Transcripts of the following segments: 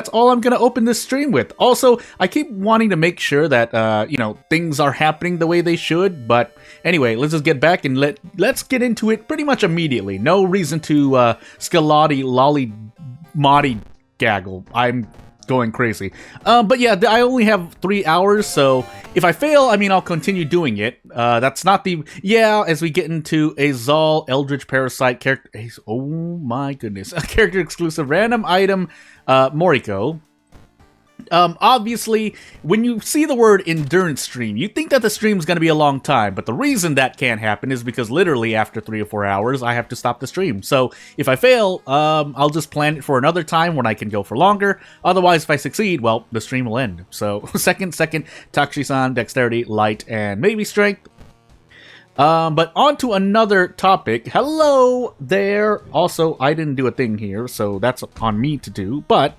that's all I'm gonna open this stream with. Also, I keep wanting to make sure that things are happening the way they should. But anyway, let's just get back and let's get into it pretty much immediately. No reason to skillotti lolly moddy gaggle. I'm going crazy. But yeah, I only have 3 hours, so if I fail, I mean, I'll continue doing it. That's not the... Yeah, as we get into a Zal Eldritch Parasite character... Oh my goodness. A character exclusive random item, Moriko. Obviously, when you see the word endurance stream, you think that the stream's gonna be a long time, but the reason that can't happen is because literally after 3 or 4 hours, I have to stop the stream. So if I fail, I'll just plan it for another time when I can go for longer. Otherwise, if I succeed, well, the stream will end. So second, Takushi-san, dexterity, light, and maybe strength. But on to another topic. Hello there. Also, I didn't do a thing here, so that's on me to do, but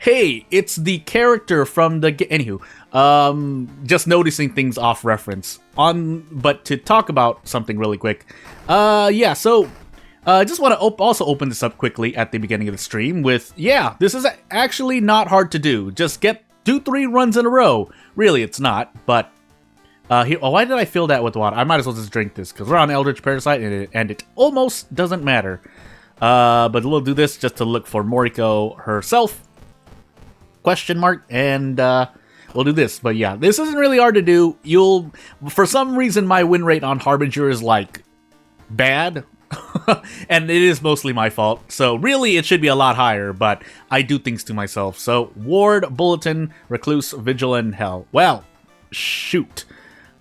hey, it's the character from the anywho, just noticing things off reference but to talk about something really quick, yeah, so, just want to also open this up quickly at the beginning of the stream with, yeah, this is actually not hard to do. Just do 3 runs in a row. Really, it's not, but, here, why did I fill that with water? I might as well just drink this, because we're on Eldritch Parasite, and it almost doesn't matter. But we'll do this just to look for Moriko herself, question mark, and we'll do this. But yeah, this isn't really hard to do. For some reason, my win rate on Harbinger is like bad, and it is mostly my fault. So really, it should be a lot higher, but I do things to myself. So Ward, Bulletin, Recluse, Vigilant, Hell. Well, shoot.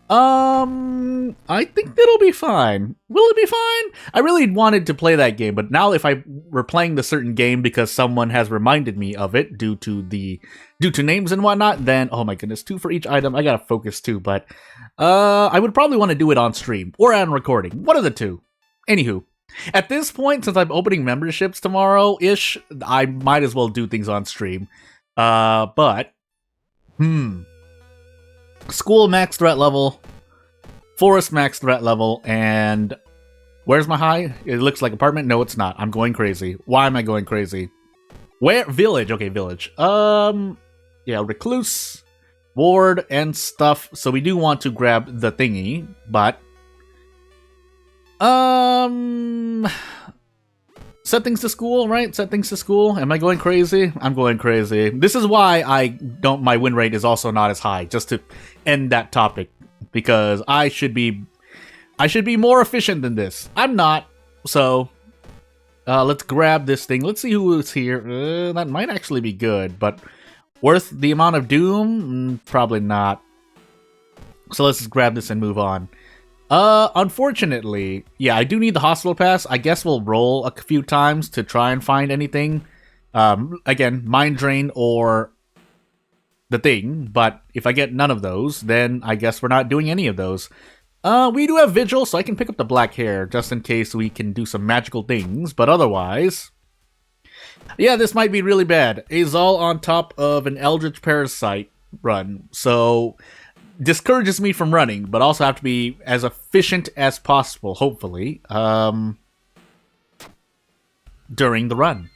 I think it'll be fine. Will it be fine? I really wanted to play that game, but now if I were playing the certain game because someone has reminded me of it due to names and whatnot, then oh my goodness, 2 for each item. I gotta focus too, but I would probably want to do it on stream or on recording. One of the two. Anywho, at this point, since I'm opening memberships tomorrow-ish, I might as well do things on stream. But School max threat level, Forest max threat level, and where's my high? It looks like apartment. No, it's not. I'm going crazy. Why am I going crazy? Where? Village. Okay, village. Yeah, Recluse, Ward, and stuff. So we do want to grab the thingy, but set things to school, right? Set things to school. Am I going crazy? I'm going crazy. This is why my win rate is also not as high, just to end that topic, because I should be more efficient than this. I'm not. So let's grab this thing. Let's see who is here. That might actually be good, but worth the amount of doom? Probably not. So let's just grab this and move on. Unfortunately, yeah, I do need the hospital pass. I guess we'll roll a few times to try and find anything. Again, mind drain or the thing, but if I get none of those, then I guess we're not doing any of those. We do have Vigil, so I can pick up the black hair just in case we can do some magical things, but otherwise... Yeah, this might be really bad. Azal on top of an Eldritch Parasite run, so... discourages me from running, but also have to be as efficient as possible, hopefully, during the run.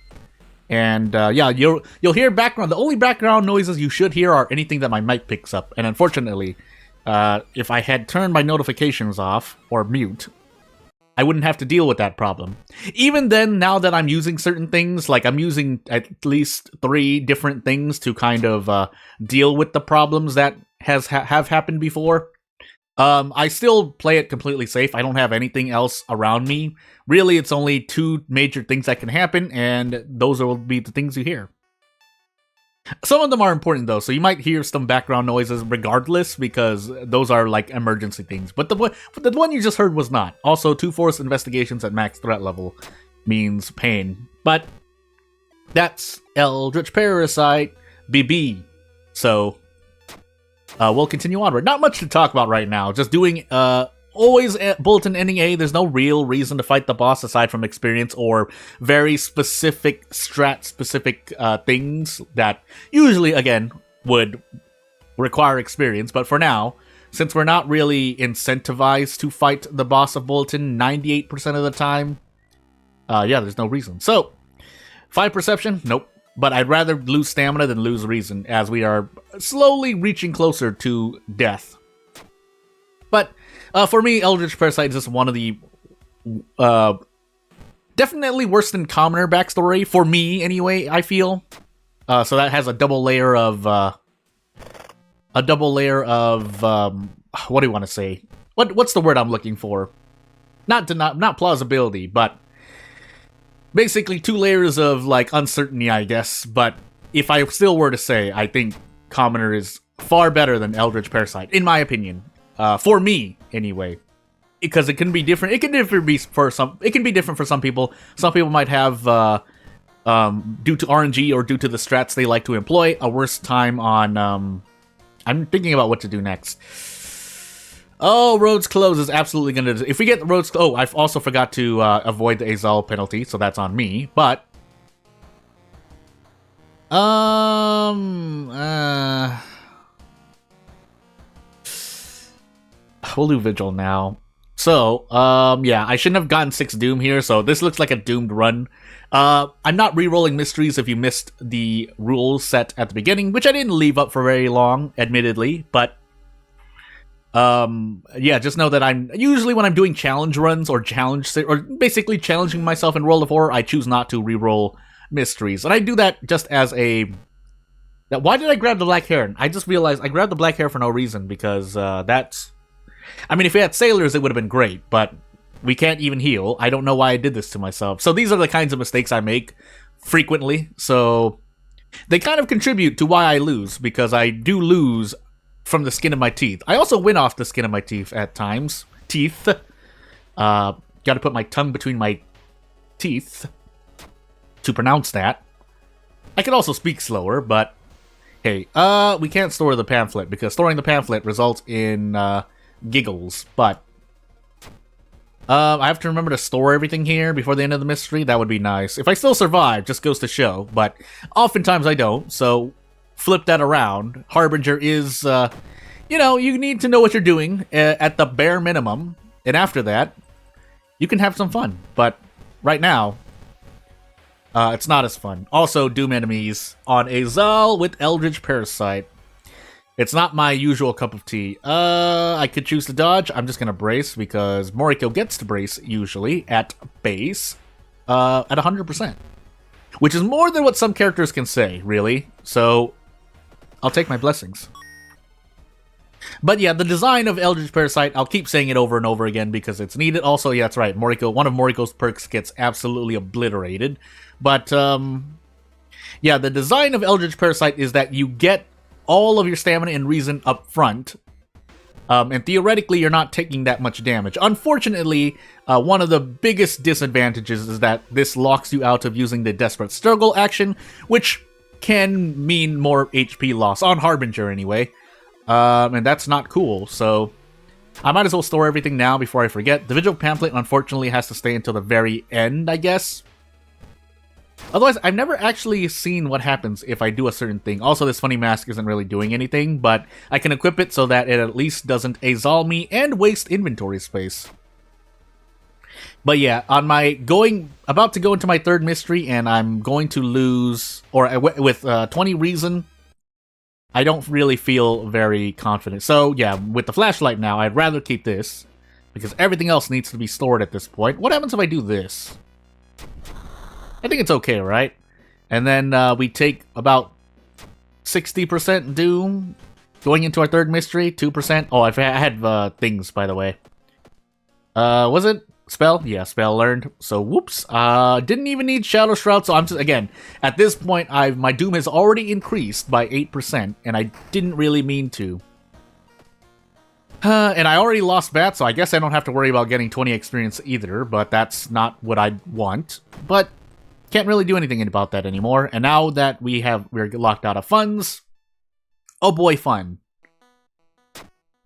And yeah, you'll hear background. The only background noises you should hear are anything that my mic picks up. And unfortunately, if I had turned my notifications off or mute, I wouldn't have to deal with that problem. Even then, now that I'm using certain things, like I'm using at least 3 different things to kind of deal with the problems that have happened before. I still play it completely safe. I don't have anything else around me. Really, it's only 2 major things that can happen, and those will be the things you hear. Some of them are important, though, so you might hear some background noises regardless, because those are, like, emergency things. But the one you just heard was not. Also, 2 force investigations at max threat level means pain. But that's Eldritch Parasite BB. So... we'll continue onward. Not much to talk about right now. Just doing, always Bulletin ending A. There's no real reason to fight the boss aside from experience or very specific, strat-specific things that usually, again, would require experience. But for now, since we're not really incentivized to fight the boss of Bulletin 98% of the time, yeah, there's no reason. So, 5 perception? Nope. But I'd rather lose stamina than lose reason, as we are slowly reaching closer to death. But for me, Eldritch Parasite is just one of the definitely worse than commoner backstory for me, anyway. I feel so that has a double layer of what do you want to say? What's the word I'm looking for? Not plausibility, but basically 2 layers of like uncertainty, I guess. But if I still were to say, I think commoner is far better than Eldritch Parasite, in my opinion. For me, anyway, because it can be different. It can be different for some people. Some people might have, due to RNG or due to the strats they like to employ, a worse time on. I'm thinking about what to do next. Oh, roads closed is absolutely gonna. If we get the roads, oh, I also forgot to avoid the Azal penalty, so that's on me. But we'll do Vigil now. So, yeah, I shouldn't have gotten 6 Doom here, so this looks like a doomed run. I'm not re-rolling mysteries if you missed the rules set at the beginning, which I didn't leave up for very long, admittedly, but yeah, just know that I'm usually when I'm doing challenge runs or basically challenging myself in World of Horror, I choose not to re-roll mysteries. And I do that just as a... Why did I grab the black hair? I just realized I grabbed the black hair for no reason, because that's... I mean, if we had sailors, it would have been great, but we can't even heal. I don't know why I did this to myself. So these are the kinds of mistakes I make frequently, so they kind of contribute to why I lose, because I do lose from the skin of my teeth. I also win off the skin of my teeth at times. Gotta put my tongue between my teeth to pronounce that. I can also speak slower, but hey, we can't store the pamphlet, because storing the pamphlet results in, giggles, but I have to remember to store everything here before the end of the mystery. That would be nice. If I still survive, just goes to show, but oftentimes I don't, so flip that around. Harbinger is, you know, you need to know what you're doing at the bare minimum, and after that, you can have some fun, but right now, it's not as fun. Also, Doom enemies on Azal with Eldritch Parasite. It's not my usual cup of tea. I could choose to dodge. I'm just gonna brace, because Moriko gets to brace, usually, at base, at 100%. Which is more than what some characters can say, really. So, I'll take my blessings. But yeah, the design of Eldritch Parasite, I'll keep saying it over and over again, because it's needed. Also, yeah, that's right, Moriko, one of Moriko's perks gets absolutely obliterated. But, yeah, the design of Eldritch Parasite is that you get all of your stamina and reason up front, and theoretically you're not taking that much damage. Unfortunately, one of the biggest disadvantages is that this locks you out of using the Desperate Struggle action, which can mean more HP loss, on Harbinger anyway, and that's not cool, so I might as well store everything now before I forget. The Vigil Pamphlet unfortunately has to stay until the very end, I guess. Otherwise, I've never actually seen what happens if I do a certain thing. Also, this funny mask isn't really doing anything, but I can equip it so that it at least doesn't Azal me and waste inventory space. But yeah, on my about to go into my 3rd mystery, and I'm going to lose, or with 20 reason, I don't really feel very confident. So yeah, with the flashlight now, I'd rather keep this, because everything else needs to be stored at this point. What happens if I do this? I think it's okay, right? And then we take about 60% Doom going into our 3rd mystery, 2%. Oh, I had things, by the way. Was it spell? Yeah, spell learned. So, whoops. Didn't even need Shadow Shroud, so I'm just, again, at this point, my Doom has already increased by 8%, and I didn't really mean to. And I already lost Bat, so I guess I don't have to worry about getting 20 experience either, but that's not what I want. But can't really do anything about that anymore. And now that we're locked out of funds, oh boy, fun.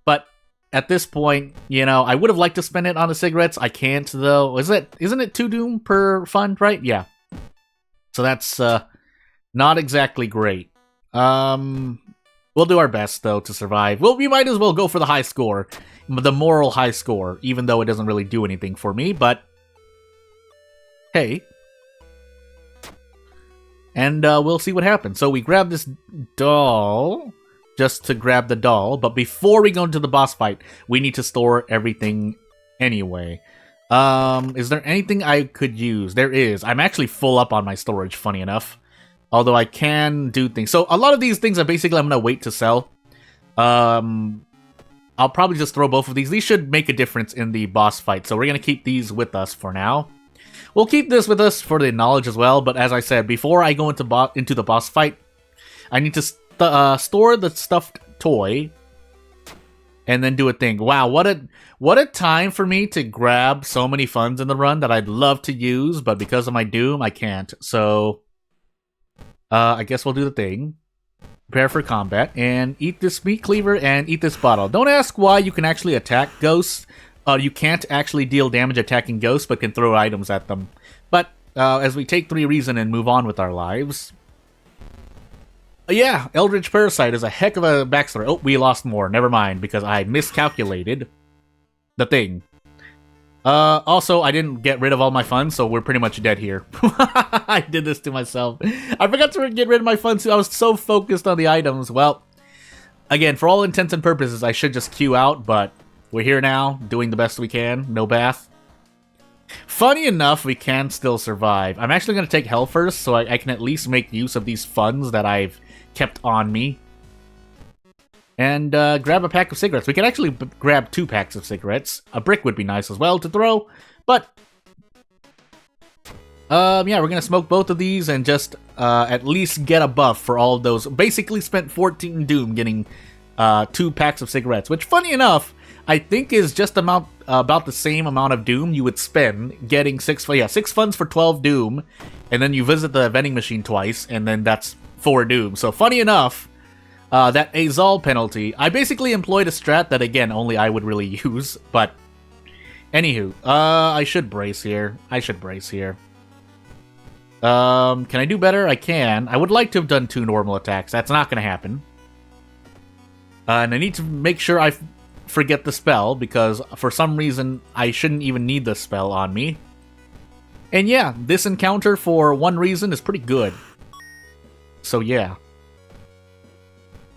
But at this point, you know, I would have liked to spend it on the cigarettes. I can't, though. Isn't it 2 Doom per fund, right? Yeah. So that's not exactly great. We'll do our best, though, to survive. Well, we might as well go for the high score. The moral high score, even though it doesn't really do anything for me, but hey. and we'll see what happens. So we grab this doll just to grab the doll, but before we go into the boss fight, we need to store everything anyway. Is there anything I could use? There is. I'm actually full up on my storage, funny enough. Although I can do things. So a lot of these things are basically I'm going to wait to sell. I'll probably just throw both of these. These should make a difference in the boss fight. So we're going to keep these with us for now. We'll keep this with us for the knowledge as well. But as I said, before I go into the boss fight, I need to store the stuffed toy and then do a thing. Wow, what a time for me to grab so many funds in the run that I'd love to use. But because of my doom, I can't. So I guess we'll do the thing. Prepare for combat, and eat this meat cleaver, and eat this bottle. Don't ask why you can actually attack ghosts. You can't actually deal damage attacking ghosts, but can throw items at them. But, as we take 3 reason and move on with our lives... yeah, Eldritch Parasite is a heck of a backstory. Oh, we lost more. Never mind, because I miscalculated the thing. Also, I didn't get rid of all my funds, so we're pretty much dead here. I did this to myself. I forgot to get rid of my funds, too. I was so focused on the items. Well, again, for all intents and purposes, I should just queue out, but we're here now, doing the best we can. No bath. Funny enough, we can still survive. I'm actually going to take health first, so I can at least make use of these funds that I've kept on me. And grab a pack of cigarettes. We can actually grab 2 packs of cigarettes. A brick would be nice as well to throw. But, yeah, we're going to smoke both of these and just at least get a buff for all of those. Basically spent 14 doom getting 2 packs of cigarettes. Which, funny enough, I think is just about the same amount of doom you would spend getting 6 funds for 12 doom. And then you visit the vending machine twice, and then that's 4 doom. So, funny enough... that Azal penalty, I basically employed a strat that, again, only I would really use, but... Anywho, I should brace here. Can I do better? I can. I would like to have done 2 normal attacks. That's not going to happen. And I need to make sure I forget the spell, because for some reason, I shouldn't even need the spell on me. And yeah, this encounter, for one reason, is pretty good. So yeah.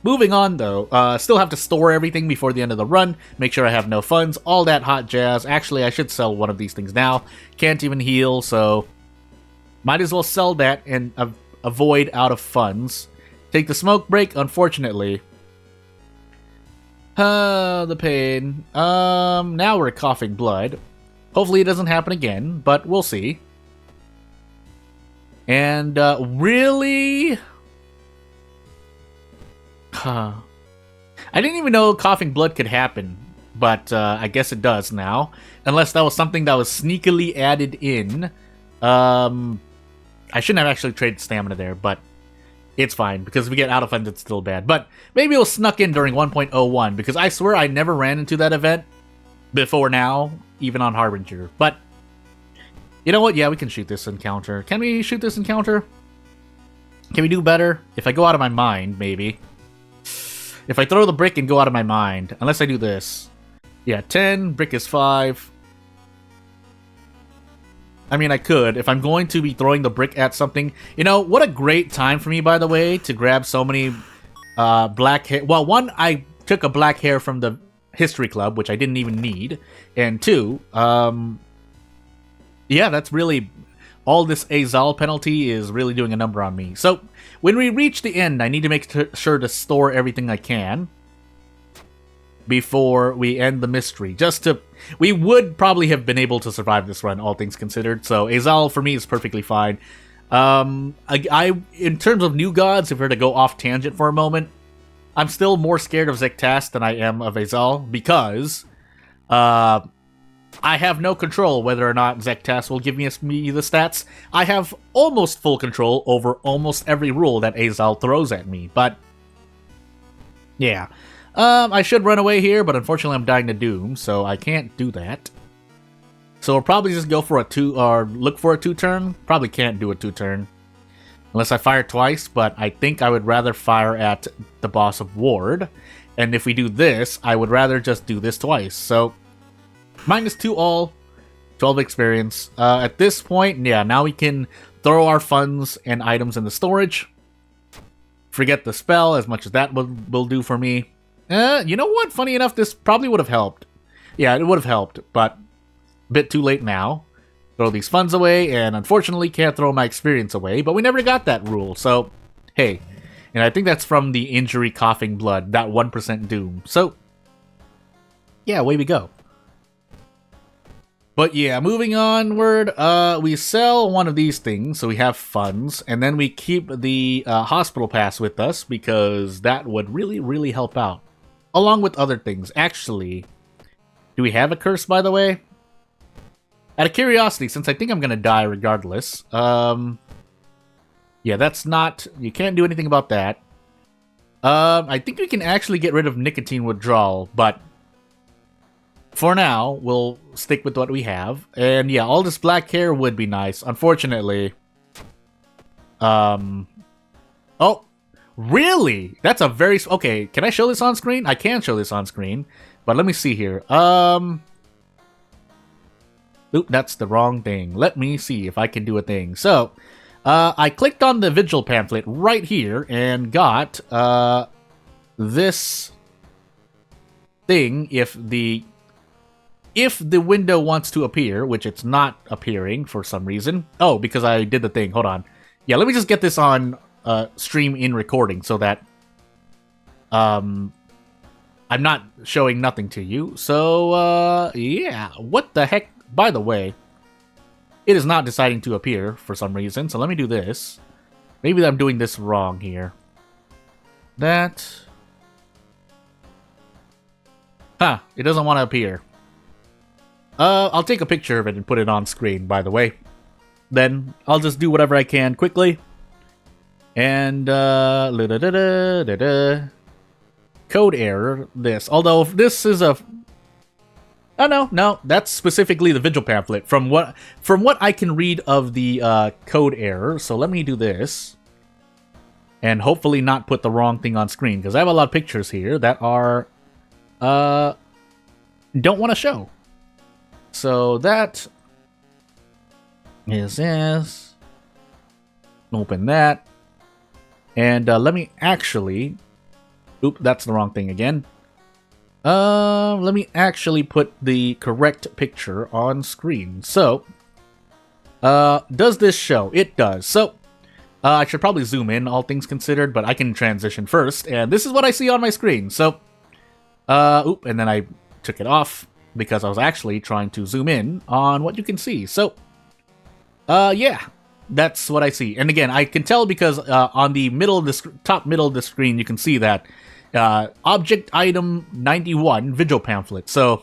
Moving on, though, still have to store everything before the end of the run, make sure I have no funds, all that hot jazz. Actually, I should sell one of these things now. Can't even heal, so might as well sell that and avoid out of funds. Take the smoke break, unfortunately. The pain. Now we're coughing blood. Hopefully it doesn't happen again, but we'll see. And, really... I didn't even know coughing blood could happen, but I guess it does now. Unless that was something that was sneakily added in. I shouldn't have actually traded stamina there, but it's fine, because if we get out of funds, it's still bad. But maybe it was snuck in during 1.01, because I swear I never ran into that event before now, even on Harbinger. But, you know what? Yeah, we can shoot this encounter. Can we shoot this encounter? Can we do better? If I go out of my mind, maybe. If I throw the brick and go out of my mind, unless I do this. Yeah, 10, brick is 5. I mean, I could. If I'm going to be throwing the brick at something... You know, what a great time for me, by the way, to grab so many black hair. Well, 1, I took a black hair from the History Club, which I didn't even need. And 2, yeah, that's really... All this Azal penalty is really doing a number on me. So, when we reach the end, I need to make sure to store everything I can before we end the mystery. Just to... We would probably have been able to survive this run, all things considered. So, Azal, for me, is perfectly fine. In terms of new gods, if we're to go off tangent for a moment, I'm still more scared of Zektas than I am of Azal, because... I have no control whether or not Zektas will give me the stats. I have almost full control over almost every rule that Azal throws at me, but... Yeah. I should run away here, but unfortunately I'm dying to doom, so I can't do that. So we'll probably just go for a 2, or look for a 2-turn. Probably can't do a 2-turn. Unless I fire twice, but I think I would rather fire at the boss of Ward. And if we do this, I would rather just do this twice, so... -2 all, 12 experience. At this point, yeah, now we can throw our funds and items in the storage. Forget the spell, as much as that will do for me. You know what? Funny enough, this probably would have helped. Yeah, it would have helped, but a bit too late now. Throw these funds away, and unfortunately can't throw my experience away, but we never got that rule, so hey. And I think that's from the injury coughing blood, that 1% doom. So, yeah, away we go. But yeah, moving onward, we sell one of these things, so we have funds, and then we keep the hospital pass with us, because that would really, really help out. Along with other things. Actually, do we have a curse, by the way? Out of curiosity, since I think I'm going to die regardless, yeah, that's not... You can't do anything about that. I think we can actually get rid of nicotine withdrawal, but for now, we'll stick with what we have. And yeah, all this black hair would be nice. Unfortunately... Oh! Really? That's a very... Okay, can I show this on screen? I can show this on screen. But let me see here. Oop, that's the wrong thing. Let me see if I can do a thing. So, I clicked on the Vigil pamphlet right here and got this thing if the window wants to appear, which it's not appearing for some reason. Oh, because I did the thing. Hold on. Yeah, let me just get this on stream in recording so that I'm not showing nothing to you. So, yeah. What the heck? By the way, it is not deciding to appear for some reason, so let me do this. Maybe I'm doing this wrong here. That... Huh, it doesn't want to appear. I'll take a picture of it and put it on screen, by the way. Then, I'll just do whatever I can quickly. And, code error, this. Although, if this is a... Oh, no, that's specifically the Vigil pamphlet. From what I can read of the code error, so let me do this. And hopefully not put the wrong thing on screen, because I have a lot of pictures here that are... don't want to show. So that is this. Open that. And let me actually... Oop, that's the wrong thing again. Let me actually put the correct picture on screen. So, does this show? It does. So, I should probably zoom in, all things considered, but I can transition first. And this is what I see on my screen. So, oop, and then I took it off because I was actually trying to zoom in on what you can see. So, yeah, that's what I see. And again, I can tell because on the middle of the top middle of the screen, you can see that object item 91 Vigil pamphlet. So,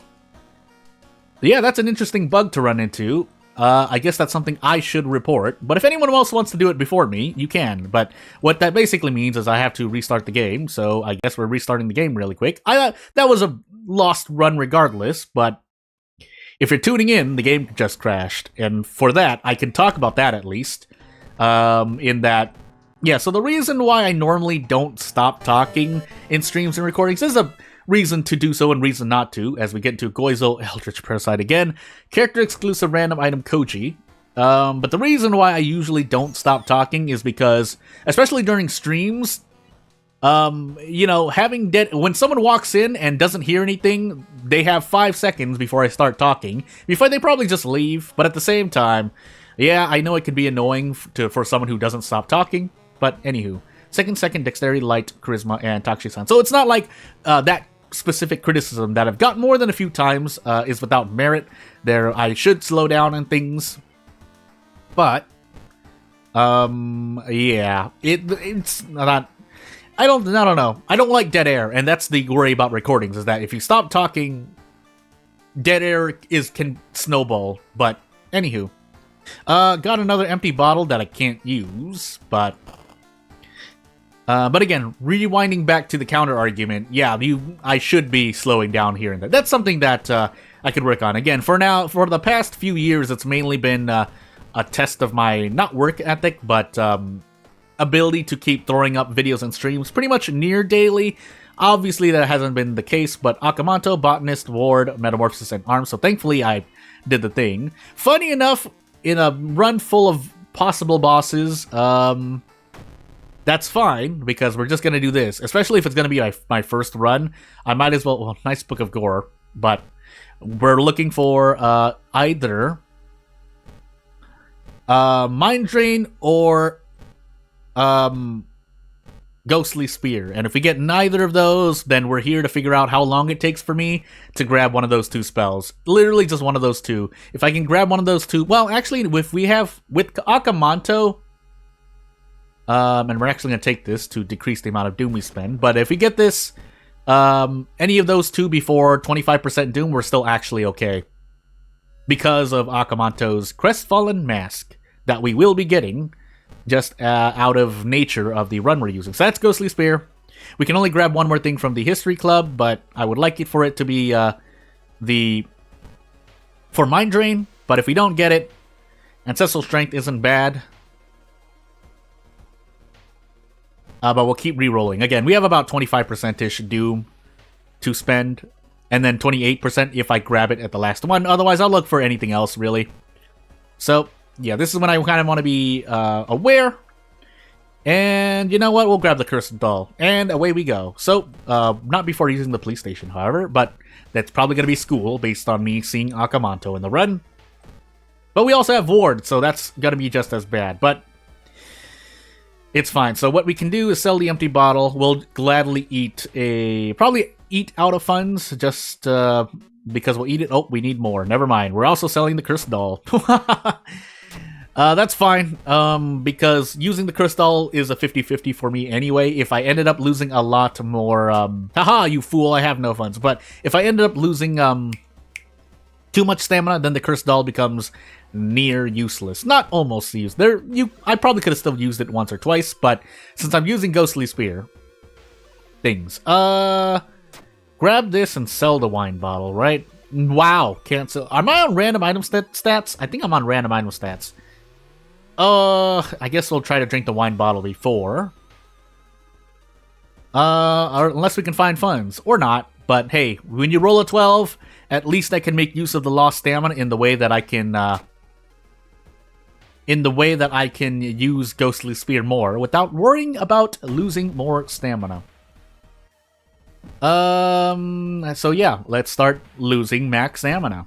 yeah, that's an interesting bug to run into. I guess that's something I should report. But if anyone else wants to do it before me, you can. But what that basically means is I have to restart the game. So I guess we're restarting the game really quick. That was a lost run regardless. But if you're tuning in, the game just crashed. And for that, I can talk about that at least. In that... Yeah, so the reason why I normally don't stop talking in streams and recordings is a reason to do so and reason not to, as we get into Goizo Eldritch Parasite again. Character-exclusive random item Koji. But the reason why I usually don't stop talking is because, especially during streams, you know, when someone walks in and doesn't hear anything, they have 5 seconds before I start talking, before they probably just leave. But at the same time, yeah, I know it can be annoying for someone who doesn't stop talking. But anywho, second, dexterity, light, charisma, and Takushi-san. So it's not like that specific criticism that I've got more than a few times is without merit. I should slow down and things. But, yeah, it's not... I don't know. I don't like dead air, and that's the worry about recordings, is that if you stop talking, dead air can snowball. But, anywho. Got another empty bottle that I can't use, but again, rewinding back to the counter argument, yeah, I should be slowing down here and there. That's something that I could work on. Again, for the past few years, it's mainly been a test of my, not work ethic, but ability to keep throwing up videos and streams pretty much near daily. Obviously, that hasn't been the case, but Akamanto, Botanist, Ward, Metamorphosis, and Arms, so thankfully I did the thing. Funny enough, in a run full of possible bosses, that's fine, because we're just going to do this. Especially if it's going to be my first run. I might as well... Well, nice Book of Gore. But we're looking for either Mind Drain or Ghostly Spear. And if we get neither of those, then we're here to figure out how long it takes for me to grab one of those two spells. Literally just one of those two. If I can grab one of those two... Well, actually, if we have... With Akamanto... and we're actually going to take this to decrease the amount of Doom we spend. But if we get this, any of those two before 25% Doom, we're still actually okay. Because of Akamanto's Crestfallen Mask that we will be getting just out of nature of the run we're using. So that's Ghostly Spear. We can only grab one more thing from the History Club, but I would like it for it to be for Mind Drain. But if we don't get it, Ancestral Strength isn't bad. But we'll keep re-rolling. Again, we have about 25%-ish Doom to spend. And then 28% if I grab it at the last one. Otherwise, I'll look for anything else, really. So, yeah, this is when I kind of want to be aware. And you know what? We'll grab the Cursed Doll. And away we go. So, not before using the police station, however. But that's probably going to be school, based on me seeing Akamanto in the run. But we also have Ward, so that's going to be just as bad. But... it's fine. So what we can do is sell the empty bottle. We'll gladly eat probably eat out of funds, just because we'll eat it. Oh, we need more. Never mind. We're also selling the Cursed Doll. That's fine, because using the Cursed Doll is a 50-50 for me anyway. If I ended up losing a lot more... haha, you fool, I have no funds. But if I ended up losing too much stamina, then the Cursed Doll becomes... near useless. Not almost useless. I probably could have still used it once or twice, but since I'm using Ghostly Spear, things. Grab this and sell the wine bottle, right? Wow, cancel. Am I on random item stats? I think I'm on random item stats. I guess we'll try to drink the wine bottle before. Or unless we can find funds. Or not. But hey, when you roll a 12, at least I can make use of the lost stamina in the way that I can, use Ghostly Spear more without worrying about losing more stamina. So yeah, let's start losing max stamina.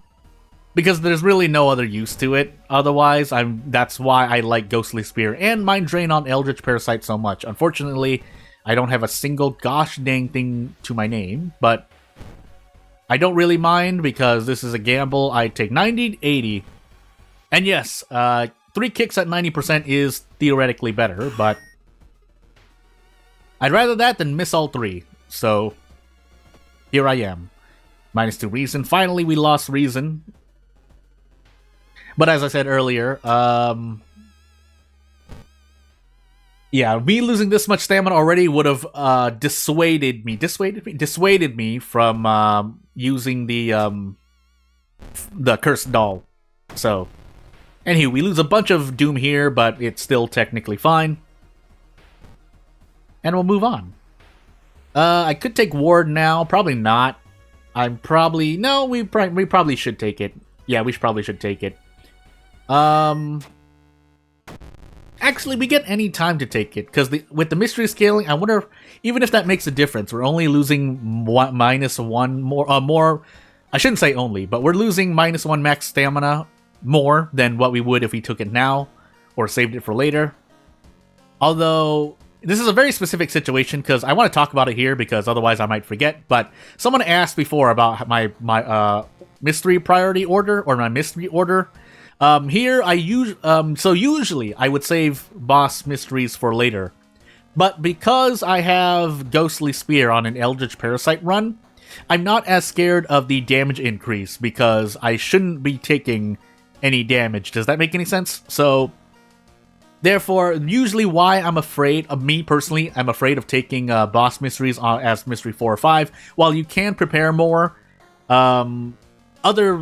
Because there's really no other use to it. Otherwise, that's why I like Ghostly Spear and Mind Drain on Eldritch Parasite so much. Unfortunately, I don't have a single gosh dang thing to my name, but I don't really mind because this is a gamble. I take 90, 80. And yes, 3 kicks at 90% is theoretically better, but I'd rather that than miss all 3. So, here I am. -2 reason. Finally, we lost reason. But as I said earlier, yeah, me losing this much stamina already would have dissuaded me from using the Cursed Doll. So, anywho, we lose a bunch of Doom here, but it's still technically fine. And we'll move on. I could take Ward now. Probably not. No, we probably should take it. Yeah, we probably should take it. Actually, we get any time to take it, because with the mystery scaling, I wonder even if that makes a difference. We're only losing -1 more. I shouldn't say only, but we're losing -1 max stamina more than what we would if we took it now or saved it for later. Although this is a very specific situation, because I want to talk about it here, because otherwise I might forget. But someone asked before about my mystery priority order or my mystery order. Here so usually I would save boss mysteries for later, but because I have Ghostly Spear on an Eldritch Parasite run, I'm not as scared of the damage increase because I shouldn't be taking any damage. Does that make any sense? So, therefore, usually why I'm afraid of me personally, I'm afraid of taking boss mysteries as mystery 4 or 5. While you can prepare more, other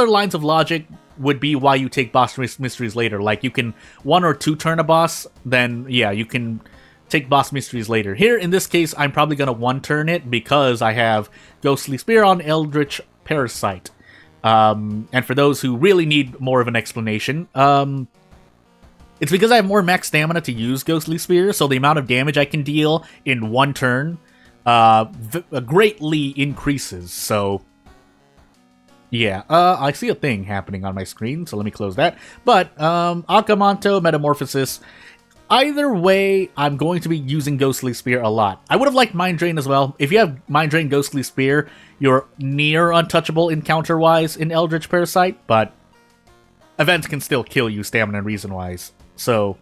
lines of logic would be why you take boss mysteries later. Like, you can 1 or 2 turn a boss, then, yeah, you can take boss mysteries later. Here, in this case, I'm probably going to 1 turn it because I have Ghostly Spear on Eldritch Parasite. And for those who really need more of an explanation, It's because I have more max stamina to use Ghostly Spear, so the amount of damage I can deal in one turn greatly increases. So, yeah, I see a thing happening on my screen, so let me close that. But, Akamanto, Metamorphosis, either way, I'm going to be using Ghostly Spear a lot. I would have liked Mind Drain as well. If you have Mind Drain, Ghostly Spear, you're near untouchable encounter-wise in Eldritch Parasite, but events can still kill you stamina and reason-wise. So,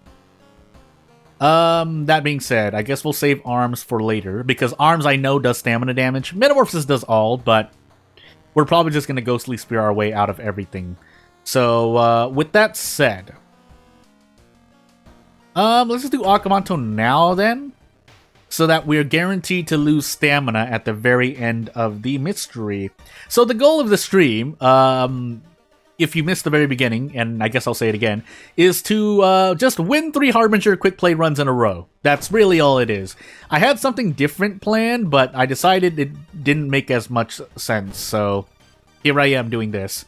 that being said, I guess we'll save Arms for later, because Arms I know does stamina damage. Metamorphosis does all, but we're probably just going to Ghostly Spear our way out of everything. So, with that said, let's just do Akamanto now then, so that we're guaranteed to lose stamina at the very end of the mystery. So the goal of the stream, if you missed the very beginning, and I guess I'll say it again, is to just win 3 Harbinger quick play runs in a row. That's really all it is. I had something different planned, but I decided it didn't make as much sense, so here I am doing this.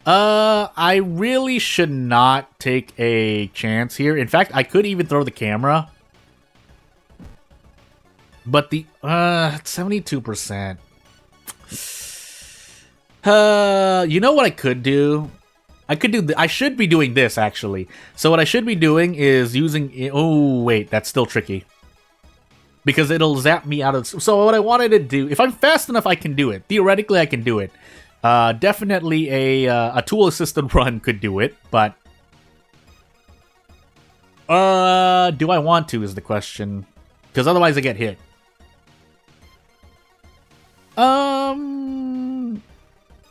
I really should not take a chance here. In fact, I could even throw the camera. But the, 72%. You know what I could do? I should be doing this, actually. So what I should be doing is using, oh, wait, that's still tricky. Because it'll zap me out of, so what I wanted to do, if I'm fast enough, I can do it. Theoretically, I can do it. Definitely a tool-assisted run could do it, but do I want to is the question. Because otherwise I get hit.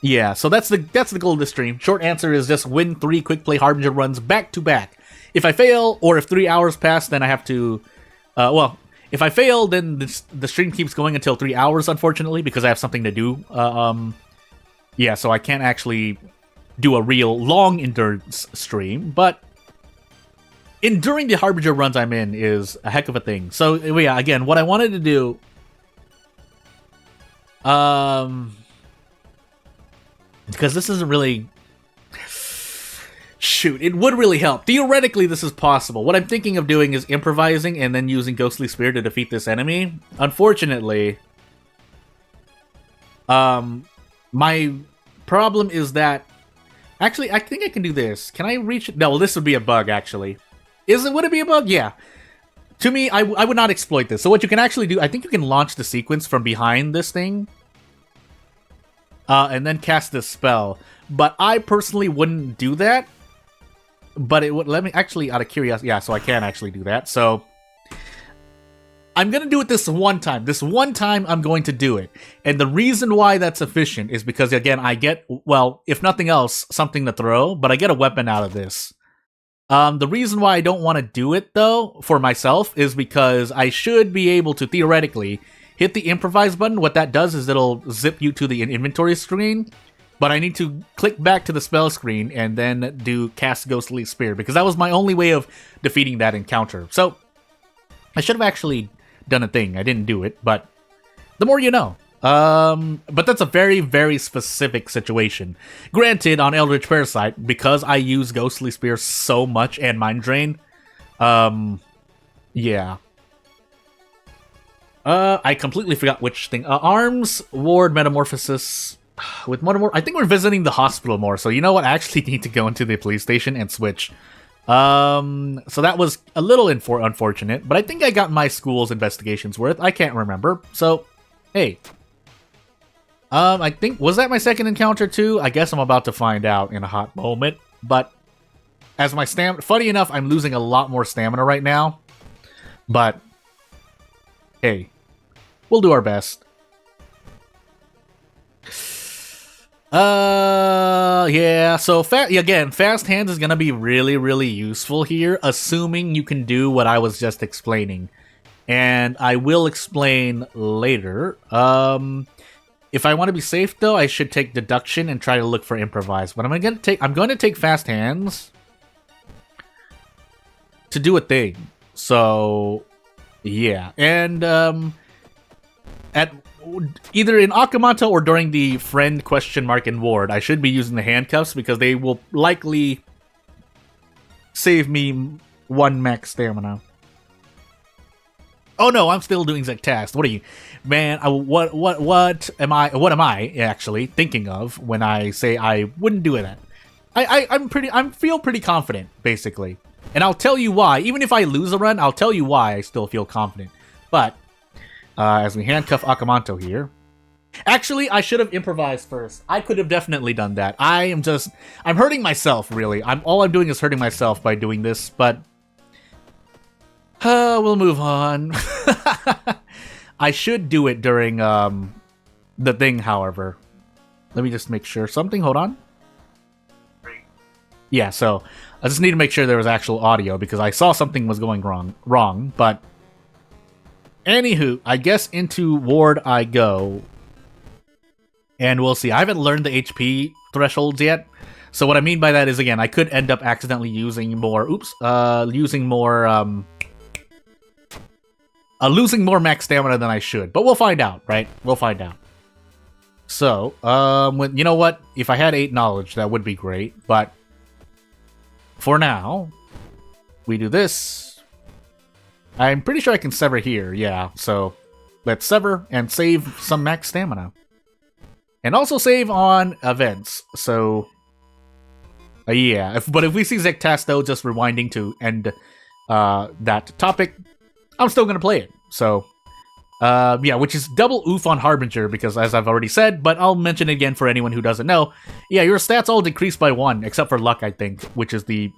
Yeah, so that's the goal of the stream. Short answer is just win 3 quick play Harbinger runs back to back. If I fail, or if 3 hours pass, then I have to, well, if I fail, then the stream keeps going until 3 hours, unfortunately, because I have something to do. Yeah, so I can't actually do a real long endurance stream, but enduring the Harbinger runs I'm in is a heck of a thing. So, yeah, again, what I wanted to do, because this isn't really, shoot, it would really help. Theoretically, this is possible. What I'm thinking of doing is improvising and then using Ghostly Spear to defeat this enemy. Unfortunately, my problem is that, actually, I think I can do this. Can I reach it? No, well, this would be a bug, actually. Would it be a bug? Yeah. To me, I would not exploit this. So what you can actually do, I think you can launch the sequence from behind this thing. And then cast this spell. But I personally wouldn't do that. But it would let me, actually, out of curiosity, yeah, so I can actually do that. So I'm going to do it this one time. This one time, I'm going to do it. And the reason why that's efficient is because, again, I get, well, if nothing else, something to throw, but I get a weapon out of this. The reason why I don't want to do it, though, for myself, is because I should be able to, theoretically, hit the improvise button. What that does is it'll zip you to the inventory screen, but I need to click back to the spell screen and then do cast Ghostly Spear, because that was my only way of defeating that encounter. So I should have actually done a thing. I didn't do it, but the more you know. But that's a very, very specific situation. Granted, on Eldritch Parasite, because I use Ghostly Spear so much and Mind Drain, yeah. I completely forgot which thing. Arms, Ward, Metamorphosis. With I think we're visiting the hospital more, so you know what? I actually need to go into the police station and switch. So that was a little unfortunate, but I think I got my school's investigations worth. I can't remember. So, hey. I think, was that my second encounter too? I guess I'm about to find out in a hot moment, but as my stamina, funny enough, I'm losing a lot more stamina right now, but hey, we'll do our best. Yeah, so again, fast hands is gonna be really, really useful here, assuming you can do what I was just explaining. And I will explain later. If I want to be safe though, I should take deduction and try to look for improvise. But I'm going to take fast hands to do a thing. So yeah, and at either in Akamanto or during the friend question mark in Ward, I should be using the handcuffs because they will likely save me 1 max stamina. Oh no, I'm still doing Zectast. What are you, man? What am I actually thinking of when I say I wouldn't do it? I feel pretty confident, basically, and I'll tell you why. Even if I lose a run, I'll tell you why I still feel confident. But as we handcuff Akamanto here, actually, I should have improvised first. I could have definitely done that. I'm hurting myself, really. All I'm doing is hurting myself by doing this, but we'll move on. I should do it during the thing, however. Let me just make sure something. Hold on. Yeah, so I just need to make sure there was actual audio because I saw something was going wrong. But anywho, I guess into ward I go. And we'll see. I haven't learned the HP thresholds yet. So what I mean by that is, again, I could end up accidentally using more... losing more max stamina than I should. But we'll find out, right? We'll find out. So, you know what? If I had 8 knowledge, that would be great. But for now, we do this. I'm pretty sure I can sever here, yeah. So let's sever and save some max stamina. And also save on events. So, yeah. But if we see Zectast, though, just rewinding to end that topic, I'm still going to play it. So, yeah, which is double oof on Harbinger, because as I've already said, but I'll mention it again for anyone who doesn't know. Yeah, your stats all decrease by 1, except for luck, I think, which is the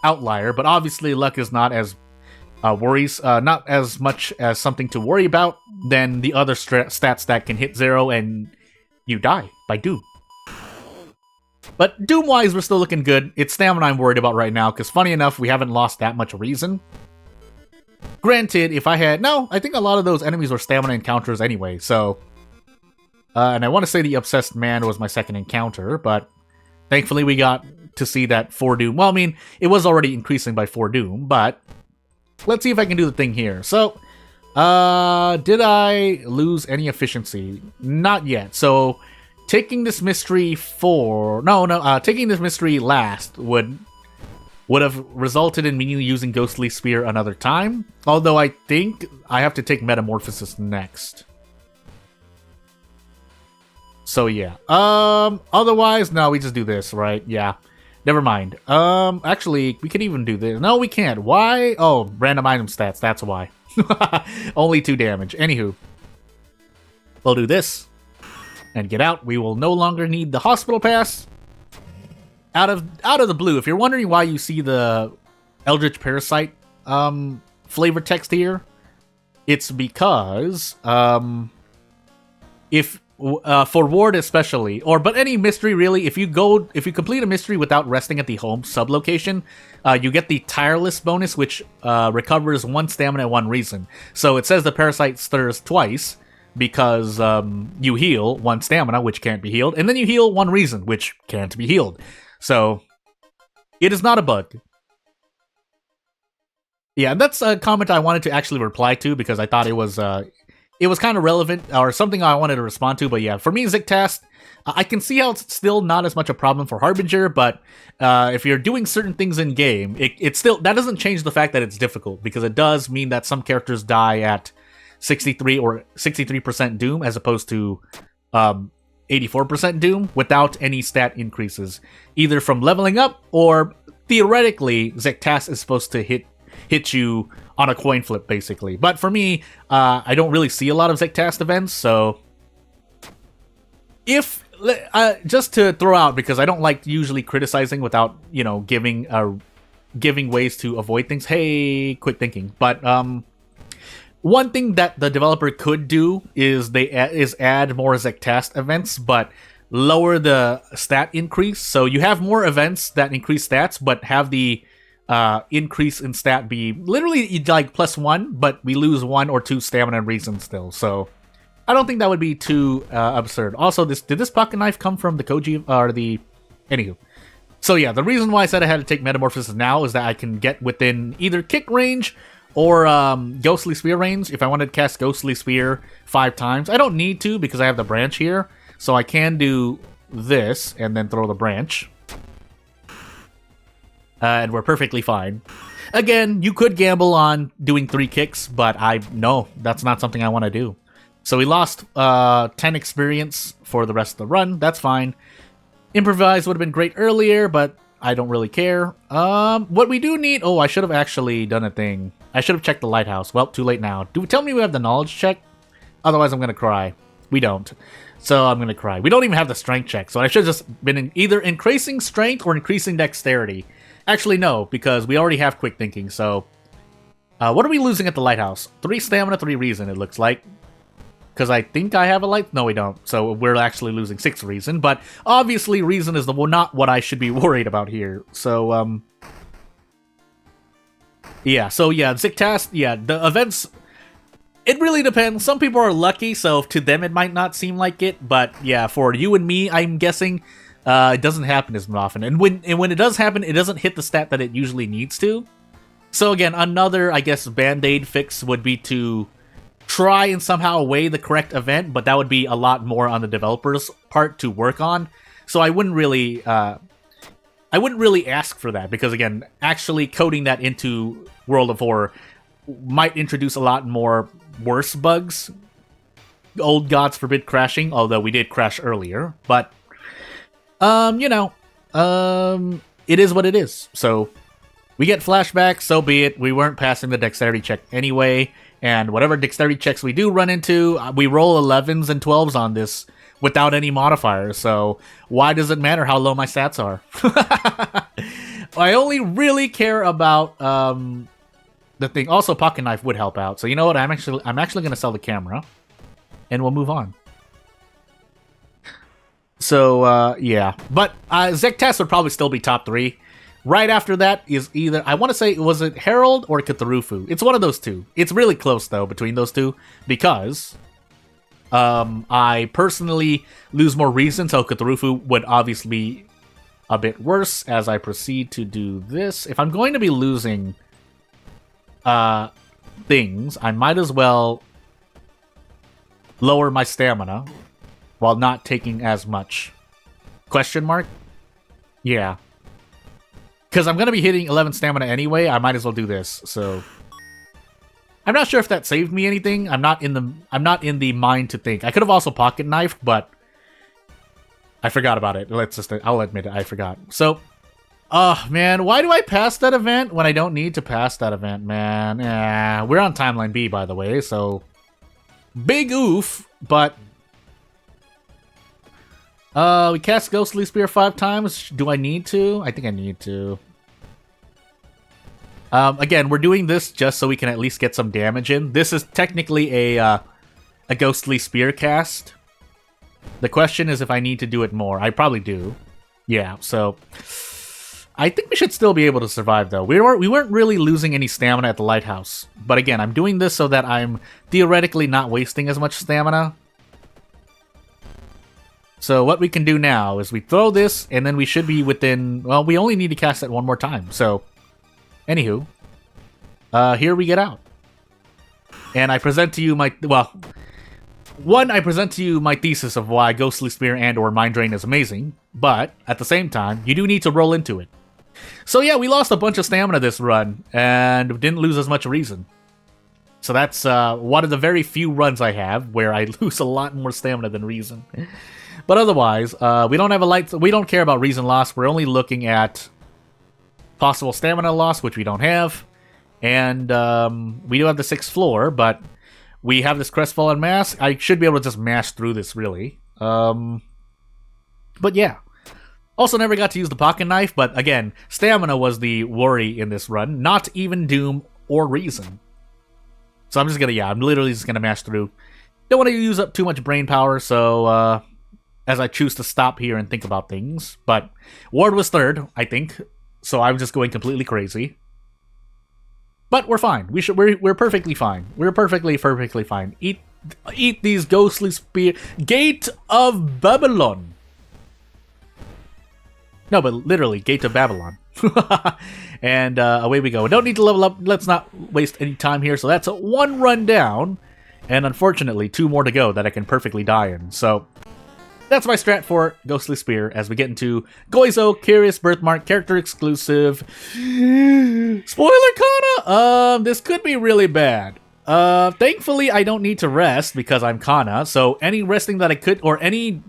outlier. But obviously, luck is not as not as much as something to worry about than the other stats that can hit 0 and you die by Doom. But Doom-wise, we're still looking good. It's stamina I'm worried about right now, because funny enough, we haven't lost that much reason. Granted, if I had... No, I think a lot of those enemies were stamina encounters anyway, so... and I want to say the Obsessed Man was my second encounter, but thankfully we got to see that 4 Doom. Well, I mean, it was already increasing by 4 Doom, but... Let's see if I can do the thing here. So, did I lose any efficiency? Not yet. So, taking this mystery taking this mystery last would have resulted in me using Ghostly Spear another time. Although I think I have to take Metamorphosis next. So yeah. Otherwise, no, we just do this, right? Yeah. Never mind. Actually, we can even do this. No, we can't. Why? Oh, random item stats. That's why. Only 2 damage. Anywho. We'll do this. And get out. We will no longer need the hospital pass. Out of the blue. If you're wondering why you see the Eldritch Parasite flavor text here, it's because for Ward especially, but any mystery really, if you complete a mystery without resting at the home sublocation, you get the Tireless bonus, which recovers 1 stamina and 1 reason. So it says the parasite stirs twice because you heal 1 stamina, which can't be healed, and then you heal 1 reason, which can't be healed. So it is not a bug. Yeah, that's a comment I wanted to actually reply to because I thought it was kind of relevant, or something I wanted to respond to, but yeah, for me, Zectast, I can see how it's still not as much a problem for Harbinger, but if you're doing certain things in game, it still, that doesn't change the fact that it's difficult, because it does mean that some characters die at 63 or 63% Doom, as opposed to 84% Doom, without any stat increases, either from leveling up, or theoretically, Zectast is supposed to hit you on a coin flip, basically. But for me, I don't really see a lot of Zectast events, so if just to throw out, because I don't like usually criticizing without, you know, giving ways to avoid things. Hey, quick thinking. But one thing that the developer could do is add more Zectast events, but lower the stat increase. So you have more events that increase stats, but have the increase in stat be literally like +1, but we lose 1 or 2 stamina and reason still. So I don't think that would be too absurd. Also, did this pocket knife come from the Koji or the... Anywho. So yeah, the reason why I said I had to take Metamorphosis now is that I can get within either kick range or Ghostly Spear range if I wanted to cast Ghostly Spear 5 times. I don't need to because I have the branch here, so I can do this and then throw the branch. And we're perfectly fine. Again, you could gamble on doing 3 kicks, but no, that's not something I want to do. So we lost 10 experience for the rest of the run. That's fine. Improvise would have been great earlier, but I don't really care. What we do need... Oh, I should have actually done a thing. I should have checked the lighthouse. Well, too late now. Tell me we have the knowledge check? Otherwise, I'm going to cry. We don't. So I'm going to cry. We don't even have the strength check, so I should have just been either increasing strength or increasing dexterity. Actually, no, because we already have quick thinking, so... what are we losing at the lighthouse? 3 stamina, 3 reason, it looks like. Because I think I have a light... No, we don't. So we're actually losing 6 reason. But obviously, reason is not what I should be worried about here. So, yeah, Zictast, yeah, the events... It really depends. Some people are lucky, so to them it might not seem like it. But, yeah, for you and me, I'm guessing, it doesn't happen as often. And when it does happen, it doesn't hit the stat that it usually needs to. So, again, another, I guess, Band-Aid fix would be to... try and somehow weigh the correct event, but that would be a lot more on the developer's part to work on. So I wouldn't really ask for that, because again, actually coding that into World of Horror might introduce a lot more worse bugs. Old gods forbid crashing, although we did crash earlier. But, it is what it is. So we get flashbacks, so be it. We weren't passing the dexterity check anyway. And whatever dexterity checks we do run into, we roll 11s and 12s on this without any modifiers. So why does it matter how low my stats are? I only really care about the thing. Also, pocket knife would help out. So you know what? I'm actually going to sell the camera, and we'll move on. So yeah, but Zectast would probably still be top 3. Right after that is either, I want to say, was it Herald or Cthulhu? It's one of those two. It's really close, though, between those two, because I personally lose more reason, so Cthulhu would obviously be a bit worse as I proceed to do this. If I'm going to be losing things, I might as well lower my stamina while not taking as much. Question mark? Yeah. Because I'm going to be hitting 11 stamina anyway, I might as well do this, so... I'm not sure if that saved me anything. I'm not in the mind to think. I could have also pocket knifed, but... I forgot about it. I'll admit it, I forgot. So... man, why do I pass that event when I don't need to pass that event, man? Yeah, we're on Timeline B, by the way, so... Big oof, but... we cast Ghostly Spear 5 times. Do I need to? I think I need to. Again, we're doing this just so we can at least get some damage in. This is technically a Ghostly Spear cast. The question is if I need to do it more. I probably do. Yeah, so... I think we should still be able to survive, though. We weren't really losing any stamina at the lighthouse. But again, I'm doing this so that I'm theoretically not wasting as much stamina. So what we can do now is we throw this, and then we should be within... Well, we only need to cast it one more time. So, anywho, here we get out. And I present to you my... Well, one, I present to you my thesis of why Ghostly Spear and or Mind Drain is amazing. But, at the same time, you do need to roll into it. So yeah, we lost a bunch of stamina this run, and didn't lose as much reason. So that's one of the very few runs I have where I lose a lot more stamina than reason. But otherwise, we don't have a light. We don't care about reason loss. We're only looking at possible stamina loss, which we don't have, and we do have the 6th floor. But we have this crestfallen mask. I should be able to just mash through this, really. But yeah. Also, never got to use the pocket knife. But again, stamina was the worry in this run. Not even Doom or Reason. So I'm just gonna, I'm literally just gonna mash through. Don't want to use up too much brain power, so as I choose to stop here and think about things. But Ward was 3rd, I think, so I'm just going completely crazy. But we're fine. We're perfectly fine. We're perfectly fine. Eat these Ghostly Spear. Gate of Babylon. No, but literally, Gate of Babylon. And away we go. Don't need to level up. Let's not waste any time here. So that's 1 run down. And unfortunately, 2 more to go that I can perfectly die in. So That's my strat for Ghostly Spear as we get into Goizo, Curious Birthmark, character exclusive. Spoiler Kana! This could be really bad. Thankfully, I don't need to rest because I'm Kana, so any resting that I could, or any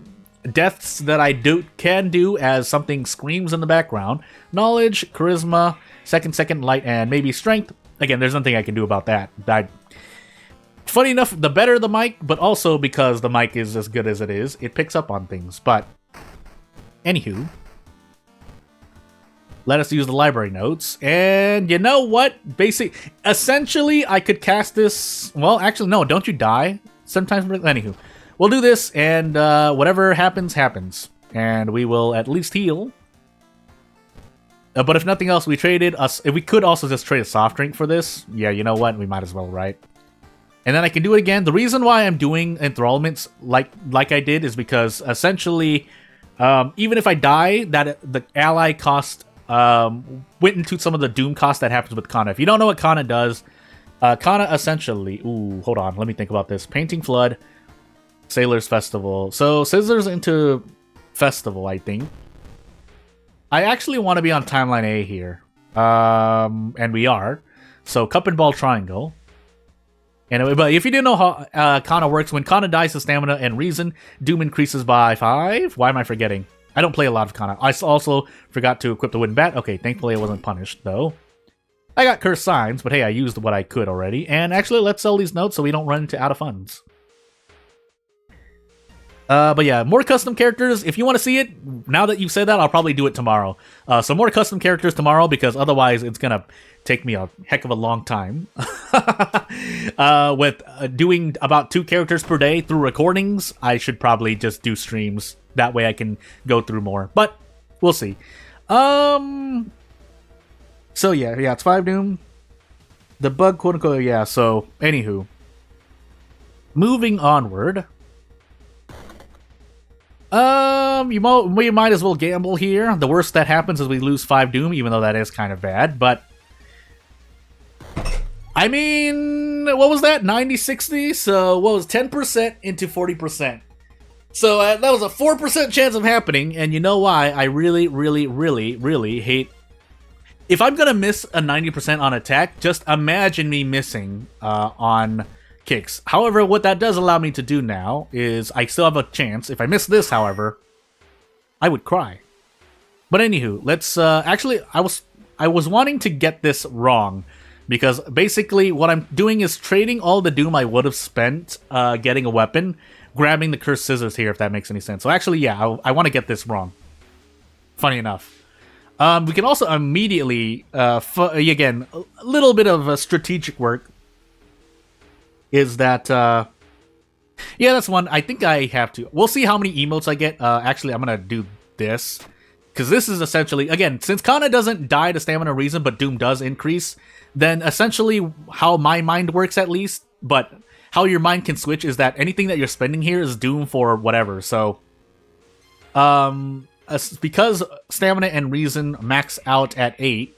deaths that I can do as something screams in the background. Knowledge, Charisma, second, Light, and maybe Strength. Again, there's nothing I can do about that. Funny enough, the better the mic, but also because the mic is as good as it is, it picks up on things. But, anywho, let us use the library notes. And you know what? Essentially, I could cast this... Well, actually, no, don't you die? Sometimes... Anywho, we'll do this, and whatever happens, happens. And we will at least heal. But if nothing else, we traded us... If we could also just trade a soft drink for this, yeah, you know what? We might as well, right? And then I can do it again. The reason why I'm doing enthrallments like I did is because essentially, even if I die, that the ally cost went into some of the doom cost that happens with Kana. If you don't know what Kana does, Kana essentially... Ooh, hold on. Let me think about this. Painting Flood, Sailor's Festival. So, Scissors into Festival, I think. I actually want to be on Timeline A here. And we are. So, Cup and Ball Triangle. Anyway, but if you didn't know how Kana works, when Kana dies to stamina and reason, Doom increases by 5. Why am I forgetting? I don't play a lot of Kana. I also forgot to equip the wooden bat. Okay, thankfully I wasn't punished, though. I got cursed signs, but hey, I used what I could already. And actually, let's sell these notes so we don't run into out of funds. But yeah, more custom characters. If you want to see it, now that you've said that, I'll probably do it tomorrow. So more custom characters tomorrow, because otherwise it's gonna take me a heck of a long time. With doing about 2 characters per day through recordings, I should probably just do streams. That way I can go through more. But we'll see. So yeah, it's 5 Doom. The bug, quote unquote, yeah. So anywho, moving onward. We might as well gamble here. The worst that happens is we lose 5 Doom, even though that is kind of bad, but... I mean, what was that? 90-60? So, what was 10% into 40%? So, that was a 4% chance of happening, and you know why? I really, really, really, really hate... If I'm gonna miss a 90% on attack, just imagine me missing on... kicks. However, what that does allow me to do now is I still have a chance. If I miss this, however, I would cry. But anywho, let's actually I was wanting to get this wrong because basically what I'm doing is trading all the doom I would have spent getting a weapon, grabbing the cursed scissors here, if that makes any sense. So actually, yeah, I want to get this wrong. Funny enough. We can also immediately again, a little bit of strategic work. Is that, yeah, that's one. I think I have to. We'll see how many emotes I get. Actually, I'm going to do this. Because this is essentially, again, since Kana doesn't die to stamina reason, but Doom does increase, then essentially how my mind works at least, but how your mind can switch is that anything that you're spending here is Doom for whatever. So, because stamina and reason max out at 8,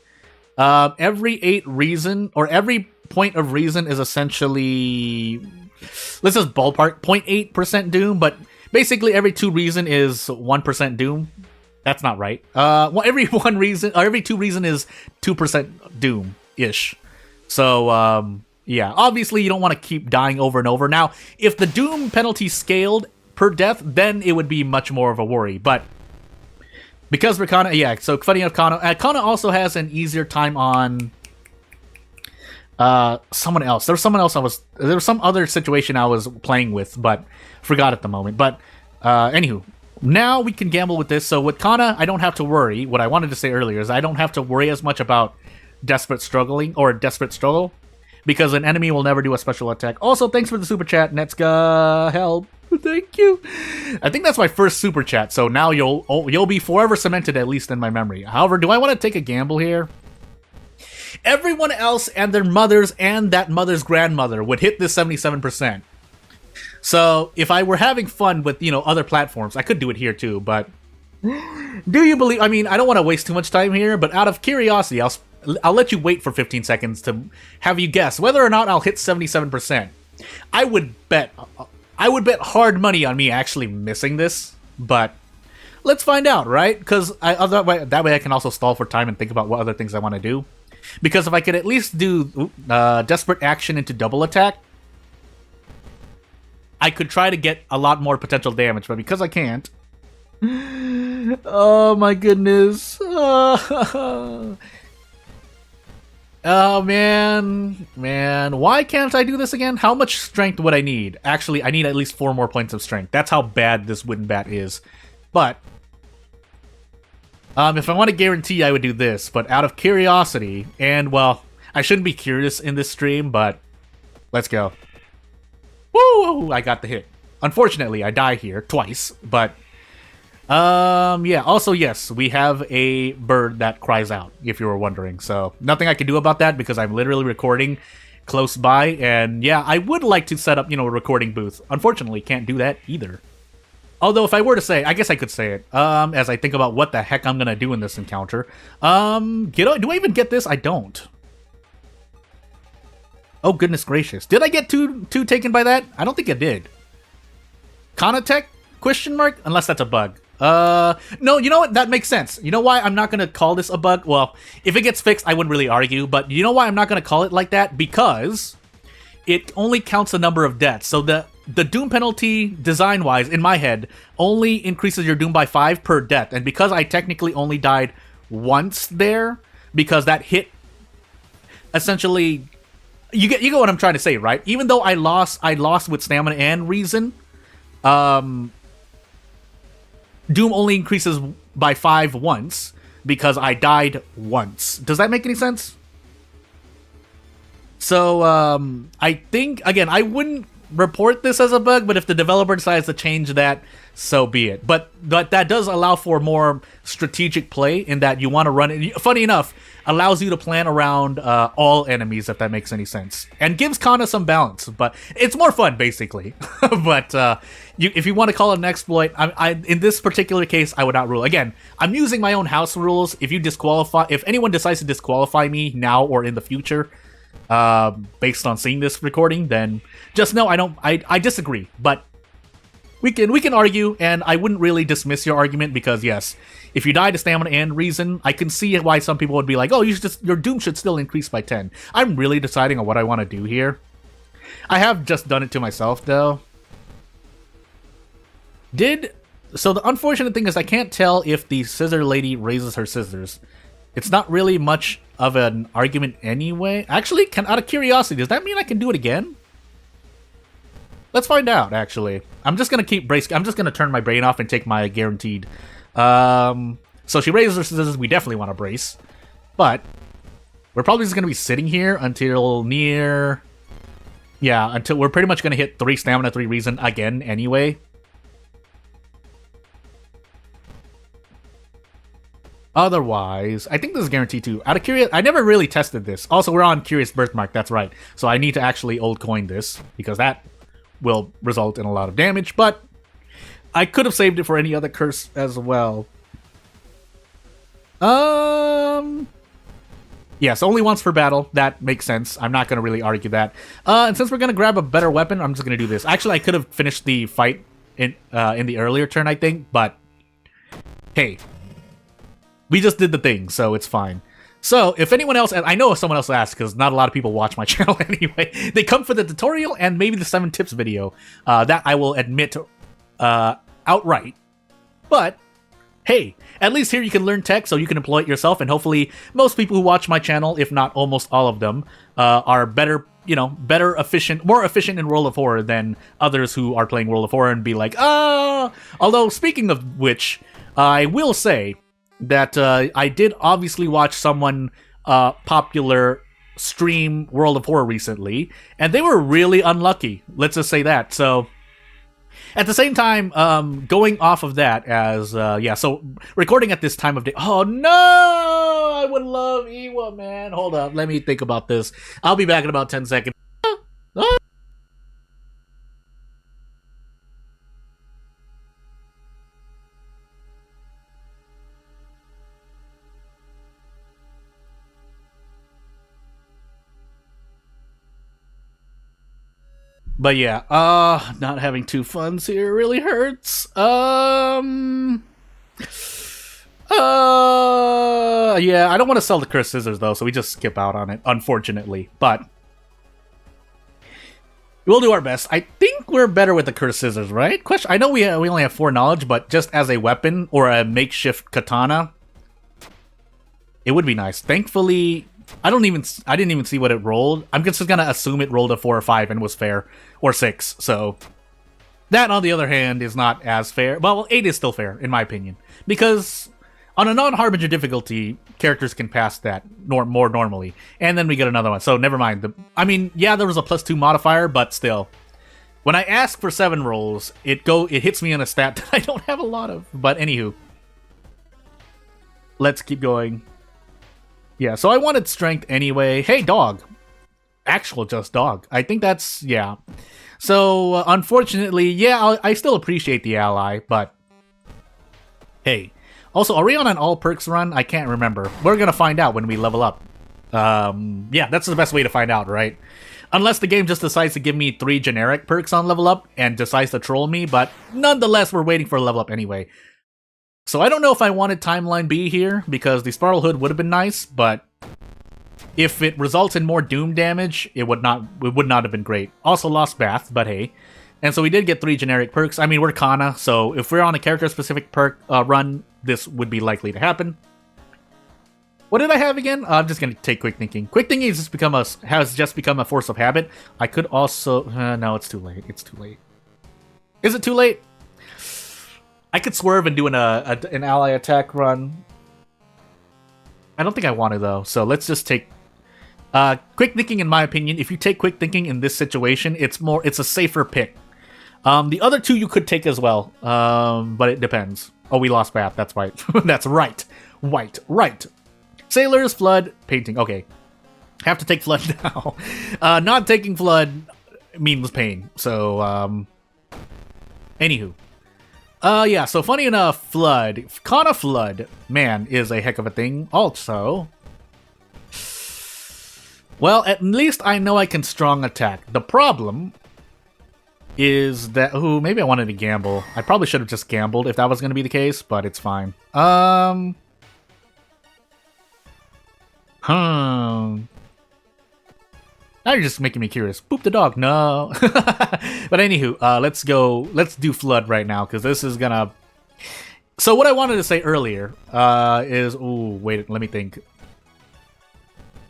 every 8 reason, or every point of reason is essentially, let's just ballpark, 0.8% Doom, but basically every 2 reason is 1% Doom. That's not right. Well, every 1 reason, or every 2 reason is 2% Doom-ish. So, yeah, obviously you don't want to keep dying over and over. Now, if the Doom penalty scaled per death, then it would be much more of a worry, but because we're Kana, yeah, so funny enough, Kana also has an easier time on someone else. There was some other situation I was playing with, but forgot at the moment. But anywho, now we can gamble with this. So with Kana, I don't have to worry. What I wanted to say earlier is I don't have to worry as much about desperate struggle, because an enemy will never do a special attack. Also, thanks for the super chat, Netska. Help. Thank you. I think that's my first super chat, so now you'll be forever cemented, at least in my memory. However, do I want to take a gamble here? Everyone else and their mothers and that mother's grandmother would hit this 77%. So if I were having fun with, other platforms, I could do it here too, but do you believe, I mean, I don't want to waste too much time here, but out of curiosity, I'll let you wait for 15 seconds to have you guess whether or not I'll hit 77%. I would bet hard money on me actually missing this. But let's find out, right? Because that way I can also stall for time and think about what other things I want to do. Because if I could at least do desperate action into double attack, I could try to get a lot more potential damage. But because I can't, oh my goodness. Oh man, why can't I do this again? How much strength would I need? Actually, I need at least 4 more points of strength. That's how bad this wooden bat is. But if I want to guarantee, I would do this. But out of curiosity, and well, I shouldn't be curious in this stream, but let's go. Woo! I got the hit. Unfortunately, I die here twice, but yeah, also yes, we have a bird that cries out, if you were wondering. So, nothing I can do about that because I'm literally recording close by, and yeah, I would like to set up, a recording booth. Unfortunately, can't do that either. Although, if I were to say, I guess I could say it, as I think about what the heck I'm gonna do in this encounter. Do I even get this? I don't. Oh, goodness gracious. Did I get two taken by that? I don't think I did. Conatech? Question mark? Unless that's a bug. No, you know what? That makes sense. You know why I'm not gonna call this a bug? Well, if it gets fixed, I wouldn't really argue, but you know why I'm not gonna call it like that? Because it only counts the number of deaths. So the doom penalty, design-wise, in my head, only increases your doom by 5 per death. And because I technically only died once there, because that hit, essentially, you get what I'm trying to say, right? Even though I lost with stamina and reason, Doom only increases by 5 once because I died once. Does that make any sense? So, I think, again, I wouldn't report this as a bug, but if the developer decides to change that, so be it. But that does allow for more strategic play in that you want to run it. Funny enough, allows you to plan around all enemies, if that makes any sense. And gives Kana some balance, but it's more fun, basically. But if you want to call it an exploit, in this particular case, I would not rule. Again, I'm using my own house rules. If anyone decides to disqualify me now or in the future, based on seeing this recording, then just know I disagree. But we can argue, and I wouldn't really dismiss your argument because yes, if you die to stamina and reason, I can see why some people would be like, oh, your doom should still increase by 10. I'm really deciding on what I want to do here. I have just done it to myself though. So the unfortunate thing is I can't tell if the scissor lady raises her scissors. It's not really much of an argument anyway. Actually, out of curiosity, does that mean I can do it again? Let's find out, actually. I'm just going to turn my brain off and take my guaranteed. So she raises her scissors. We definitely want to brace. But we're probably just going to be sitting here until until we're pretty much going to hit 3 stamina, 3 reason again anyway. Otherwise, I think this is guaranteed too. Out of curious, I never really tested this. Also, we're on Curious Birthmark, that's right. So I need to actually old coin this, because that will result in a lot of damage, but I could have saved it for any other curse as well. Yes, only once per battle. That makes sense. I'm not going to really argue that. And since we're going to grab a better weapon, I'm just going to do this. Actually, I could have finished the fight in the earlier turn, I think, but hey. We just did the thing, so it's fine. So, if anyone else... I know if someone else asked, because not a lot of people watch my channel anyway. They come for the tutorial and maybe the 7 tips video. That I will admit outright. But, hey, at least here you can learn tech so you can employ it yourself, and hopefully most people who watch my channel, if not almost all of them, are better, more efficient in World of Horror than others who are playing World of Horror and be like, ah! Although, speaking of which, I will say that I did obviously watch someone popular stream World of Horror recently, and they were really unlucky. Let's just say that. So, at the same time, going off of that as, so recording at this time of day. Oh no! I would love Iwa, man. Hold up, let me think about this. I'll be back in about 10 seconds. But yeah, not having two funds here really hurts. Yeah, I don't want to sell the cursed scissors though, so we just skip out on it, unfortunately. But we'll do our best. I think we're better with the cursed scissors, right? Question. I know we only have 4 knowledge, but just as a weapon or a makeshift katana, it would be nice. Thankfully, I didn't even see what it rolled. I'm just gonna assume it rolled a 4 or 5 and was fair, or 6. So that, on the other hand, is not as fair. Well, 8 is still fair in my opinion, because on a non-Harbinger difficulty, characters can pass that more normally, and then we get another one. So never mind. I mean, yeah, there was a +2 modifier, but still, when I ask for 7 rolls, it hits me on a stat that I don't have a lot of. But anywho, let's keep going. Yeah, so I wanted strength anyway. Hey, dog. Actual just dog. I think that's, yeah. So, unfortunately, yeah, I still appreciate the ally, but hey. Also, are we on an all perks run? I can't remember. We're gonna find out when we level up. Yeah, that's the best way to find out, right? Unless the game just decides to give me 3 generic perks on level up and decides to troll me, but nonetheless, we're waiting for a level up anyway. So I don't know if I wanted Timeline B here, because the Spiral Hood would have been nice, but if it results in more Doom damage, it would not have been great. Also Lost Bath, but hey. And so we did get 3 generic perks. I mean, we're Kana, so if we're on a character-specific perk run, this would be likely to happen. What did I have again? I'm just gonna take Quick Thinking. Quick Thinking has just become a force of habit. I could also... no, it's too late. It's too late. Is it too late? I could swerve and do an ally attack run. I don't think I want to, though, so let's just take... Quick Thinking, in my opinion, if you take Quick Thinking in this situation, it's a safer pick. The other 2 you could take as well, but it depends. Oh, we lost Bath, that's right. That's right. Right. Sailors, Flood, Painting. Okay. Have to take Flood now. Not taking Flood means pain, so, anywho. Yeah, so funny enough, Flood, Kana Flood, man, is a heck of a thing. Also, well, at least I know I can strong attack. The problem is that... Ooh, maybe I wanted to gamble. I probably should have just gambled if that was going to be the case, but it's fine. Now you're just making me curious. Boop the dog, no. But anywho, let's go. Let's do Flood right now, because this is gonna... So what I wanted to say earlier is... Ooh, wait, let me think.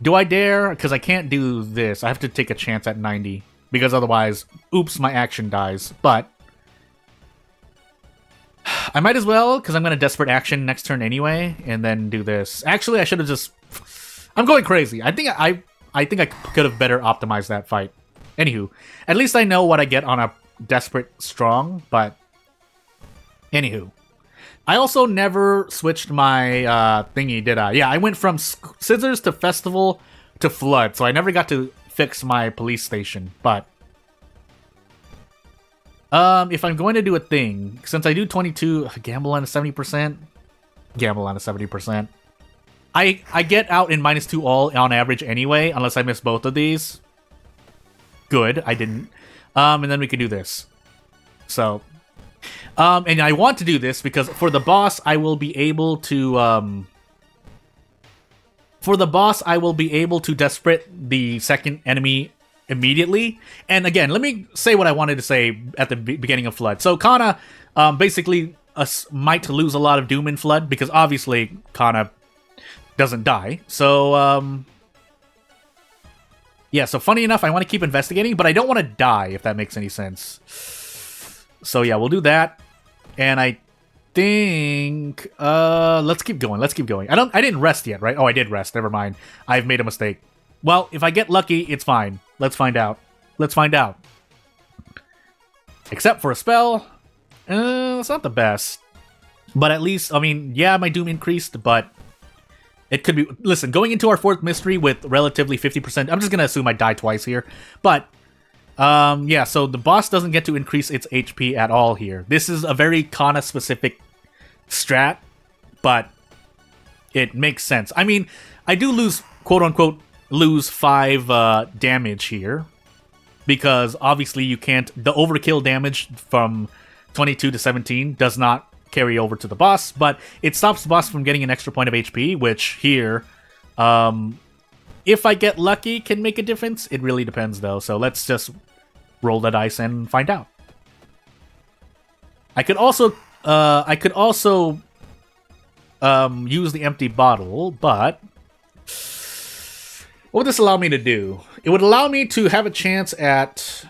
Do I dare? Because I can't do this. I have to take a chance at 90. Because otherwise, oops, my action dies. But I might as well, because I'm going to Desperate Action next turn anyway, and then do this. Actually, I should have just... I'm going crazy. I think I could have better optimized that fight. Anywho, at least I know what I get on a Desperate Strong, but... Anywho. I also never switched my thingy, did I? Yeah, I went from Scissors to Festival to Flood, so I never got to fix my police station, but... if I'm going to do a thing, since I do 22... Gamble on a 70%? Gamble on a 70%. I get out in -2 all on average anyway, unless I miss both of these. Good, I didn't. And then we can do this. So... and I want to do this because for the boss, I will be able to, Desperate the second enemy immediately. And again, let me say what I wanted to say at the beginning of Flood. So Kana, basically, might lose a lot of Doom in Flood, because obviously Kana doesn't die. So, yeah, so funny enough, I want to keep investigating, but I don't want to die, if that makes any sense. So yeah, we'll do that. And I think... let's keep going, I didn't rest yet, right? Oh, I did rest, never mind. I've made a mistake. Well, if I get lucky, it's fine. Let's find out. Except for a spell. It's not the best. But at least, I mean, yeah, my Doom increased, but... It could be... Listen, going into our 4th mystery with relatively 50%... I'm just gonna assume I die twice here. But... yeah, so the boss doesn't get to increase its HP at all here. This is a very Kana-specific strat, but it makes sense. I mean, I do lose, quote-unquote, lose 5 damage here. because obviously you can't. The overkill damage from 22 to 17 does not carry over to the boss, but it stops the boss from getting an extra point of HP, which here, if I get lucky, can make a difference. It really depends, though. So let's just roll the dice and find out. I could also use the empty bottle, but what would this allow me to do? It would allow me to have a chance at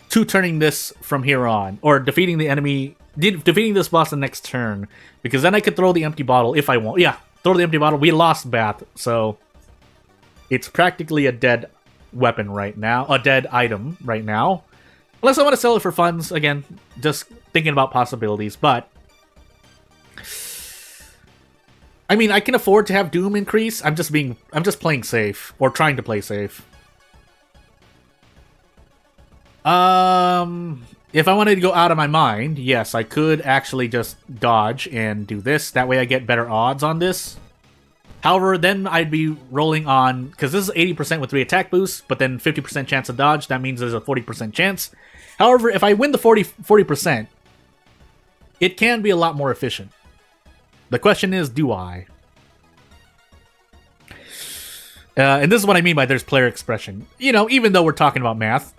turning this from here on, or defeating the enemy, defeating this boss the next turn, because then I could throw the empty bottle if I want. Yeah, throw the empty bottle. We lost Bath, so it's practically a dead weapon right now, a dead item right now. Unless I want to sell it for funds, again, just thinking about possibilities, but I mean, I can afford to have Doom increase. I'm just playing safe, or trying to play safe. If I wanted to go out of my mind, yes, I could actually just dodge and do this. That way I get better odds on this. However, then I'd be rolling on, because this is 80% with 3 attack boosts, but then 50% chance of dodge. That means there's a 40% chance. However, if I win the 40%, it can be a lot more efficient. The question is, do I? And this is what I mean by there's player expression. You know, even though we're talking about math,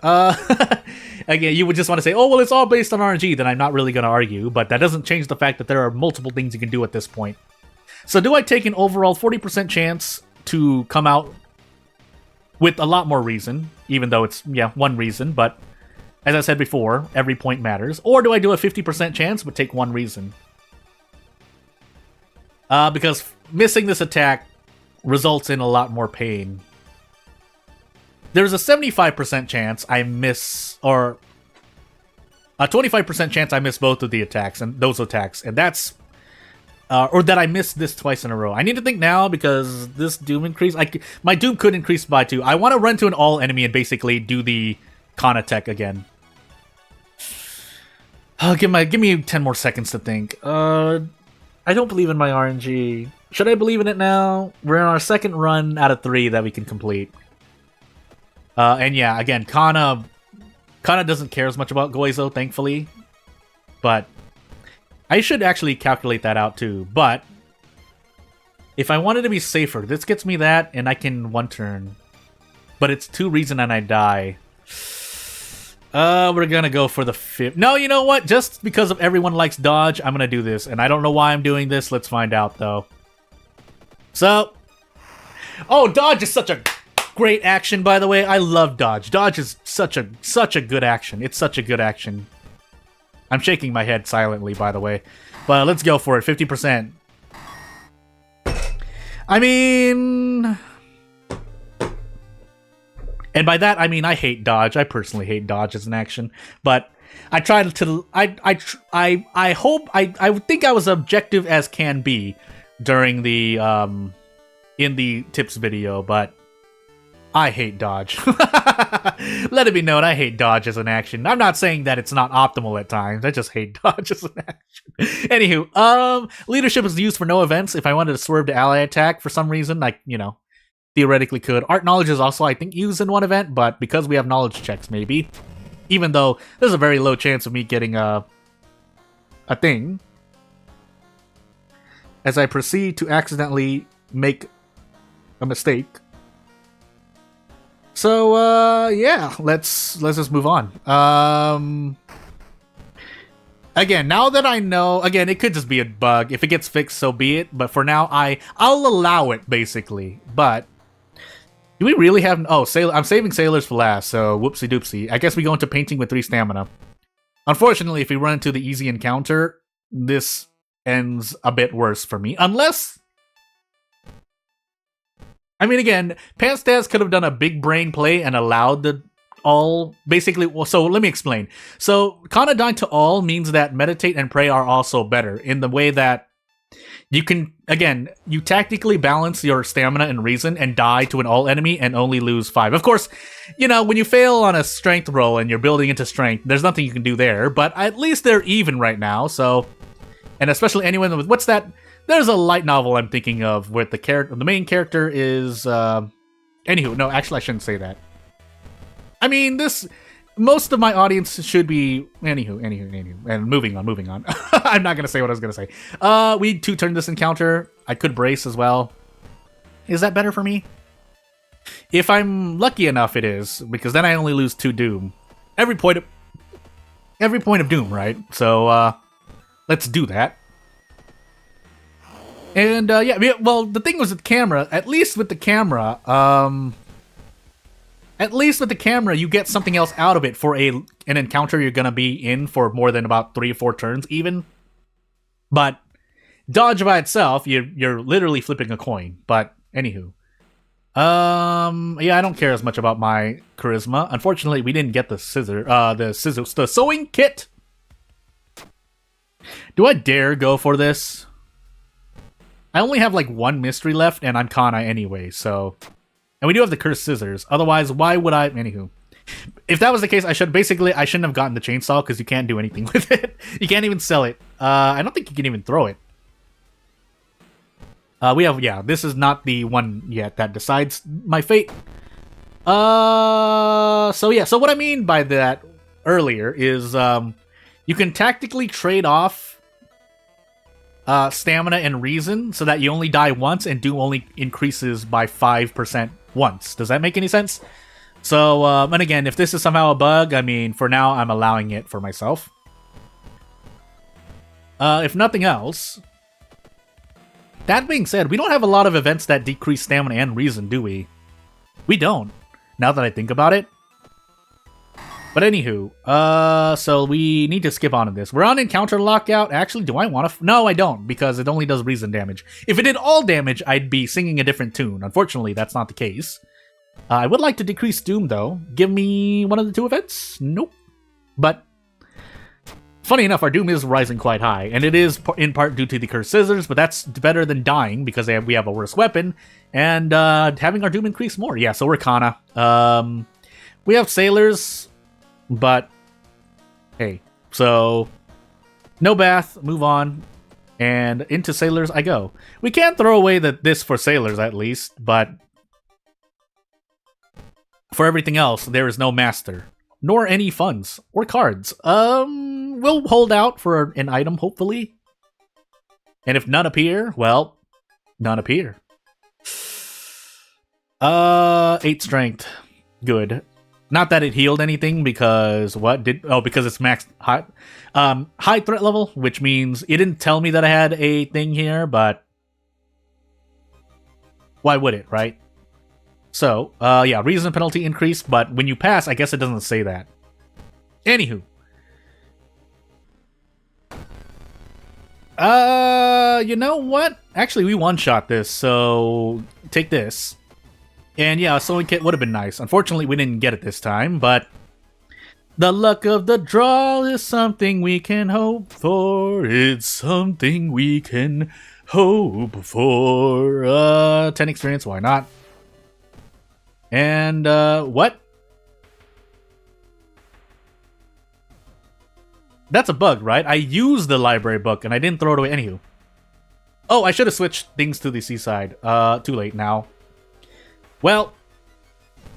again, you would just want to say, oh, well, it's all based on RNG, then I'm not really going to argue, but that doesn't change the fact that there are multiple things you can do at this point. So do I take an overall 40% chance to come out with a lot more reason, even though it's, yeah, one reason, but as I said before, every point matters. Or do I do a 50% chance but take one reason? Because missing this attack results in a lot more pain. There's a 75% chance I miss, or a 25% chance I miss both of the attacks, and those attacks, and that's or that I missed this twice in a row. I need to think now because this Doom increase, my Doom could increase by 2. I want to run to an all enemy and basically do the con attack again. Give me 10 more seconds to think. I don't believe in my RNG. Should I believe in it now? We're on our second run out of 3 that we can complete. And yeah, again, Kana doesn't care as much about Goizo, thankfully. But I should actually calculate that out too. But if I wanted to be safer, this gets me that, and I can 1 turn. But it's 2 reason and I die. We're gonna go for the 5th. No, you know what? Just because of everyone likes dodge, I'm gonna do this. And I don't know why I'm doing this. Let's find out, though. So, oh, dodge is such a great action, by the way. I love dodge. Dodge is such a good action. It's such a good action. I'm shaking my head silently, by the way. But let's go for it. 50%. I mean... And by that, I mean I hate dodge. I personally hate dodge as an action. But I tried to... I hope... I think I was objective as can be during the... in the tips video, but... I hate dodge. Let it be known, I hate dodge as an action. I'm not saying that it's not optimal at times. I just hate dodge as an action. Anywho, leadership is used for no events. If I wanted to swerve to ally attack for some reason, like, you know, theoretically could. Art knowledge is also, I think, used in one event, but because we have knowledge checks, maybe. Even though there's a very low chance of me getting a thing. As I proceed to accidentally make a mistake. So, yeah, let's just move on. Again, now that I know, again, it could just be a bug. If it gets fixed, so be it. But for now, I'll allow it, basically. But, do we really have... Oh, I'm saving sailors for last, so whoopsie doopsie. I guess we go into painting with 3 stamina. Unfortunately, if we run into the easy encounter, this ends a bit worse for me. Unless... I mean, again, Panstas could have done a big brain play and allowed the all, basically, well, so let me explain. So, Kana dying to all means that meditate and pray are also better, in the way that you can, again, you tactically balance your stamina and reason and die to an all enemy and only lose 5. Of course, you know, when you fail on a strength roll and you're building into strength, there's nothing you can do there, but at least they're even right now, so, and especially anyone with, what's that? There's a light novel I'm thinking of where the main character is... Anywho, no, actually I shouldn't say that. I mean, most of my audience should be anywho, and moving on. I'm not gonna say what I was gonna say. We 2-turn this encounter. I could brace as well. Is that better for me? If I'm lucky enough, it is, because then I only lose 2 doom. Every point of doom, right? So let's do that. And yeah, well, the thing was with the camera. At least with the camera, you get something else out of it for an encounter you're gonna be in for more than about 3 or 4 turns, even. But dodge by itself, you're literally flipping a coin. But anywho, yeah, I don't care as much about my charisma. Unfortunately, we didn't get the sewing kit. Do I dare go for this? I only have like 1 mystery left, and I'm Kana anyway, so. And we do have the cursed scissors. Otherwise, why would I? Anywho, if that was the case, I shouldn't have gotten the chainsaw because you can't do anything with it. You can't even sell it. I don't think you can even throw it. This is not the one yet that decides my fate. So yeah, so what I mean by that earlier is, you can tactically trade off stamina and reason so that you only die once and doom only increases by 5% once. Does that make any sense? So, and again, if this is somehow a bug, I mean, for now, I'm allowing it for myself. If nothing else, that being said, we don't have a lot of events that decrease stamina and reason, do we? We don't, now that I think about it. But anywho, so we need to skip on to this. We're on encounter lockout. Actually, do I want to? No, I don't, because it only does reason damage. If it did all damage, I'd be singing a different tune. Unfortunately, that's not the case. I would like to decrease doom, though. Give me one of the 2 events? Nope. But, funny enough, our doom is rising quite high, and it is in part due to the cursed scissors, but that's better than dying, because we have a worse weapon, and having our doom increase more. Yeah, so we're Kana. We have sailors. But, hey, so, no bath, move on, and into sailors I go. We can't throw away this for sailors, at least, but for everything else, there is no master, nor any funds, or cards. We'll hold out for an item, hopefully. And if none appear, well, none appear. 8 strength. Good. Not that it healed anything, because because it's maxed high threat level, which means it didn't tell me that I had a thing here, but why would it, right? So, yeah, reason penalty increase, but when you pass, I guess it doesn't say that. Anywho. You know what? Actually, we one-shot this, so take this. And yeah, a sewing kit would have been nice. Unfortunately, we didn't get it this time, but the luck of the draw is something we can hope for. It's something we can hope for. 10 experience, why not? And, what? That's a bug, right? I used the library book and I didn't throw it away. Anywho. Oh, I should have switched things to the seaside. Too late now. Well,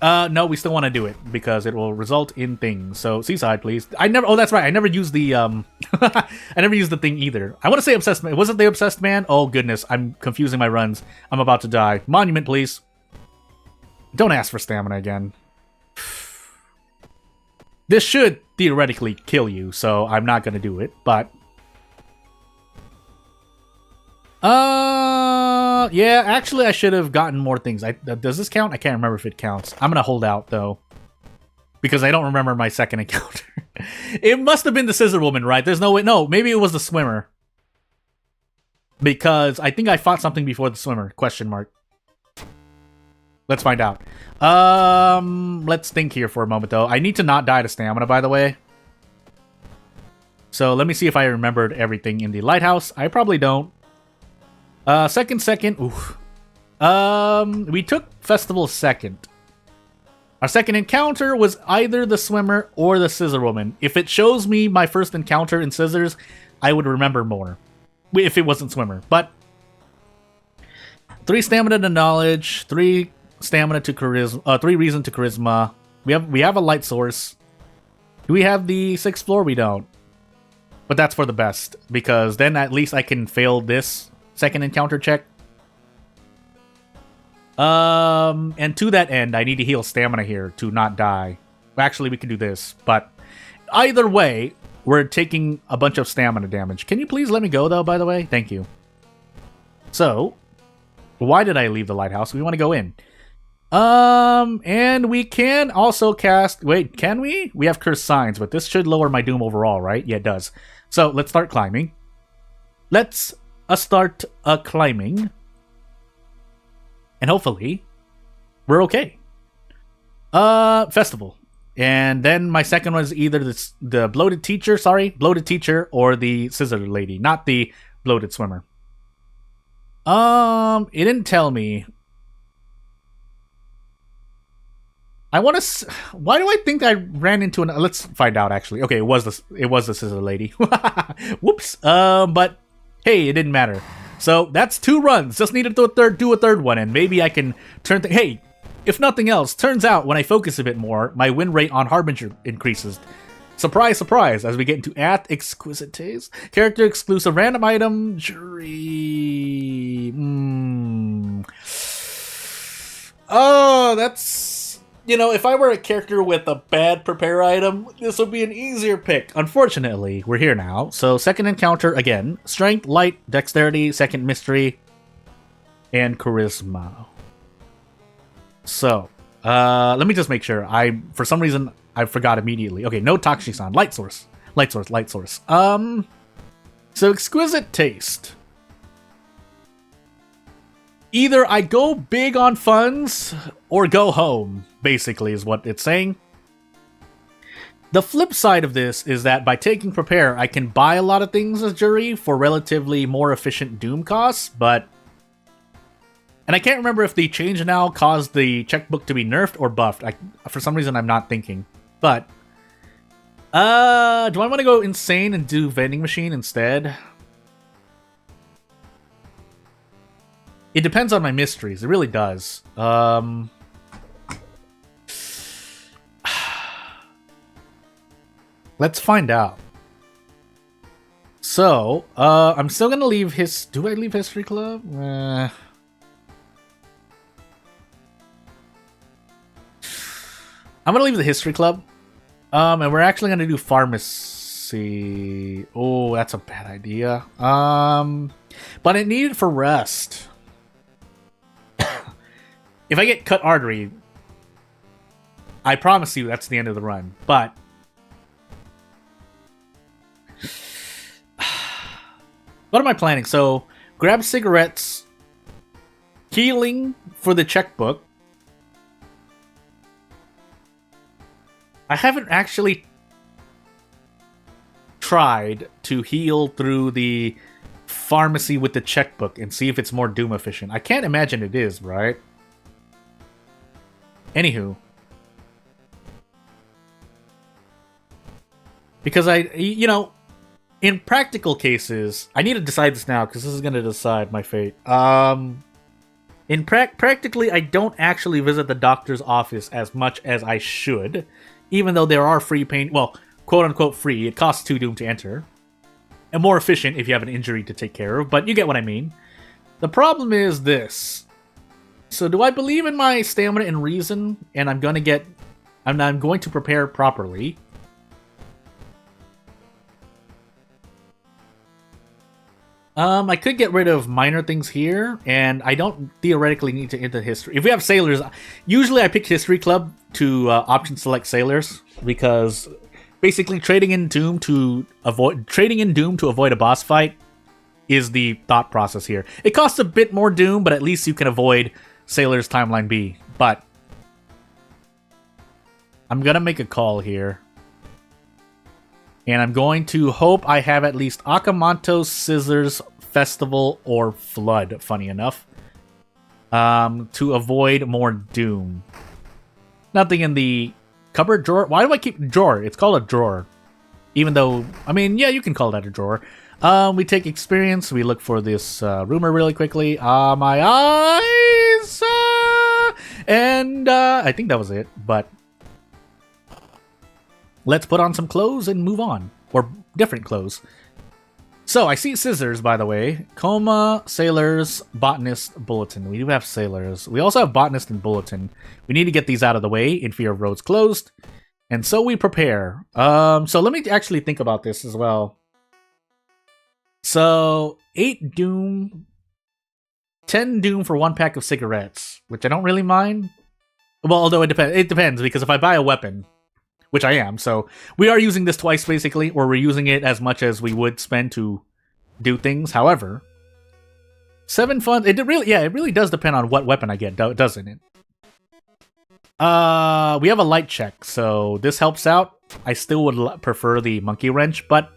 no, we still want to do it because it will result in things. So, seaside, please. Oh, that's right. I never used the, I never used the thing either. I want to say obsessed man. Was it the obsessed man? Oh, goodness. I'm confusing my runs. I'm about to die. Monument, please. Don't ask for stamina again. This should theoretically kill you, so I'm not going to do it, but... yeah, actually I should have gotten more things. Does this count? I can't remember if it counts. I'm gonna hold out, though. Because I don't remember my second encounter. It must have been the scissor woman, right? There's no way. No, maybe it was the swimmer. Because I think I fought something before the swimmer. Question mark. Let's find out. Let's think here for a moment, though. I need to not die to stamina, by the way. So let me see if I remembered everything in the lighthouse. I probably don't. Second. Oof. We took Festival second. Our second encounter was either the swimmer or the scissor woman. If it shows me my first encounter in scissors, I would remember more. If it wasn't swimmer. But 3 stamina to knowledge, 3 stamina to charisma, 3 reason to charisma. We have a light source. Do we have the 6th floor? We don't. But that's for the best, because then at least I can fail this second encounter check. And to that end, I need to heal stamina here to not die. Actually, we can do this, but either way, we're taking a bunch of stamina damage. Can you please let me go, though, by the way? Thank you. So, why did I leave the lighthouse? We want to go in. And we can also cast... Wait, can we? We have cursed signs, but this should lower my doom overall, right? Yeah, it does. So, let's start climbing. Let's start climbing. And hopefully, we're okay. Festival. And then my second one is either the bloated teacher, or the scissor lady, not the bloated swimmer. It didn't tell me. I want to. Why do I think I ran into an? Let's find out. Actually, okay, it was the scissor lady. Whoops. But hey, it didn't matter. So that's 2 runs. Just needed to do a third one, and maybe I can turn. Hey, if nothing else, turns out when I focus a bit more, my win rate on Harbinger increases. Surprise, surprise! As we get into exquisite taste, character exclusive random item jury. Oh, that's. You know, if I were a character with a bad prepare item, this would be an easier pick. Unfortunately, we're here now. So, second encounter, again. Strength, light, dexterity, second mystery, and charisma. So, let me just make sure. For some reason, I forgot immediately. Okay, no Takshisan. Light source. Light source, light source. So, exquisite taste. Either I go big on funds or go home, basically, is what it's saying. The flip side of this is that by taking prepare, I can buy a lot of things as jury for relatively more efficient doom costs, but... And I can't remember if the change now caused the checkbook to be nerfed or buffed. For some reason, I'm not thinking. But... do I want to go insane and do vending machine instead? It depends on my mysteries. It really does. Let's find out. So, I'm still gonna leave his... Do I leave History Club? I'm gonna leave the History Club. And we're actually gonna do Pharmacy. Oh, that's a bad idea. But I need it for rest. If I get cut artery, I promise you that's the end of the run. But what am I planning? So, grab cigarettes, healing for the checkbook. I haven't actually tried to heal through the pharmacy with the checkbook and see if it's more doom efficient. I can't imagine it is, right? Anywho. Because you know, in practical cases, I need to decide this now because this is going to decide my fate. Practically, I don't actually visit the doctor's office as much as I should, even though there are free pain, well, quote-unquote free. It costs 2 doom to enter. And more efficient if you have an injury to take care of, but you get what I mean. The problem is this. So do I believe in my stamina and reason, and I'm going to prepare properly? I could get rid of minor things here, and I don't theoretically need to enter history. If we have sailors, usually I pick History Club to option select sailors, because basically trading in doom to avoid a boss fight is the thought process here. It costs a bit more doom, but at least you can avoid Sailor's Timeline B. But I'm gonna make a call here. And I'm going to hope I have at least Akamanto, Scissors, Festival, or Flood, funny enough. To avoid more doom. Nothing in the cupboard drawer. Why do I keep drawer? It's called a drawer. Even though, I mean, yeah, you can call that a drawer. We take experience. We look for this rumor really quickly. My eyes! And I think that was it. But let's put on some clothes and move on. Or different clothes. So, I see scissors, by the way. Coma, sailors, botanist, bulletin. We do have sailors. We also have botanist and bulletin. We need to get these out of the way in fear of roads closed. And so we prepare. So let me actually think about this as well. So, 8 doom, 10 doom for 1 pack of cigarettes, which I don't really mind. Well, although it depends, because if I buy a weapon, which I am, so we are using this twice, basically, or we're using it as much as we would spend to do things. However, 7 funds, it really does depend on what weapon I get, doesn't it? We have a light check, so this helps out. I still would prefer the monkey wrench, but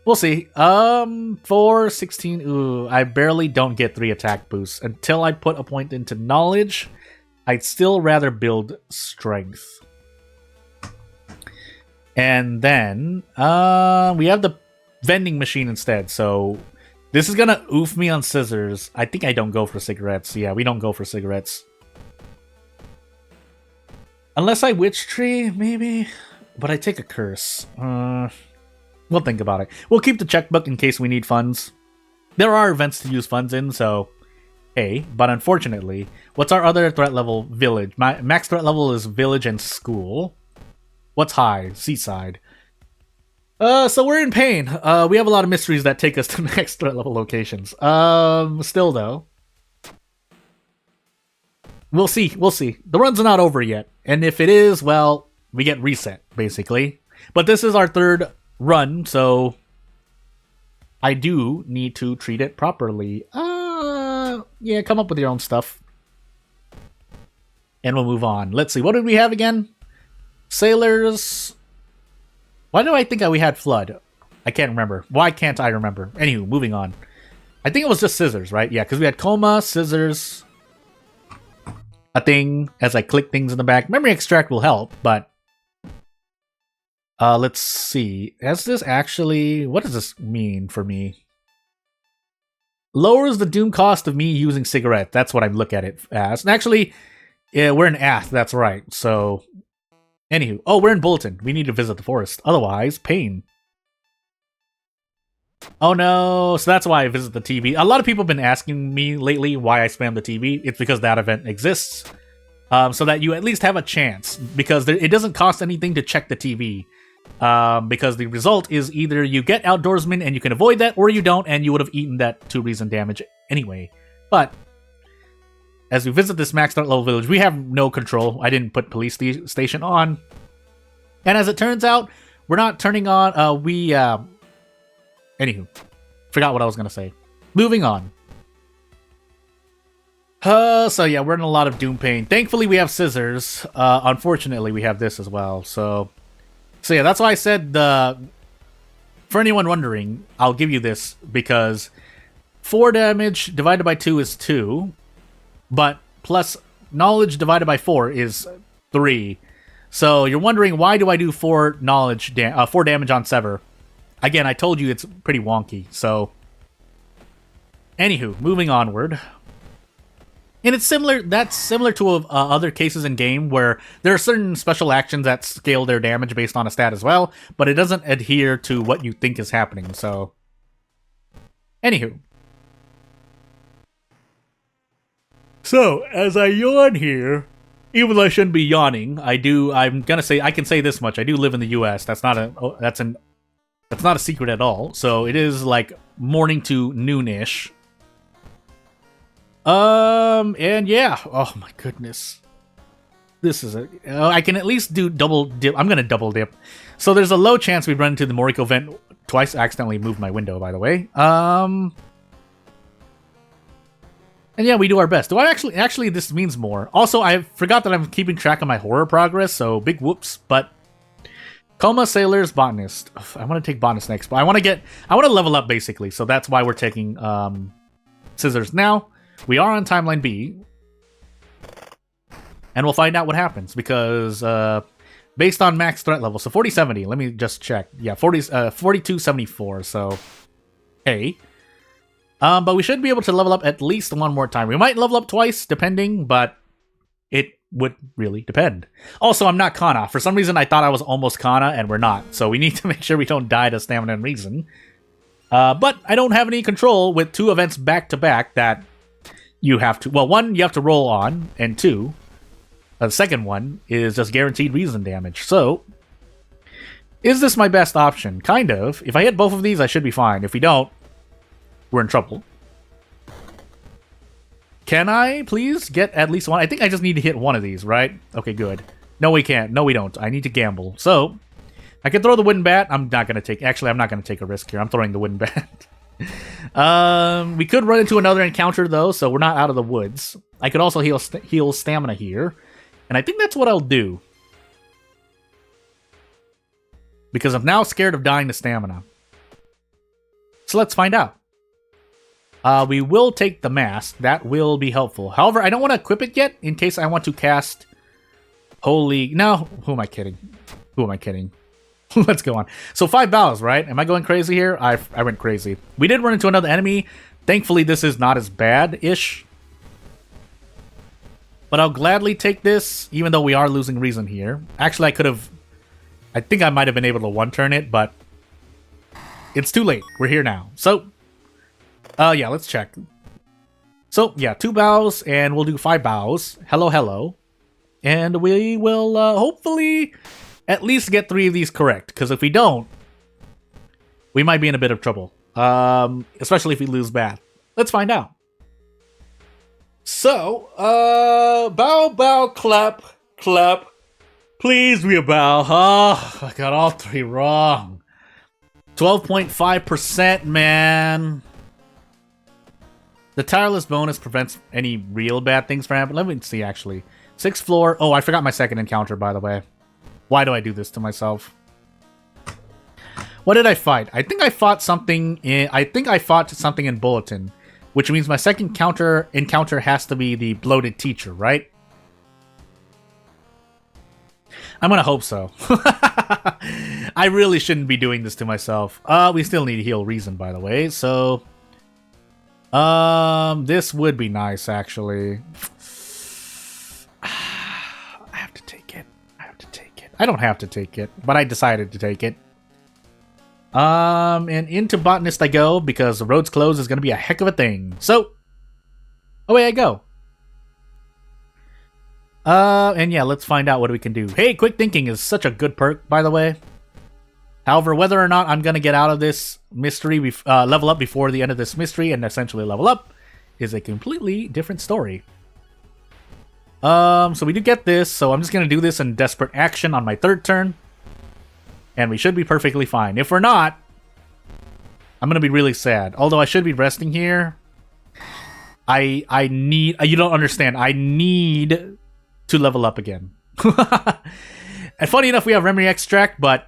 we'll see. 4, 16, ooh, I barely don't get 3 attack boosts. Until I put a point into knowledge, I'd still rather build strength. And then, we have the vending machine instead, so this is gonna oof me on scissors. I think I don't go for cigarettes. Yeah, we don't go for cigarettes. Unless I witch tree, maybe? But I take a curse. We'll think about it. We'll keep the checkbook in case we need funds. There are events to use funds in, so hey. But unfortunately, what's our other threat level? Village. My max threat level is village and school. What's high? Seaside. So we're in pain. We have a lot of mysteries that take us to max threat level locations. Still though. We'll see. The run's not over yet. And if it is, well, we get reset, basically. But this is our 3rd run, so I do need to treat it properly. Yeah, come up with your own stuff. And we'll move on. Let's see, what did we have again? Sailors. Why do I think we had flood? I can't remember. Why can't I remember? Anywho, moving on. I think it was just scissors, right? Yeah, because we had coma, scissors, a thing as I click things in the back. Memory extract will help, but let's see. Has this actually... What does this mean for me? Lowers the doom cost of me using cigarette. That's what I look at it as. And actually, yeah, we're in Ath. That's right. So, anywho. Oh, we're in Bulletin. We need to visit the forest. Otherwise, pain. Oh no, so that's why I visit the TV. A lot of people have been asking me lately why I spam the TV. It's because that event exists. So that you at least have a chance. Because it doesn't cost anything to check the TV. Because the result is either you get Outdoorsman and you can avoid that, or you don't and you would have eaten that 2 reason damage anyway. But, as we visit this maxed out level village, we have no control. I didn't put police station on. And as it turns out, we're not turning on, anywho, forgot what I was going to say. Moving on. So yeah, we're in a lot of doom pain. Thankfully, we have scissors. Unfortunately, we have this as well. So yeah, that's why I said, for anyone wondering, I'll give you this, because 4 damage divided by 2 is 2, but plus knowledge divided by 4 is 3. So you're wondering, why do I do 4 damage on Sever? Again, I told you it's pretty wonky, so... Anywho, moving onward. And it's similar, that's similar to other cases in game where there are certain special actions that scale their damage based on a stat as well, but it doesn't adhere to what you think is happening, so... Anywho. So, as I yawn here, even though I shouldn't be yawning, I'm gonna say, I can say this much, I do live in the US, that's not a secret at all. So it is like morning to noonish. And yeah. Oh my goodness. This is I can at least do double dip. I'm gonna double dip. So there's a low chance we run into the Moriko vent twice. I accidentally moved my window, by the way. And yeah, we do our best. Do I actually this means more. Also, I forgot that I'm keeping track of my horror progress, so big whoops, but Coma, Sailors, Botanist. Ugh, I want to take Botanist next, but I want to level up, basically, so that's why we're taking Scissors now. We are on Timeline B, and we'll find out what happens, because based on max threat level, so 4070, let me just check. Yeah, 4274, so hey. But we should be able to level up at least 1 more time. We might level up twice, depending, but it would really depend. Also, I'm not Kana. For some reason, I thought I was almost Kana, and we're not. So we need to make sure we don't die to stamina and reason. But I don't have any control with 2 events back-to-back that you have to... Well, 1, you have to roll on, and 2, the second one is just guaranteed reason damage. So, is this my best option? Kind of. If I hit both of these, I should be fine. If we don't, we're in trouble. Can I please get at least one? I think I just need to hit one of these, right? Okay, good. No, we can't. No, we don't. I need to gamble. So, I can throw the wooden bat. I'm not going to take... Actually, I'm not going to take a risk here. I'm throwing the wooden bat. We could run into another encounter, though, so we're not out of the woods. I could also heal stamina here. And I think that's what I'll do. Because I'm now scared of dying to stamina. So let's find out. We will take the mask. That will be helpful. However, I don't want to equip it yet in case I want to cast Holy... No, who am I kidding? Who am I kidding? Let's go on. So 5 bows, right? Am I going crazy here? I went crazy. We did run into another enemy. Thankfully, this is not as bad-ish. But I'll gladly take this, even though we are losing reason here. Actually, I could have... I think I might have been able to one-turn it, but... It's too late. We're here now. So... yeah, let's check. So, yeah, 2 bows, and we'll do 5 bows. Hello, hello. And we will, hopefully, at least get 3 of these correct. Because if we don't, we might be in a bit of trouble. Especially if we lose Bath. Let's find out. So, bow, bow, clap, clap. Please be a bow. Oh, I got all 3 wrong. 12.5%, man. The tireless bonus prevents any real bad things from happening. Let me see, actually. 6th floor. Oh, I forgot my second encounter, by the way. Why do I do this to myself? What did I fight? I think I fought something in Bulletin, which means my second encounter has to be the bloated teacher, right? I'm gonna hope so. I really shouldn't be doing this to myself. We still need to heal reason, by the way, so... this would be nice, actually. I have to take it. I don't have to take it, but I decided to take it. And into Botanist I go, because the road's closed is going to be a heck of a thing. So, away I go. And yeah, let's find out what we can do. Hey, quick thinking is such a good perk, by the way. However, whether or not I'm going to get out of this mystery, level up before the end of this mystery and essentially level up, is a completely different story. So we do get this, so I'm just going to do this in desperate action on my 3rd turn. And we should be perfectly fine. If we're not, I'm going to be really sad. Although I should be resting here. I need... You don't understand. I need to level up again. And funny enough, we have Memory Extract, but...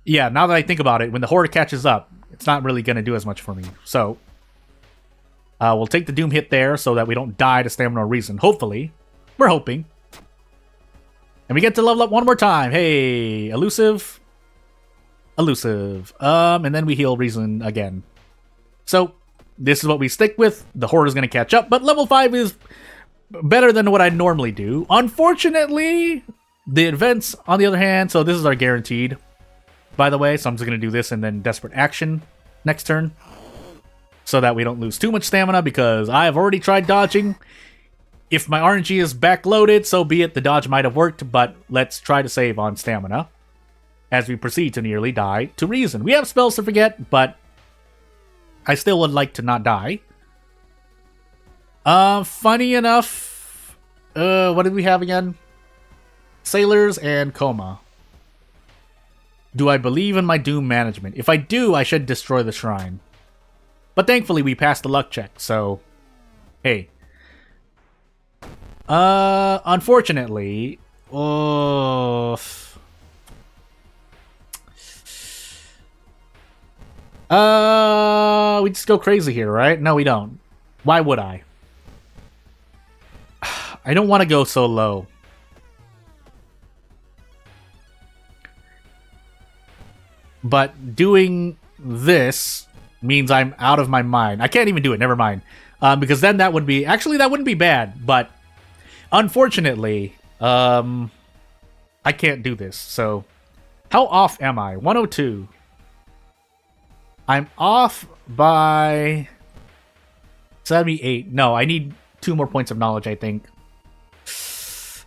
Yeah, now that I think about it, when the Horde catches up, it's not really going to do as much for me. So, we'll take the Doom hit there so that we don't die to stamina or reason. Hopefully. We're hoping. And we get to level up one more time. Hey, elusive. Elusive. And then we heal reason again. So, this is what we stick with. The Horde is going to catch up, but level 5 is better than what I normally do. Unfortunately, the events, on the other hand, so this is our guaranteed, by the way, so I'm just going to do this and then desperate action next turn so that we don't lose too much stamina because I have already tried dodging. If my RNG is backloaded, so be it. The dodge might have worked, but let's try to save on stamina as we proceed to nearly die to reason. We have spells to forget, but I still would like to not die. Funny enough, what did we have again? Sailors and Coma. Do I believe in my Doom management? If I do, I should destroy the shrine. But thankfully, we passed the luck check, so... Hey. Unfortunately... we just go crazy here, right? No, we don't. Why would I? I don't want to go so low. But doing this means I'm out of my mind. I can't even do it, never mind. Because then that would be... Actually, that wouldn't be bad, but Unfortunately, I can't do this, so... How off am I? 102. I'm off by 78. No, I need 2 more points of knowledge, I think.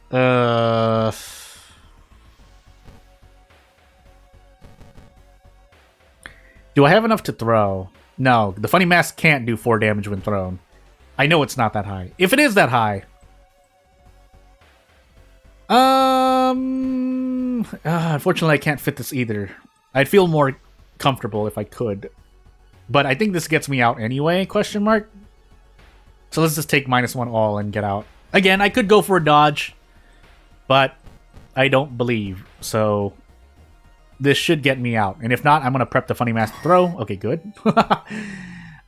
Do I have enough to throw? No, the funny mask can't do 4 damage when thrown. I know it's not that high. If it is that high... unfortunately, I can't fit this either. I'd feel more comfortable if I could. But I think this gets me out anyway, question mark? So let's just take -1 all and get out. Again, I could go for a dodge, but I don't believe. So this should get me out. And if not, I'm going to prep the funny mask to throw. Okay, good.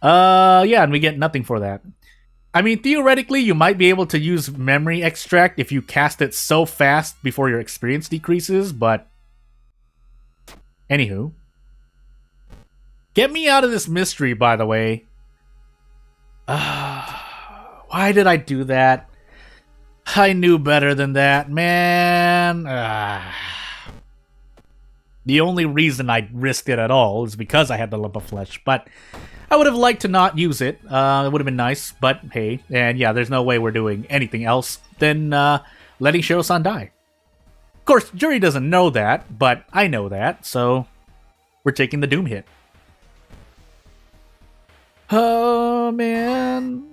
Yeah, and we get nothing for that. I mean, theoretically, you might be able to use memory extract if you cast it so fast before your experience decreases, but... Anywho. Get me out of this mystery, by the way. Why did I do that? I knew better than that, man. The only reason I risked it at all is because I had the lump of flesh, but... I would have liked to not use it. It would have been nice, but hey. And yeah, there's no way we're doing anything else than letting Shiro-san die. Of course, Jury doesn't know that, but I know that, so we're taking the Doom hit. Oh, man.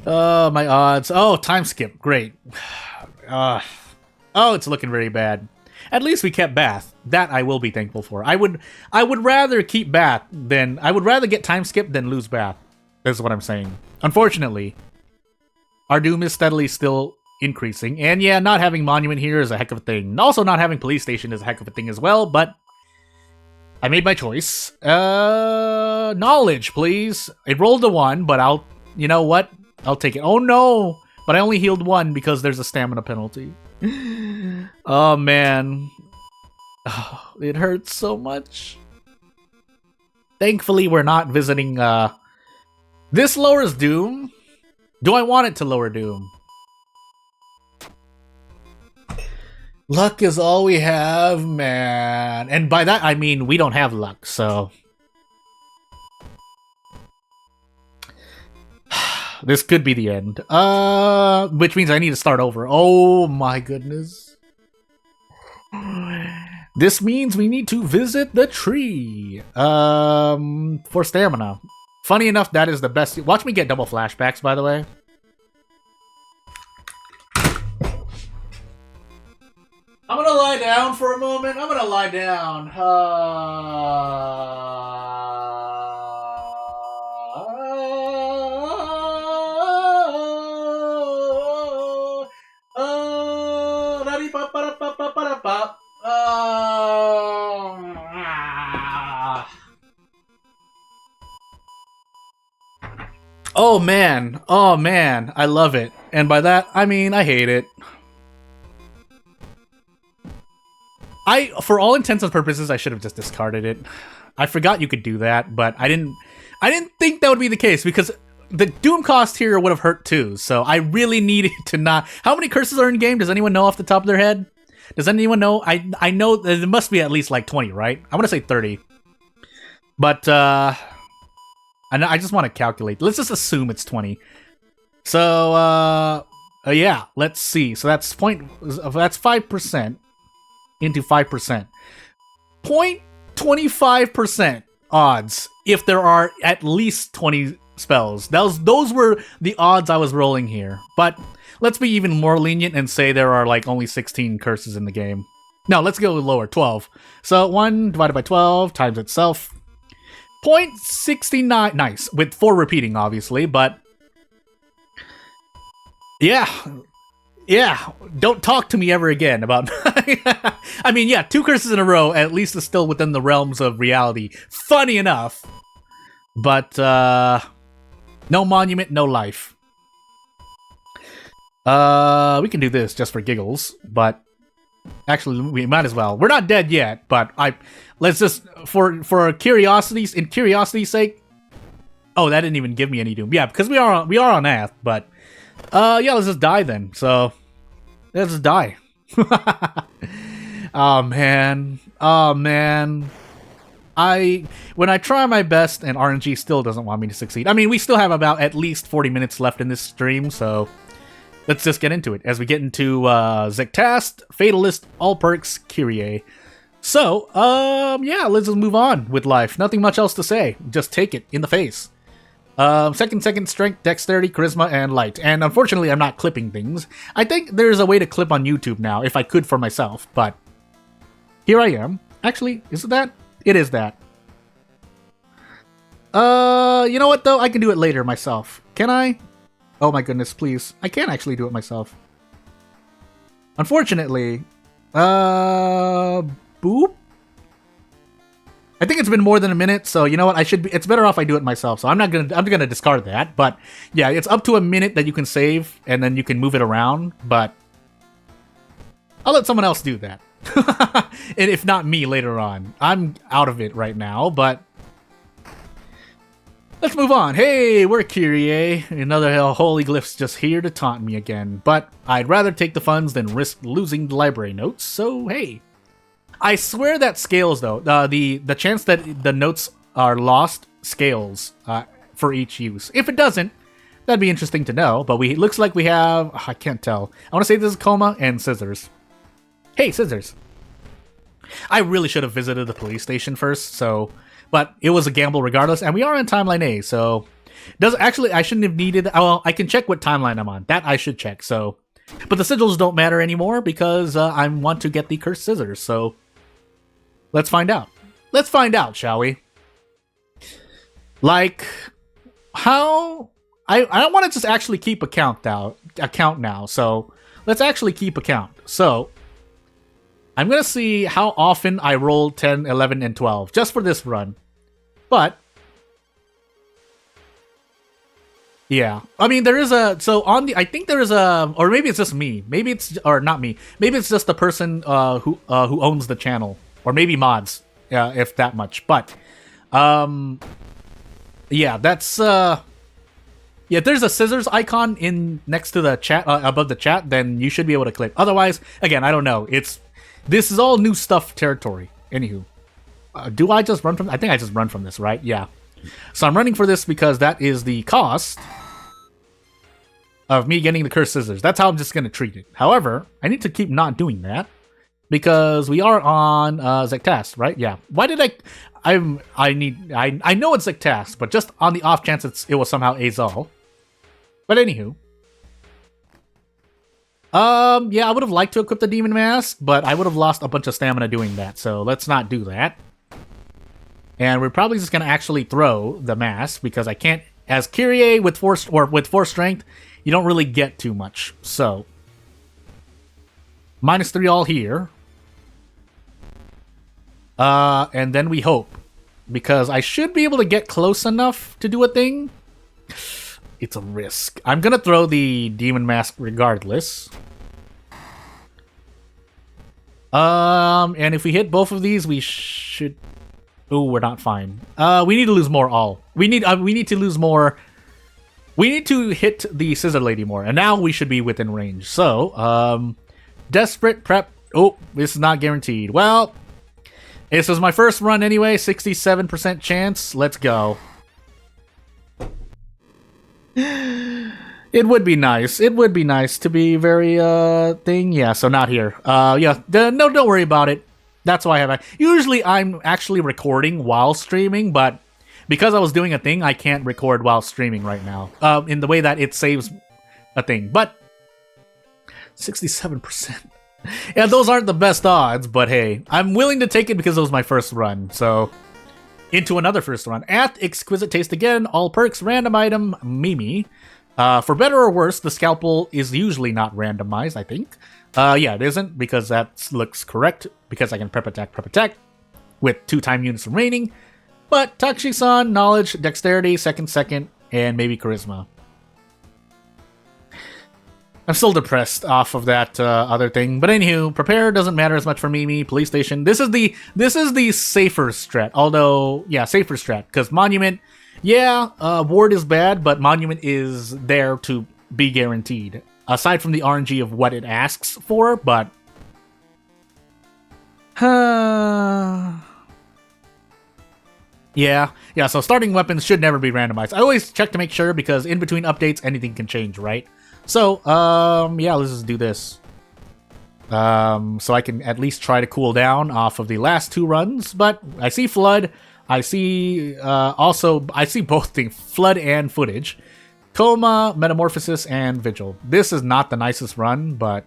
Oh, my odds. Oh, time skip. Great. Oh, it's looking very bad. At least we kept Bath. That I will be thankful for. I would rather keep Bath than... I would rather get time skip than lose Bath. That's what I'm saying. Unfortunately, our Doom is steadily still increasing. And yeah, not having Monument here is a heck of a thing. Also, not having Police Station is a heck of a thing as well, but... I made my choice. Knowledge, please. It rolled a 1, but I'll... You know what? I'll take it. Oh no! But I only healed 1 because there's a stamina penalty. Oh, man. Oh, it hurts so much. Thankfully, we're not visiting, This lowers Doom. Do I want it to lower Doom? Luck is all we have, man. And by that, I mean we don't have luck, so... This could be the end. Which means I need to start over. Oh my goodness. This means we need to visit the tree. For stamina. Funny enough, that is the best. Watch me get double flashbacks, by the way. I'm gonna lie down for a moment. I'm gonna lie down. Oh man, I love it. And by that, I mean I hate it. For all intents and purposes, I should have just discarded it. I forgot you could do that, but I didn't think that would be the case because the Doom cost here would have hurt too. So I really needed to not. How many curses are in game? Does anyone know off the top of their head? Does anyone know? I know there must be at least like 20, right? I want to say 30. But I just want to calculate. Let's just assume it's 20. So yeah, let's see. So that's 5% into 5%. 0.25% odds if there are at least 20 spells. Those were the odds I was rolling here. But let's be even more lenient and say there are like only 16 curses in the game. No, let's go lower, 12. So 1 divided by 12 times itself. 0.69, nice, with 4 repeating, obviously, but yeah, don't talk to me ever again about, I mean, yeah, 2 curses in a row, at least is still within the realms of reality, funny enough, but, no monument, no life. We can do this just for giggles, but actually, we might as well. We're not dead yet, but let's just for curiosity's sake. Oh, that didn't even give me any Doom. Yeah, because we are on Ath, but Yeah, let's just die then. So, let's just die. Oh, man. Oh, man. When I try my best and RNG still doesn't want me to succeed. I mean, we still have about at least 40 minutes left in this stream, so let's just get into it. As we get into Zektast, Fatalist, All Perks, Kyrie. So, yeah, let's just move on with life. Nothing much else to say. Just take it in the face. Second, strength, dexterity, charisma, and light. And unfortunately, I'm not clipping things. I think there's a way to clip on YouTube now, if I could for myself, but here I am. Actually, is it that? It is that. You know what, though? I can do it later myself. Can I? Oh my goodness, please. I can actually do it myself. Unfortunately, boop? I think it's been more than a minute, so you know what? It's better off I do it myself. So I'm gonna discard that. But yeah, it's up to a minute that you can save, and then you can move it around. But I'll let someone else do that. And if not me later on. I'm out of it right now, but let's move on. Hey, we're Kyrie. Another holy glyph's just here to taunt me again. But I'd rather take the funds than risk losing the library notes, so hey. I swear that scales, though. The chance that the notes are lost scales for each use. If it doesn't, that'd be interesting to know. But looks like we have... I can't tell. I want to say this is Coma and Scissors. Hey, Scissors. I really should have visited the police station first, so... But it was a gamble regardless, and we are on Timeline A, so... Actually, I shouldn't have needed... Well, I can check what timeline I'm on. That I should check, so... But the sigils don't matter anymore, because I want to get the Cursed Scissors, so... Let's find out. Let's find out, shall we? Like... How... I don't want to just actually keep a count now, so... Let's actually keep a count. So... I'm going to see how often I roll 10, 11, and 12, just for this run. But, yeah. I mean, there is a, so on the, I think there is a, or maybe it's just me. Maybe it's, or not me. Maybe it's just the person who owns the channel. Or maybe mods, if that much. But, yeah, that's, yeah, if there's a scissors icon next to the chat, above the chat, then you should be able to click. Otherwise, again, I don't know. This is all new stuff territory. Anywho. Do I just run from... I think I just run from this, right? Yeah. So I'm running for this because that is the cost of me getting the Cursed Scissors. That's how I'm just going to treat it. However, I need to keep not doing that because we are on Zektast, right? Yeah. Why did I know it's Zektast, but just on the off chance it was somehow Azal. But anywho. Yeah, I would have liked to equip the Demon Mask, but I would have lost a bunch of stamina doing that, so let's not do that. And we're probably just gonna actually throw the mask, because I can't... As Kyrie with 4 strength, you don't really get too much, so... -3 all here. And then we hope. Because I should be able to get close enough to do a thing. It's a risk. I'm gonna throw the Demon Mask regardless. And if we hit both of these, we should... Ooh, we're not fine. We need to lose more all. We need to lose more... We need to hit the Scissor Lady more, and now we should be within range. So, Desperate Prep... Oh, this is not guaranteed. Well, this was my first run anyway, 67% chance. Let's go. It would be nice. It would be nice to be very, thing. Yeah, so not here. Yeah, no, don't worry about it. That's why I have... Usually I'm actually recording while streaming, but because I was doing a thing, I can't record while streaming right now. In the way that it saves a thing. But 67%. Yeah, those aren't the best odds, but hey, I'm willing to take it because it was my first run, so... Into another first run. At Exquisite Taste again, all perks, random item, Mimi. For better or worse, the scalpel is usually not randomized, I think. Yeah, it isn't, because that looks correct, because I can prep attack, with 2 time units remaining. But Takushi-san, knowledge, dexterity, second, and maybe charisma. I'm still depressed off of that other thing, but anywho, prepare doesn't matter as much for Mimi. Police station. This is the safer strat. Although, yeah, safer strat because monument. Yeah, ward is bad, but monument is there to be guaranteed. Aside from the RNG of what it asks for, but... Yeah, so starting weapons should never be randomized. I always check to make sure, because in between updates, anything can change, right? So, yeah, let's just do this. So I can at least try to cool down off of the last 2 runs, but I see Flood. I see, I see both things, Flood and Footage. Coma, Metamorphosis, and Vigil. This is not the nicest run, but...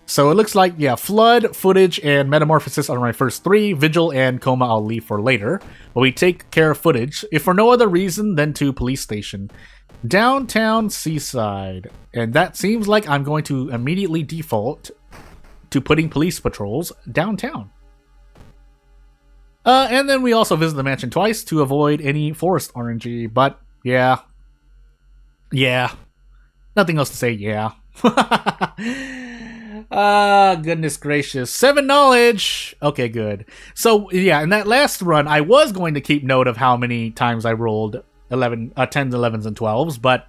So it looks like, yeah, Flood, Footage, and Metamorphosis are my first 3. Vigil and Coma I'll leave for later. But we take care of Footage, if for no other reason than to Police Station. Downtown Seaside. And that seems like I'm going to immediately default to putting police patrols downtown. And then we also visit the mansion twice to avoid any forest RNG, but yeah. Nothing else to say, yeah. Goodness gracious. 7 knowledge! Okay, good. So, yeah, in that last run, I was going to keep note of how many times I rolled 10s, 11s, and 12s, but,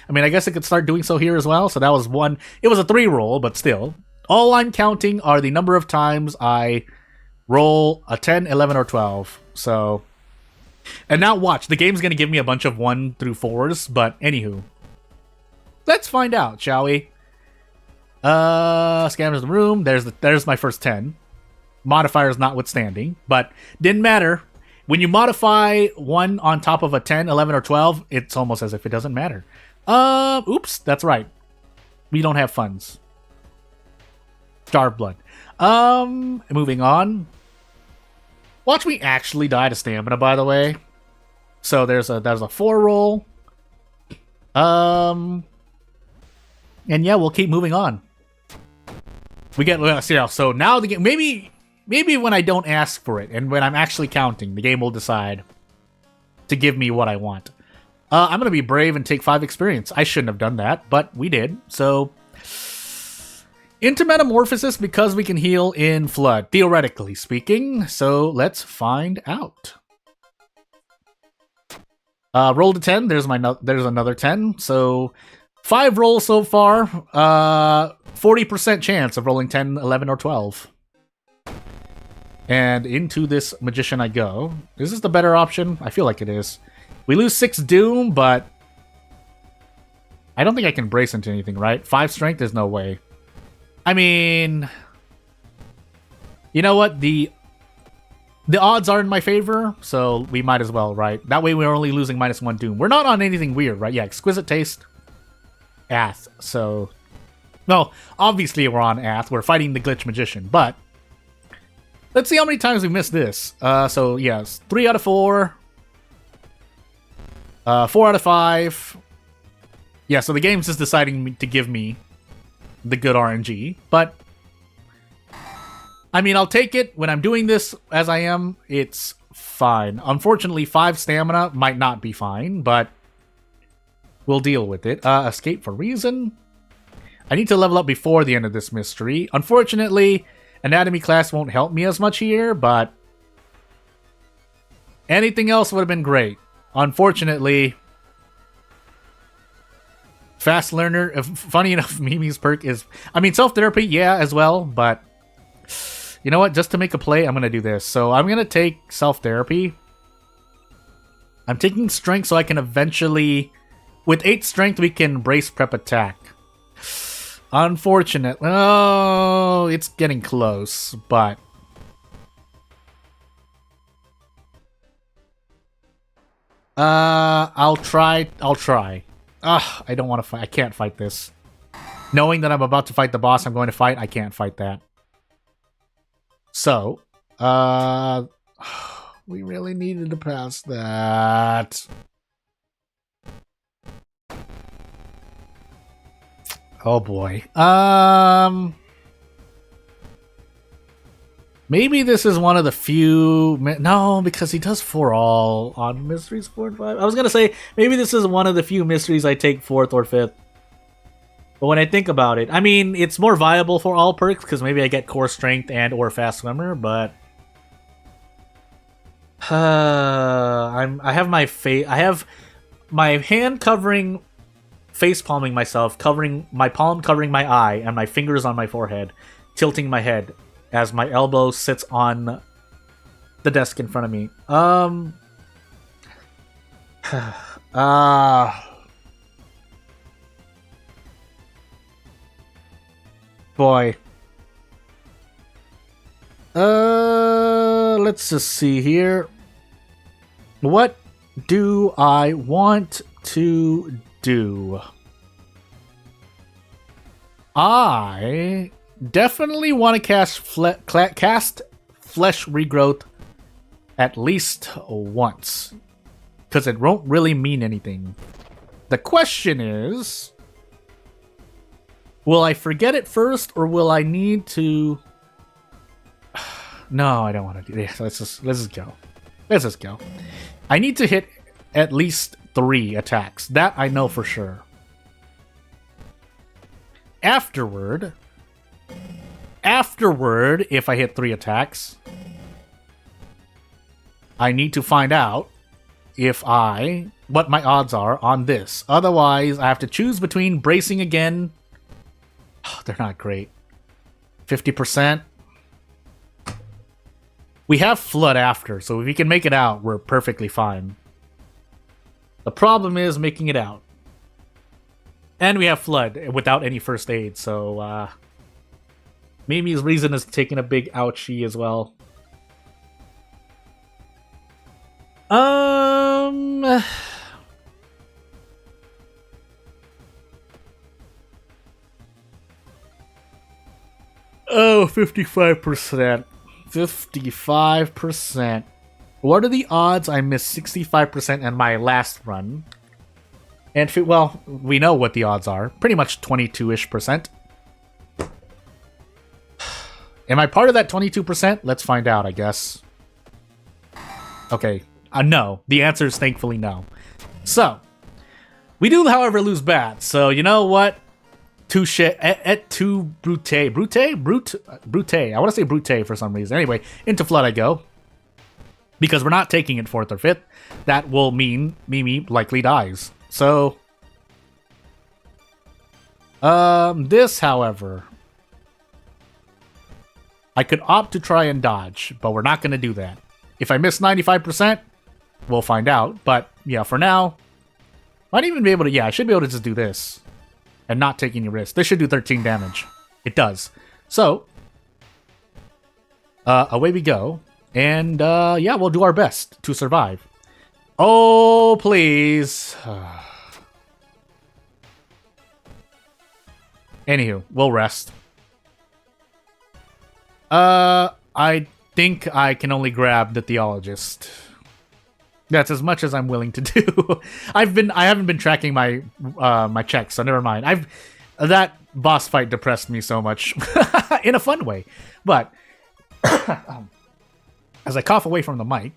I mean, I guess I could start doing so here as well, so that was one. It was a 3 roll, but still. All I'm counting are the number of times I roll a 10, 11, or 12. So, and now watch. The game's going to give me a bunch of 1 through 4s, but anywho. Let's find out, shall we? Scanners in the room. There's my first 10. Modifiers notwithstanding, but didn't matter. When you modify 1 on top of a 10, 11, or 12, it's almost as if it doesn't matter. Oops, that's right. We don't have funds. Starved blood. Moving on. Watch me actually die to stamina, by the way. So there's a 4 roll. And yeah, we'll keep moving on. We get, so now the game, maybe when I don't ask for it and when I'm actually counting, the game will decide to give me what I want. I'm gonna be brave and take 5 experience. I shouldn't have done that, but we did. So into Metamorphosis because we can heal in Flood, theoretically speaking. So let's find out. Rolled a 10. There's another 10. So 5 rolls so far. 40% chance of rolling 10, 11, or 12. And into this Magician I go. Is this the better option? I feel like it is. We lose 6 Doom, but I don't think I can brace into anything, right? 5 Strength, there's no way. I mean, you know what? The odds are in my favor, so we might as well, right? That way we're only losing -1 Doom. We're not on anything weird, right? Yeah, Exquisite Taste. Ath, so... Well, obviously we're on Ath. We're fighting the Glitch Magician, but... Let's see how many times we missed this. So, yes, 3 out of 4. 4 out of 5. Yeah, so the game's just deciding to give me the good RNG, but I mean, I'll take it. When I'm doing this as I am, it's fine. Unfortunately, 5 stamina might not be fine, but we'll deal with it. Escape for reason. I need to level up before the end of this mystery. Unfortunately, anatomy class won't help me as much here, but anything else would have been great. Unfortunately, Fast Learner, funny enough, Mimi's perk is... I mean, Self-Therapy, yeah, as well, but... You know what? Just to make a play, I'm going to do this. So I'm going to take Self-Therapy. I'm taking Strength so I can eventually... With 8 Strength, we can Brace, Prep, Attack. Unfortunate. Oh, it's getting close, but... I'll try. Ugh, I don't want to fight. I can't fight this. Knowing that I'm about to fight the boss I'm going to fight, I can't fight that. So, we really needed to pass that. Oh boy. Maybe this is one of the few... No, because he does 4 all on Mysteries 4 and 5. I was going to say, maybe this is one of the few mysteries I take 4th or 5th. But when I think about it, I mean, it's more viable for all perks, because maybe I get Core Strength and or Fast Swimmer, but... I have my fate. I have my hand covering, face palming myself, covering my palm, covering my eye, and my fingers on my forehead, tilting my head as my elbow sits on the desk in front of me. Boy. Let's just see here. What do I want to do? I definitely want to cast flesh regrowth at least once, because it won't really mean anything. The question is, will I forget it first, or will I need to... No, I don't want to do this. Let's just go. Let's just go. I need to hit at least 3 attacks. That I know for sure. Afterward, if I hit 3 attacks, I need to find out what my odds are on this. Otherwise, I have to choose between bracing again. Oh, they're not great. 50%. We have flood after, so if we can make it out, we're perfectly fine. The problem is making it out. And we have flood without any first aid, so Mimi's reason is taking a big ouchie as well. 55%. 55%. What are the odds I miss 65% in my last run? And well, we know what the odds are. Pretty much 22-ish%. Am I part of that 22%? Let's find out, I guess. Okay. No. The answer is thankfully no. So, we do, however, lose bats. So, you know what? Touche et tu brute. Brute? I want to say brute for some reason. Anyway, into flood I go. Because we're not taking it 4th or 5th. That will mean Mimi likely dies. So, this, however, I could opt to try and dodge, but we're not going to do that. If I miss 95%, we'll find out. But, yeah, for now, might even be able to, yeah, I should be able to just do this and not take any risk. This should do 13 damage. It does. So, away we go. And, yeah, we'll do our best to survive. Oh, please. Anywho, we'll rest. I think I can only grab the Theologist. That's as much as I'm willing to do. I haven't been tracking my my checks, so never mind. That boss fight depressed me so much in a fun way. But as I cough away from the mic,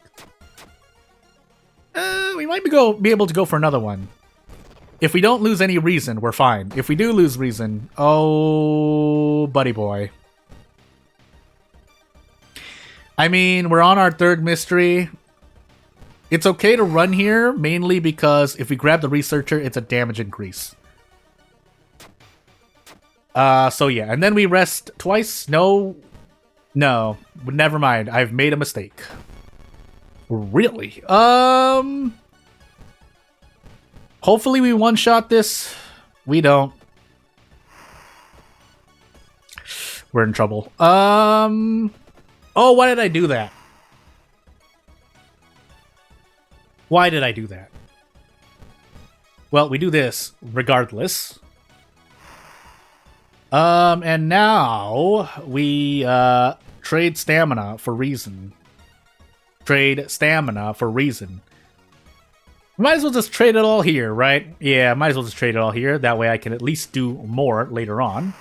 we might be able to go for another one. If we don't lose any reason, we're fine. If we do lose reason, oh, buddy boy. I mean, we're on our 3rd mystery. It's okay to run here, mainly because if we grab the Researcher, it's a damage increase. So yeah, and then we rest twice? No, never mind. I've made a mistake. Really? Hopefully we one-shot this. We don't. We're in trouble. Oh, why did I do that? Why did I do that? Well, we do this regardless. And now we trade stamina for reason. Trade stamina for reason. Might as well just trade it all here, right? Yeah, might as well just trade it all here. That way I can at least do more later on.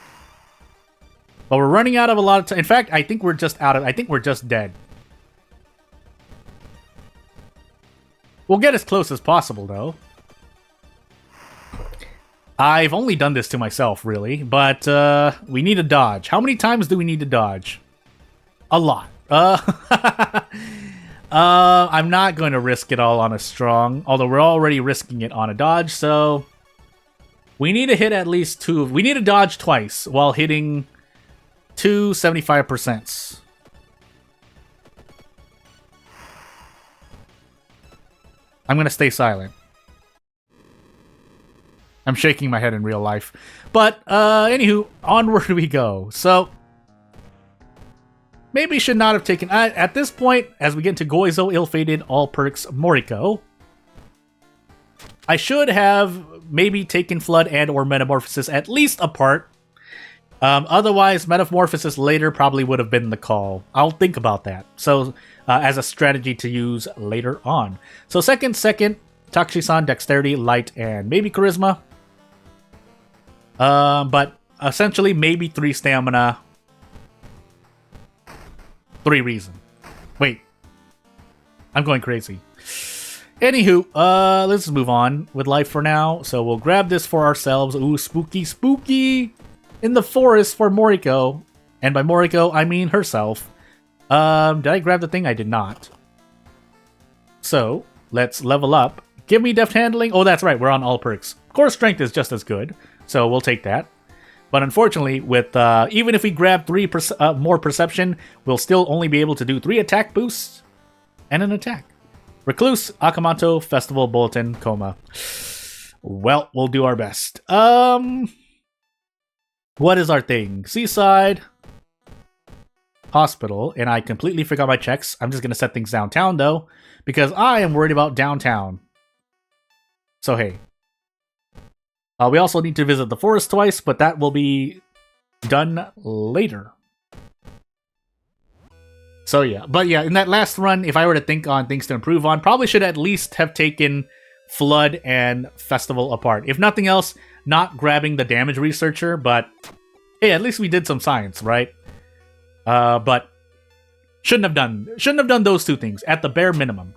But we're running out of a lot of time. In fact, I think we're just dead. We'll get as close as possible, though. I've only done this to myself, really. But, we need to dodge. How many times do we need to dodge? A lot. I'm not going to risk it all on a strong, although we're already risking it on a dodge, so we need to hit at least two. We need to dodge twice while hitting two 75%. I'm going to stay silent. I'm shaking my head in real life. But, anywho, onward we go. So, maybe should not have taken... at this point, as we get into Goizo, Ill-Fated, All Perks, Moriko, I should have maybe taken Flood and or Metamorphosis at least apart. Otherwise, Metamorphosis later probably would have been the call. I'll think about that. So, as a strategy to use later on. So, second, Takushi-san, Dexterity, Light, and maybe Charisma. But essentially, maybe 3 Stamina. 3 Reason. Wait. I'm going crazy. Anywho, let's just move on with life for now. So we'll grab this for ourselves. Ooh, spooky, spooky! In the forest for Moriko. And by Moriko, I mean herself. Did I grab the thing? I did not. So, let's level up. Give me deft handling. Oh, that's right, we're on all perks. Core strength is just as good, so we'll take that. But unfortunately, with even if we grab 3 more perception, we'll still only be able to do 3 attack boosts and an attack. Recluse, Akamanto, Festival, Bulletin, Coma. Well, we'll do our best. What is our thing? Seaside, Hospital, and I completely forgot my checks. I'm just going to set things downtown, though, because I am worried about downtown. So, hey. We also need to visit the forest twice, but that will be done later. So, yeah. But, yeah, in that last run, if I were to think on things to improve on, probably should at least have taken Flood and Festival apart. If nothing else, not grabbing the damage researcher, but hey, at least we did some science, right? But shouldn't have done those 2 things at the bare minimum.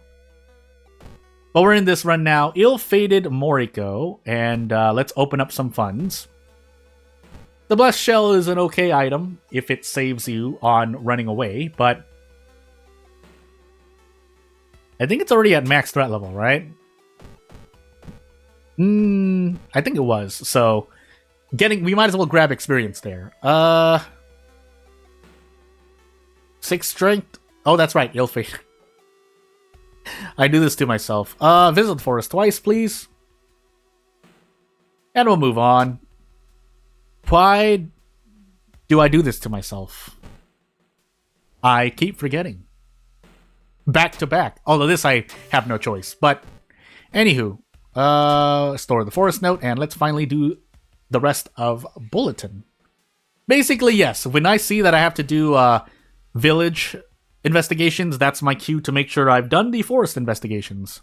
But we're in this run now. Ill-Fated Moriko, and let's open up some funds. The Blessed Shell is an okay item if it saves you on running away, but I think it's already at max threat level, right? I think it was. So, we might as well grab experience there. 6 strength. Oh, that's right. Ill-Fated. I do this to myself. Visit the forest twice, please. And we'll move on. Why do I do this to myself? I keep forgetting. Back to back. Although this I have no choice. But, anywho. Store the forest note, and let's finally do the rest of Bulletin. Basically, yes. When I see that I have to do, village investigations, that's my cue to make sure I've done the forest investigations.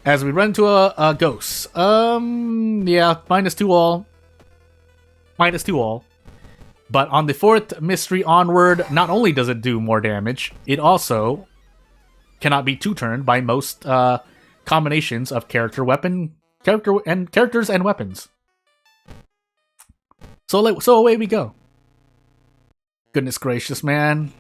As we run into a ghost. Yeah, -2 all. -2 all. But on the 4th mystery onward, not only does it do more damage, it also cannot be 2-turned by most, combinations of characters and weapons. So away we go. Goodness gracious, man.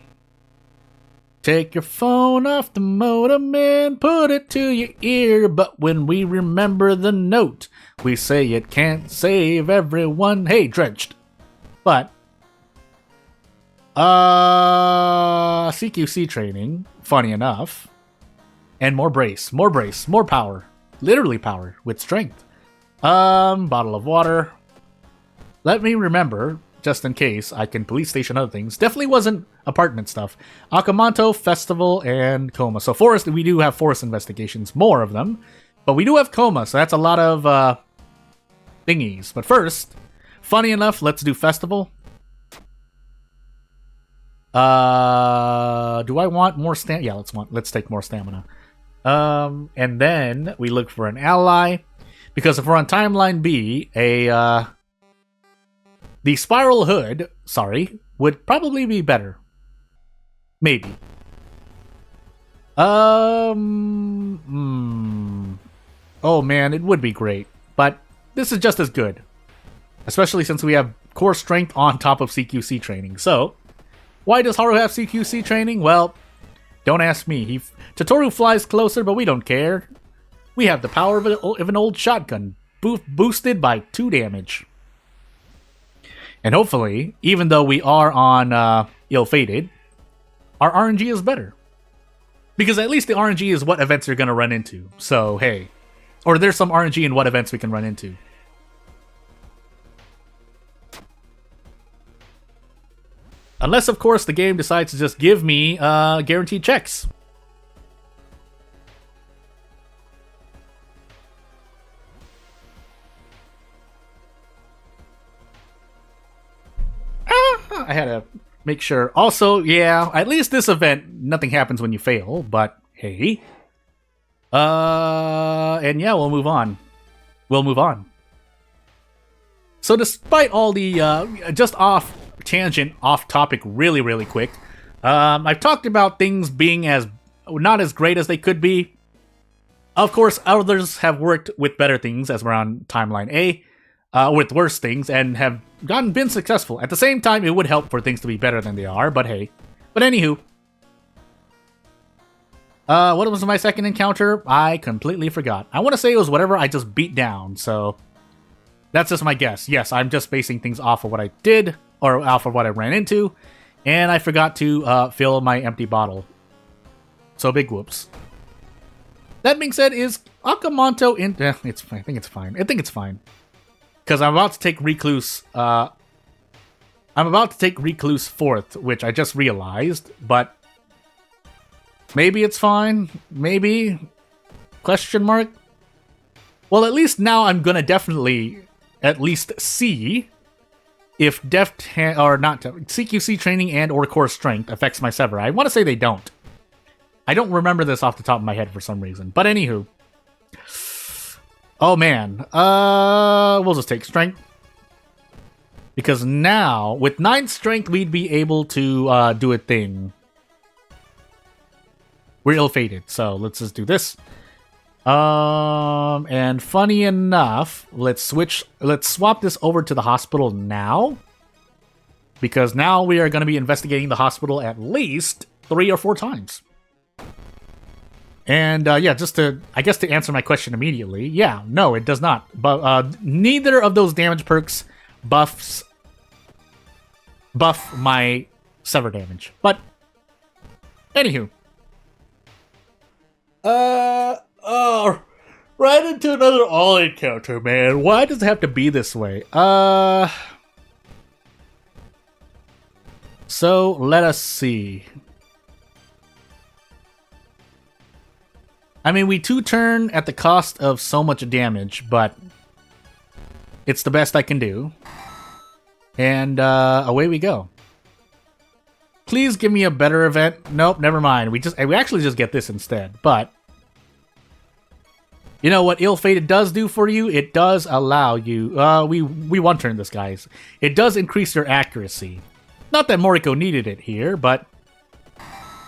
Take your phone off the modem and put it to your ear, but when we remember the note, we say it can't save everyone. Hey, drenched. But CQC training, funny enough. And more brace, more power. Literally power, with strength. Bottle of water. Let me remember, just in case I can police station other things. Definitely wasn't apartment stuff. Akamanto, Festival, and Coma. So forest, we do have forest investigations, more of them. But we do have Coma, so that's a lot of thingies. But first, funny enough, let's do Festival. Do I want more stamina? Yeah, let's take more stamina. And then we look for an ally, because if we're on timeline B, the spiral hood, would probably be better. Maybe. Oh man, it would be great, but this is just as good. Especially since we have core strength on top of CQC training. So, why does Haru have CQC training? Well, Don't ask me. Totoro flies closer, but we don't care. We have the power of an old shotgun, boosted by 2 damage. And hopefully, even though we are on ill-fated, our RNG is better. Because at least the RNG is what events you're going to run into. So, hey. Or there's some RNG in what events we can run into. Unless, of course, the game decides to just give me guaranteed checks. I had to make sure. Also, yeah, at least this event, nothing happens when you fail, but hey. And yeah, we'll move on. So despite all the, just off tangent, off topic really, really quick, I've talked about things being not as great as they could be. Of course, others have worked with better things, as we're on timeline A, with worse things, and have been successful. At the same time, it would help for things to be better than they are, but hey. But anywho. What was my second encounter? I completely forgot. I want to say it was whatever I just beat down, so that's just my guess. Yes, I'm just basing things off of what I did, or off of what I ran into, and I forgot to fill my empty bottle. So big whoops. That being said, is Akamanto in... it's fine. I think it's fine. Because I'm about to take Recluse... I'm about to take Recluse 4th, which I just realized, but... maybe it's fine? Maybe? Question mark? Well, at least now I'm gonna definitely at least see if CQC training and or core strength affects my Sever. I want to say they don't. I don't remember this off the top of my head for some reason. But anywho. Oh man. We'll just take strength. Because now, with 9 strength, we'd be able to do a thing. We're ill-fated, so let's just do this. And funny enough, let's swap this over to the hospital now. Because now we are going to be investigating the hospital at least 3 or 4 times. And yeah, I guess to answer my question immediately, yeah, no, it does not. But neither of those damage perks buff my Sever damage. But anywho. Right into another all encounter, man. Why does it have to be this way? So let us see. I mean, we 2-turn at the cost of so much damage, but it's the best I can do. And away we go. Please give me a better event. Nope, never mind. We actually just get this instead. But you know what ill-fated does do for you? It does allow you. We 1-turn this, guys. It does increase your accuracy. Not that Moriko needed it here, but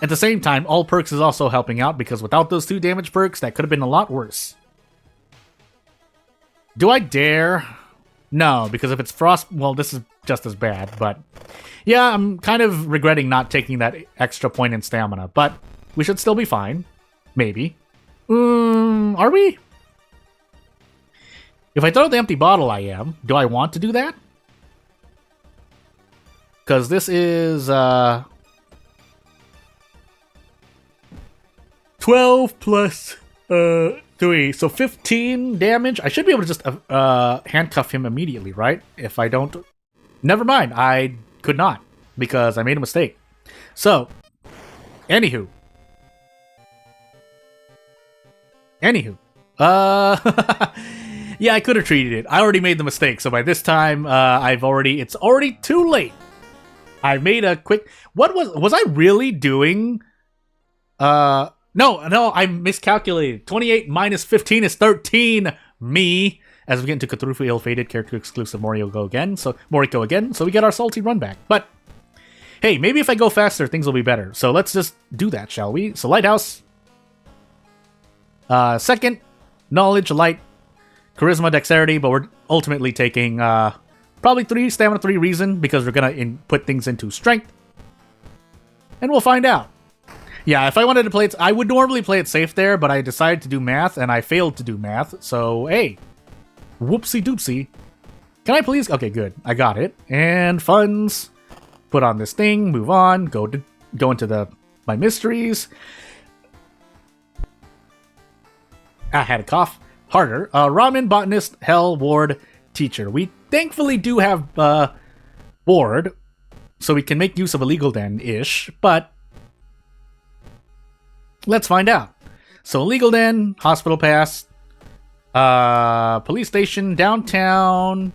at the same time, all perks is also helping out because without those 2 damage perks, that could have been a lot worse. Do I dare? No, because if it's frost, well, this is just as bad, but yeah, I'm kind of regretting not taking that extra point in stamina, but we should still be fine. Maybe. Are we? If I throw the empty bottle, I am. Do I want to do that? Because this is, 12 plus 3, so 15 damage. I should be able to just handcuff him immediately, right? If I don't... Never mind, I could not, because I made a mistake. So, anywho. Yeah, I could have treated it. I already made the mistake, so by this time, it's already too late. I made a quick... Was I really doing... No, I miscalculated. 28 minus 15 is 13. Me. As we get into Cthulhu ill-fated, character exclusive Moriko again. So we get our salty run back. But hey, maybe if I go faster, things will be better. So let's just do that, shall we? So Lighthouse. Second, Knowledge, Light, Charisma, Dexterity, but we're ultimately taking probably 3, Stamina 3 Reason, because we're gonna put things into Strength. And we'll find out. Yeah, if I wanted to play it, I would normally play it safe there, but I decided to do math, and I failed to do math, so hey. Whoopsie doopsie. Can I please? Okay, good. I got it. And funds. Put on this thing, move on, go into my mysteries. I had a cough. Harder. Ramen, botanist, hell, ward, teacher. We thankfully do have ward, so we can make use of a legal den-ish, but let's find out. So legal den, hospital pass, police station, downtown,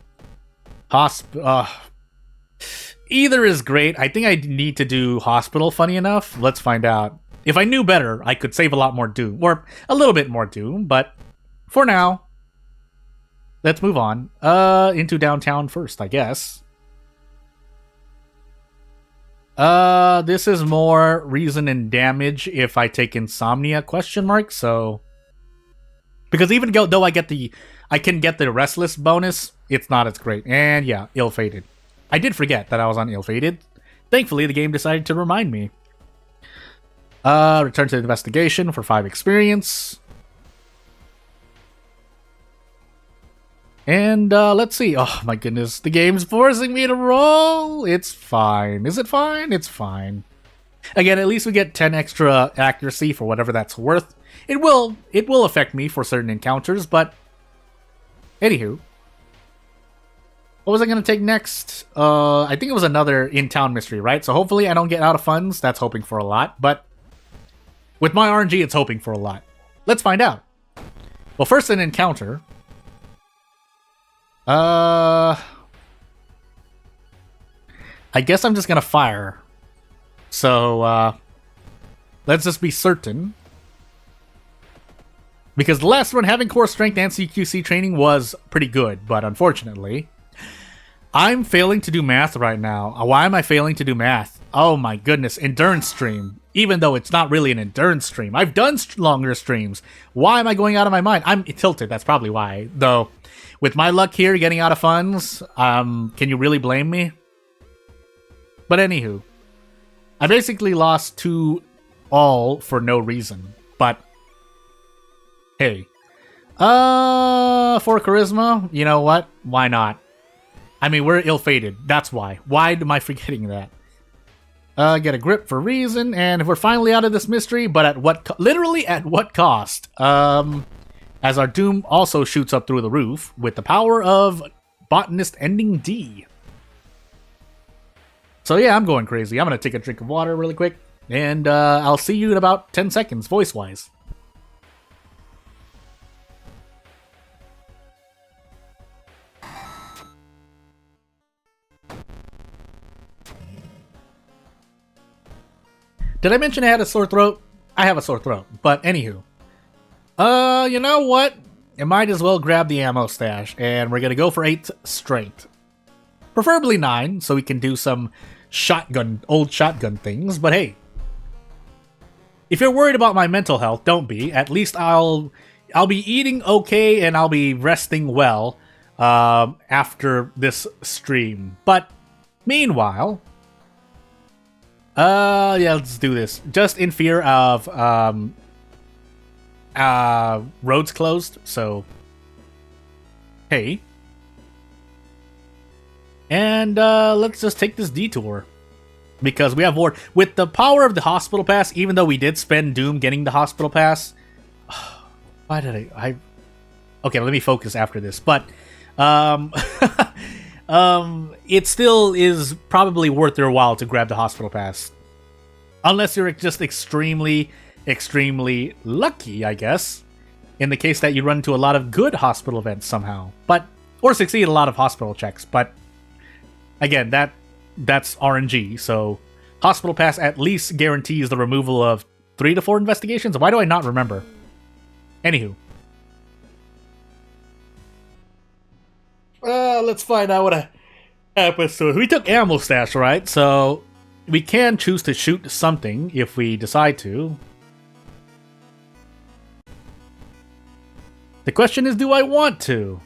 either is great. I think I need to do hospital, funny enough. Let's find out. If I knew better, I could save a lot more doom, or a little bit more doom, but for now, let's move on. Into downtown first, I guess. This is more reason and damage if I take insomnia, question mark, so... Because even though I can get the restless bonus, it's not as great. And yeah, ill-fated. I did forget that I was on ill-fated. Thankfully, the game decided to remind me. Return to the investigation for 5 experience. And let's see. Oh my goodness, the game's forcing me to roll. It's fine. Is it fine? It's fine. Again, at least we get 10 extra accuracy for whatever that's worth. It will affect me for certain encounters, but anywho. What was I going to take next? I think it was another in-town mystery, right? So hopefully I don't get out of funds. That's hoping for a lot, but with my RNG, it's hoping for a lot. Let's find out. Well, first an encounter. I guess I'm just gonna fire. So, let's just be certain. Because the last one, having core strength and CQC training was pretty good, but unfortunately, I'm failing to do math right now. Why am I failing to do math? Oh my goodness, endurance stream. Even though it's not really an endurance stream. I've done longer streams. Why am I going out of my mind? I'm tilted, that's probably why. Though, with my luck here, getting out of funds, can you really blame me? But anywho, I basically lost 2 all for no reason. But, hey. For charisma, you know what? Why not? I mean, we're ill-fated. That's why. Why am I forgetting that? Get a grip for reason, and we're finally out of this mystery, but at what literally at what cost? As our doom also shoots up through the roof with the power of botanist ending D. So yeah, I'm going crazy. I'm gonna take a drink of water really quick, and I'll see you in about 10 seconds, voice-wise. Did I mention I had a sore throat? I have a sore throat, but anywho. You know what? I might as well grab the ammo stash, and we're gonna go for 8 straight. Preferably 9, so we can do some old shotgun things, but hey. If you're worried about my mental health, don't be. At least I'll be eating okay, and I'll be resting well, after this stream. But, meanwhile... yeah, let's do this. Just in fear of, roads closed, so... Hey. And, let's just take this detour. Because we have ward. With the power of the hospital pass, even though we did spend doom getting the hospital pass... Why did I... Okay, let me focus after this, but... it still is probably worth your while to grab the hospital pass. Unless you're just extremely, extremely lucky, I guess. In the case that you run into a lot of good hospital events somehow. Or succeed a lot of hospital checks. But, again, that's RNG, so... Hospital pass at least guarantees the removal of 3 to 4 investigations? Why do I not remember? Anywho. Let's find out what happens to us. We took ammo stash, right? So we can choose to shoot something if we decide to. The question is, do I want to?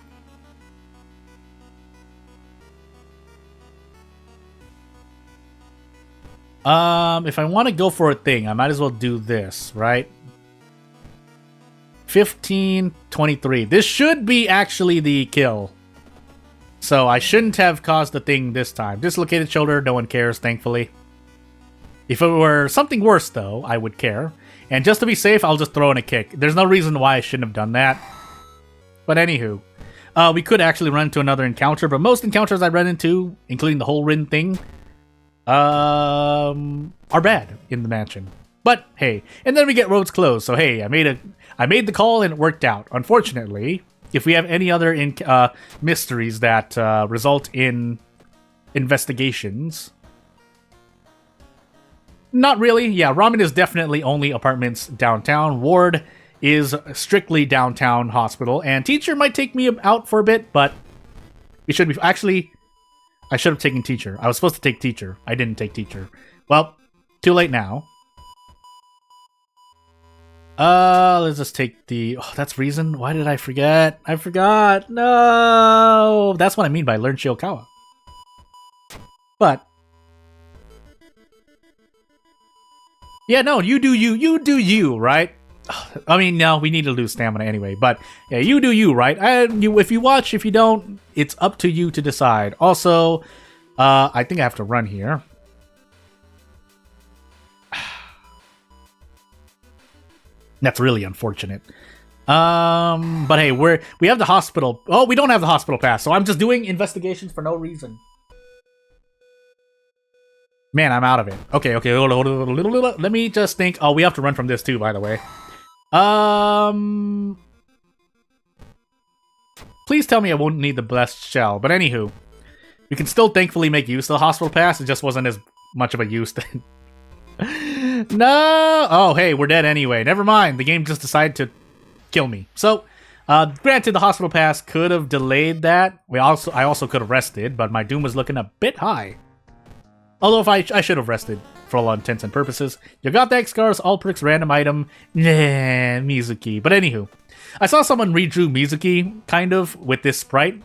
If I want to go for a thing, I might as well do this, right? 1523. This should be actually the kill. So I shouldn't have caused the thing this time. Dislocated shoulder, no one cares, thankfully. If it were something worse, though, I would care. And just to be safe, I'll just throw in a kick. There's no reason why I shouldn't have done that. But anywho, we could actually run into another encounter, but most encounters I run into, including the whole Rin thing, are bad in the mansion. But hey, and then we get roads closed. So hey, I made the call and it worked out. Unfortunately, if we have any other mysteries that result in investigations, not really. Yeah, Ramen is definitely only apartments downtown. Ward is strictly downtown hospital, and teacher might take me out for a bit, but we should be actually. I should have taken teacher. I was supposed to take teacher. I didn't take teacher. Well, too late now. Let's just take the... Oh, that's reason? Why did I forget? I forgot. No! That's what I mean by learn Shiokawa. But... yeah, no, you do you, right? I mean, no, we need to lose stamina anyway, but yeah, you do you, right? If you watch, if you don't, it's up to you to decide. Also, I think I have to run here. That's really unfortunate. But hey, we have the hospital. Oh, we don't have the hospital pass, so I'm just doing investigations for no reason. Man, I'm out of it. Okay. Hold on. Let me just think. Oh, we have to run from this too, by the way. Please tell me I won't need the blessed shell. But anywho, we can still thankfully make use of the hospital pass. It just wasn't as much of a use then. No! Oh, hey, we're dead anyway. Never mind. The game just decided to kill me. So, granted, the hospital pass could have delayed that. I also could have rested, but my doom was looking a bit high. Although if I should have rested for all intents and purposes. You got the X-Scars, all perks, random item. Nah, Mizuki. But anywho, I saw someone redrew Mizuki, kind of, with this sprite.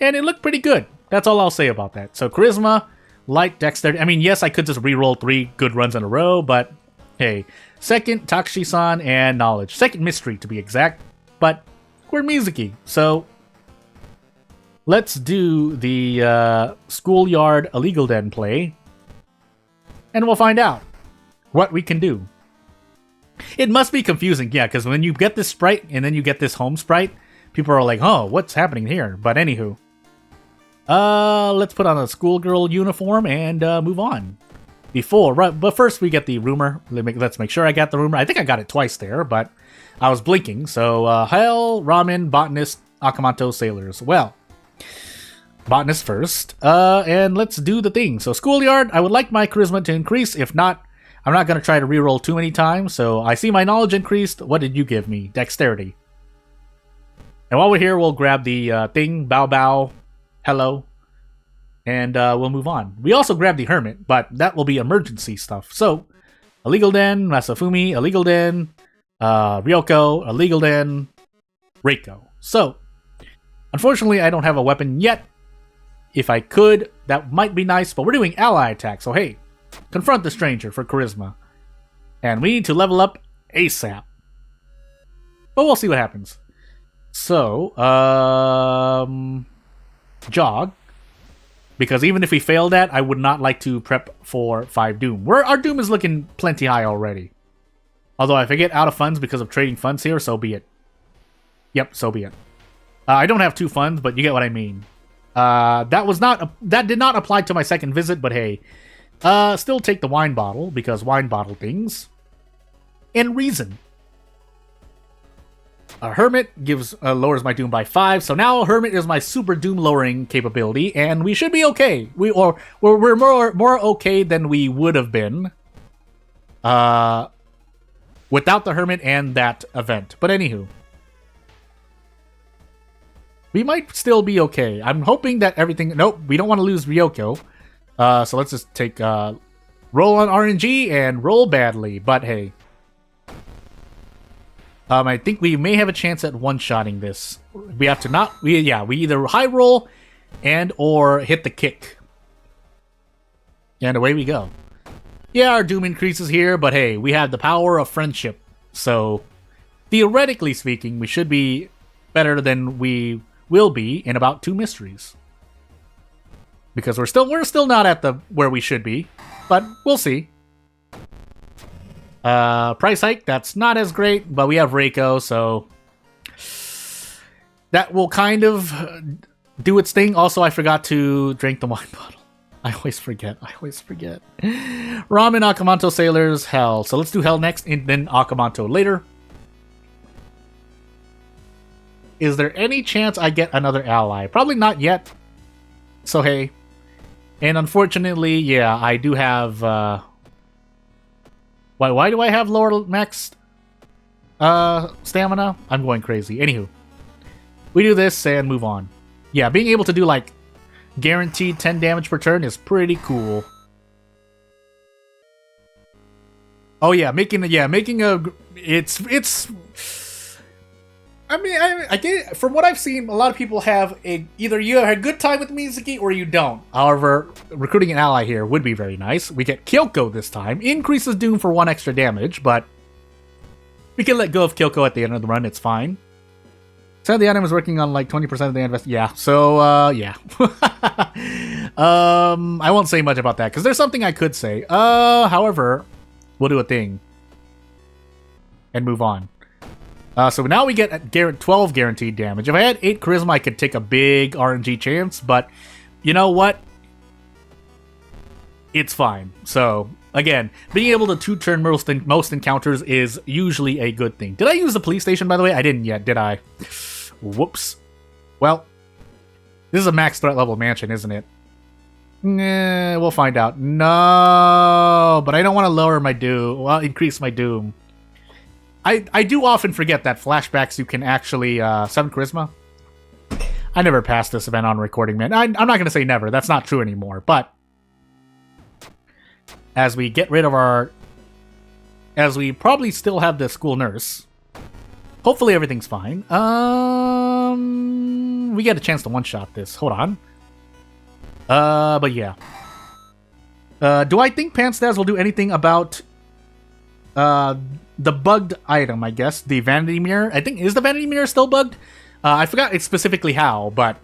And it looked pretty good. That's all I'll say about that. So Charisma, Light, Dexterity. I mean, yes, I could just re-roll 3 good runs in a row, but hey. Second, Takashi-san, and Knowledge. Second, Mystery, to be exact. But we're Mizuki, so... let's do the Schoolyard Illegal Den play, and we'll find out what we can do. It must be confusing, yeah, because when you get this sprite and then you get this home sprite, people are like, oh, what's happening here? But anywho, let's put on a schoolgirl uniform and move on. But first we get the rumor. Let's make sure I got the rumor. I think I got it twice there, but I was blinking. So, Hell, Ramen, Botanist, Akamoto, Sailors. Well, Botanist first, and let's do the thing. So Schoolyard, I would like my charisma to increase. If not, I'm not going to try to reroll too many times. So I see my knowledge increased. What did you give me? Dexterity. And while we're here, we'll grab the thing, bow, hello, and we'll move on. We also grab the Hermit, but that will be emergency stuff. So, Illegal Den, Masafumi, Illegal Den, Ryoko, Illegal Den, Reiko. So, unfortunately, I don't have a weapon yet. If I could, that might be nice, but we're doing ally attack, so hey, confront the stranger for charisma. And we need to level up ASAP. But we'll see what happens. So, jog. Because even if we fail that, I would not like to prep for 5 Doom. Our Doom is looking plenty high already. Although if I get out of funds because of trading funds here, so be it. Yep, so be it. I don't have 2 funds, but you get what I mean. That did not apply to my second visit, but hey. Still take the wine bottle, because wine bottle things. And reason. Hermit lowers my Doom by 5, so now Hermit is my super Doom lowering capability, and we should be okay. We're more okay than we would have been without the Hermit and that event. But anywho, we might still be okay. I'm hoping that everything... Nope, we don't want to lose Ryoko. So let's just take roll on RNG and roll badly. But hey. I think we may have a chance at one-shotting this. We have to not... we either high roll and or hit the kick. And away we go. Yeah, our doom increases here, but hey, we have the power of friendship. So, theoretically speaking, we should be better than we will be in about 2 mysteries. Because we're still not at the where we should be, but we'll see. Price hike, that's not as great, but we have Reiko, so that will kind of do its thing. Also, I forgot to drink the wine bottle. I always forget. Ramen, Akamanto, Sailors, Hell. So let's do Hell next, and then Akamanto later. Is there any chance I get another ally? Probably not yet. So hey. And unfortunately, yeah, I do have... Why do I have lower max stamina? I'm going crazy. Anywho. We do this and move on. Yeah, being able to do, like, guaranteed 10 damage per turn is pretty cool. Oh yeah, making a... It's... I mean, I get, from what I've seen, a lot of people have either you have a good time with Mizuki or you don't. However, recruiting an ally here would be very nice. We get Kyoko this time. Increases Doom for 1 extra damage, but we can let go of Kyoko at the end of the run. It's fine. So the item is working on like 20% of the invest. Yeah, so, yeah. I won't say much about that because there's something I could say. However, we'll do a thing and move on. So now we get 12 guaranteed damage. If I had 8 charisma, I could take a big RNG chance, but you know what? It's fine. So, again, being able to 2-turn most encounters is usually a good thing. Did I use the police station, by the way? I didn't yet, did I? Whoops. Well, this is a max threat level mansion, isn't it? We'll find out. No, but I don't want to lower my doom. Well, increase my doom. I do often forget that flashbacks you can actually 7 charisma. I never passed this event on recording, man. I'm not going to say never. That's not true anymore. But as we get rid of our... As we probably still have the school nurse. Hopefully everything's fine. We get a chance to one-shot this. Hold on. But yeah. Do I think Panstaz will do anything about... the bugged item, I guess. The vanity mirror. I think, is the vanity mirror still bugged? I forgot it's specifically how, but...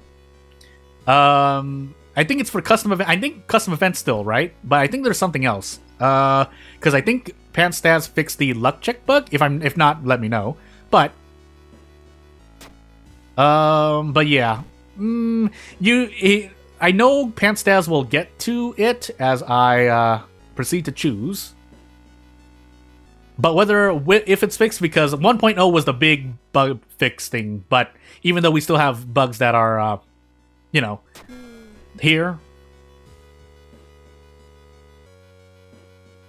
I think it's for custom event. I think custom events still, right? But I think there's something else. Because I think Panstaz fixed the luck check bug. If not, let me know. But... yeah. I know Panstaz will get to it as I, proceed to choose. But if it's fixed, because 1.0 was the big bug fix thing, but even though we still have bugs that are, you know, here.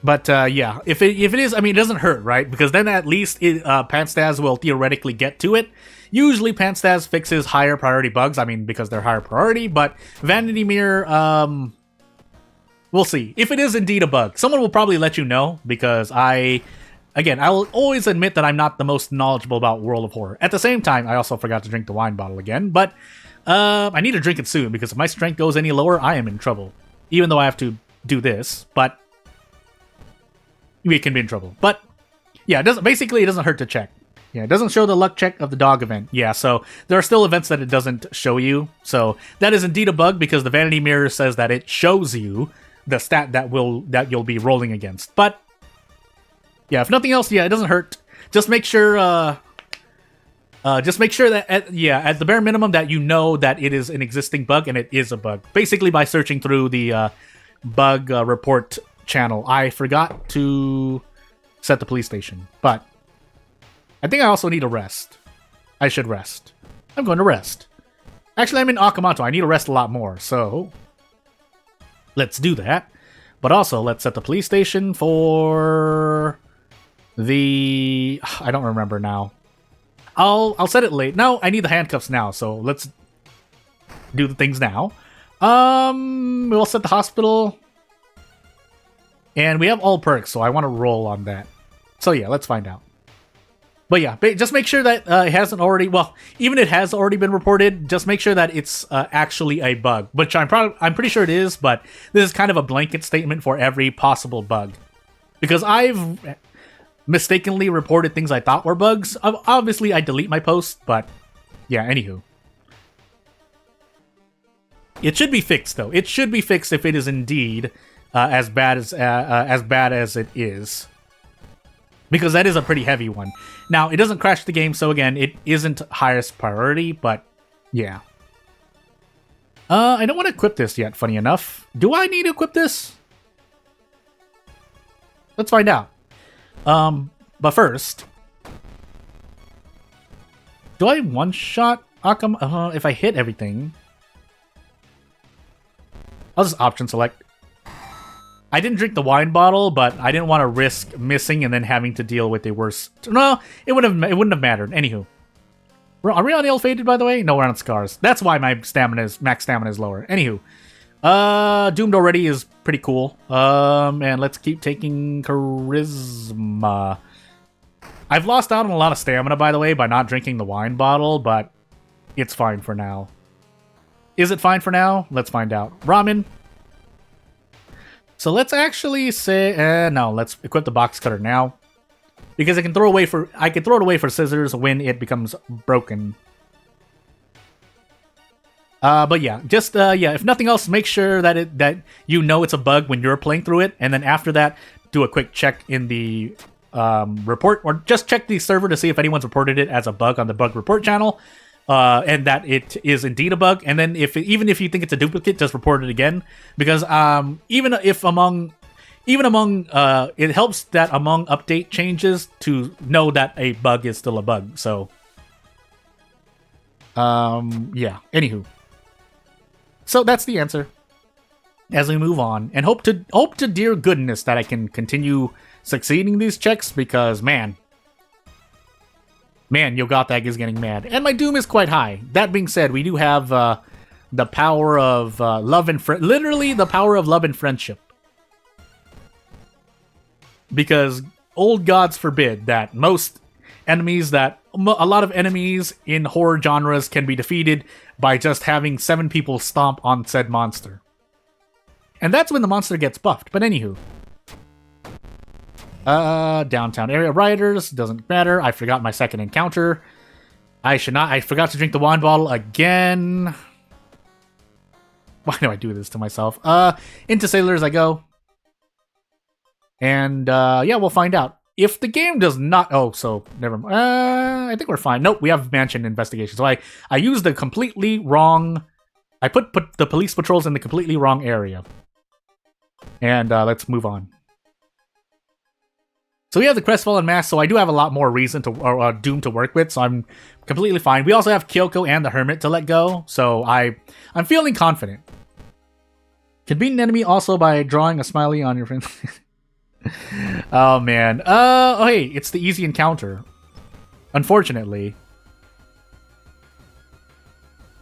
But, yeah, if it is, I mean, it doesn't hurt, right? Because then at least Panstaz will theoretically get to it. Usually Panstaz fixes higher priority bugs, I mean, because they're higher priority, but Vanity Mirror, we'll see. If it is indeed a bug, someone will probably let you know, because Again, I will always admit that I'm not the most knowledgeable about World of Horror. At the same time, I also forgot to drink the wine bottle again, but I need to drink it soon, because if my strength goes any lower, I am in trouble. Even though I have to do this, but we can be in trouble. But, yeah, it doesn't hurt to check. Yeah, it doesn't show the luck check of the dog event. Yeah, so there are still events that it doesn't show you. So that is indeed a bug, because the Vanity Mirror says that it shows you the stat that you'll be rolling against. But yeah, if nothing else, yeah, it doesn't hurt. Just make sure, that, at the bare minimum, that you know that it is an existing bug, and it is a bug. Basically, by searching through the bug report channel. I forgot to set the police station, but I think I also need a rest. I should rest. I'm going to rest. Actually, I'm in Akamanto. I need to rest a lot more, so let's do that. But also, let's set the police station for... I don't remember now. I'll set it late. No, I need the handcuffs now, so let's do the things now. We'll set the hospital. And we have all perks, so I want to roll on that. So yeah, let's find out. But yeah, just make sure that it hasn't already... Well, even it has already been reported, just make sure that it's actually a bug. Which I'm pretty sure it is, but this is kind of a blanket statement for every possible bug. Because I've mistakenly reported things I thought were bugs. Obviously, I delete my posts, but yeah, anywho. It should be fixed, though. It should be fixed if it is indeed as bad as it is. Because that is a pretty heavy one. Now, it doesn't crash the game, so again, it isn't highest priority, but yeah. I don't want to equip this yet, funny enough. Do I need to equip this? Let's find out. But first... Do I one-shot Akam? If I hit everything... I'll just option select. I didn't drink the wine bottle, but I didn't want to risk missing and then having to deal with a worse... No, it wouldn't have mattered. Anywho. Are we on ill-fated, by the way? No, we're on scars. That's why my max stamina is lower. Anywho. Doomed already is pretty cool. And let's keep taking charisma. I've lost out on a lot of stamina, by the way, by not drinking the wine bottle, but it's fine for now. Is it fine for now? Let's find out. Ramen. So let's actually say, no, let's equip the box cutter now. Because I can throw it away for scissors when it becomes broken. But yeah, just yeah, if nothing else, make sure that you know it's a bug when you're playing through it, and then after that, do a quick check in the report, or just check the server to see if anyone's reported it as a bug on the bug report channel, and that it is indeed a bug. And then even if you think it's a duplicate, just report it again, because even among it helps that among update changes to know that a bug is still a bug. So yeah, anywho. So that's the answer. As we move on, and hope to dear goodness that I can continue succeeding these checks, because man, Yogatag is getting mad, and my doom is quite high. That being said, we do have the power of love and literally the power of love and friendship, because old gods forbid that a lot of enemies in horror genres can be defeated by just having 7 people stomp on said monster. And that's when the monster gets buffed. But anywho. Downtown area rioters. Doesn't matter. I forgot my second encounter. I forgot to drink the wine bottle again. Why do I do this to myself? Into sailors I go. And yeah, we'll find out. If the game does not... Oh, so never mind. I think we're fine. Nope, we have mansion investigation. So I used the completely wrong... I put the police patrols in the completely wrong area. And let's move on. So we have the Crestfallen Mask, so I do have a lot more reason to... or Doom to work with, so I'm completely fine. We also have Kyoko and the Hermit to let go, so I'm feeling confident. Can beat an enemy also by drawing a smiley on your friend... Oh man. Oh hey, it's the easy encounter. Unfortunately.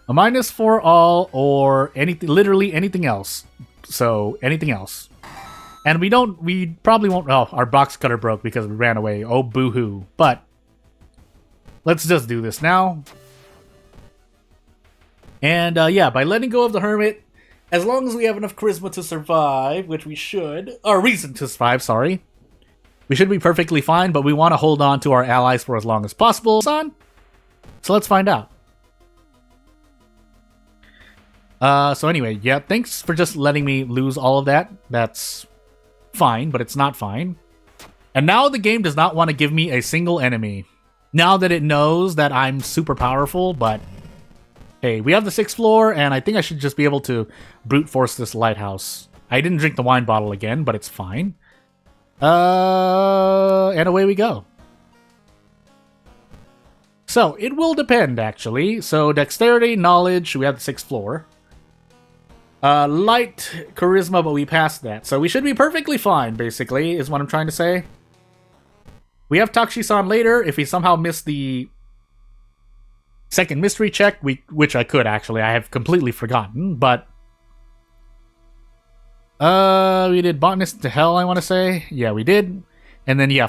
A minus for all or anything, literally anything else. So anything else. And we probably won't. Oh, our box cutter broke because we ran away. Oh boo-hoo. But let's just do this now. And yeah, by letting go of the Hermit, as long as we have enough charisma to survive, which we should, or reason to survive, sorry, we should be perfectly fine, but we want to hold on to our allies for as long as possible, son. So let's find out. So anyway, yeah, thanks for just letting me lose all of that. That's fine, but it's not fine. And now the game does not want to give me a single enemy. Now that it knows that I'm super powerful, but... Hey, we have the 6th floor, and I think I should just be able to brute force this lighthouse. I didn't drink the wine bottle again, but it's fine. And away we go. So, it will depend, actually. So, dexterity, knowledge, we have the 6th floor. Light, charisma, but we passed that. So, we should be perfectly fine, basically, is what I'm trying to say. We have Takushi-san later. If we somehow miss the... second mystery check, which I could actually. I have completely forgotten, but... we did Botanist to Hell, I want to say. Yeah, we did. And then, yeah,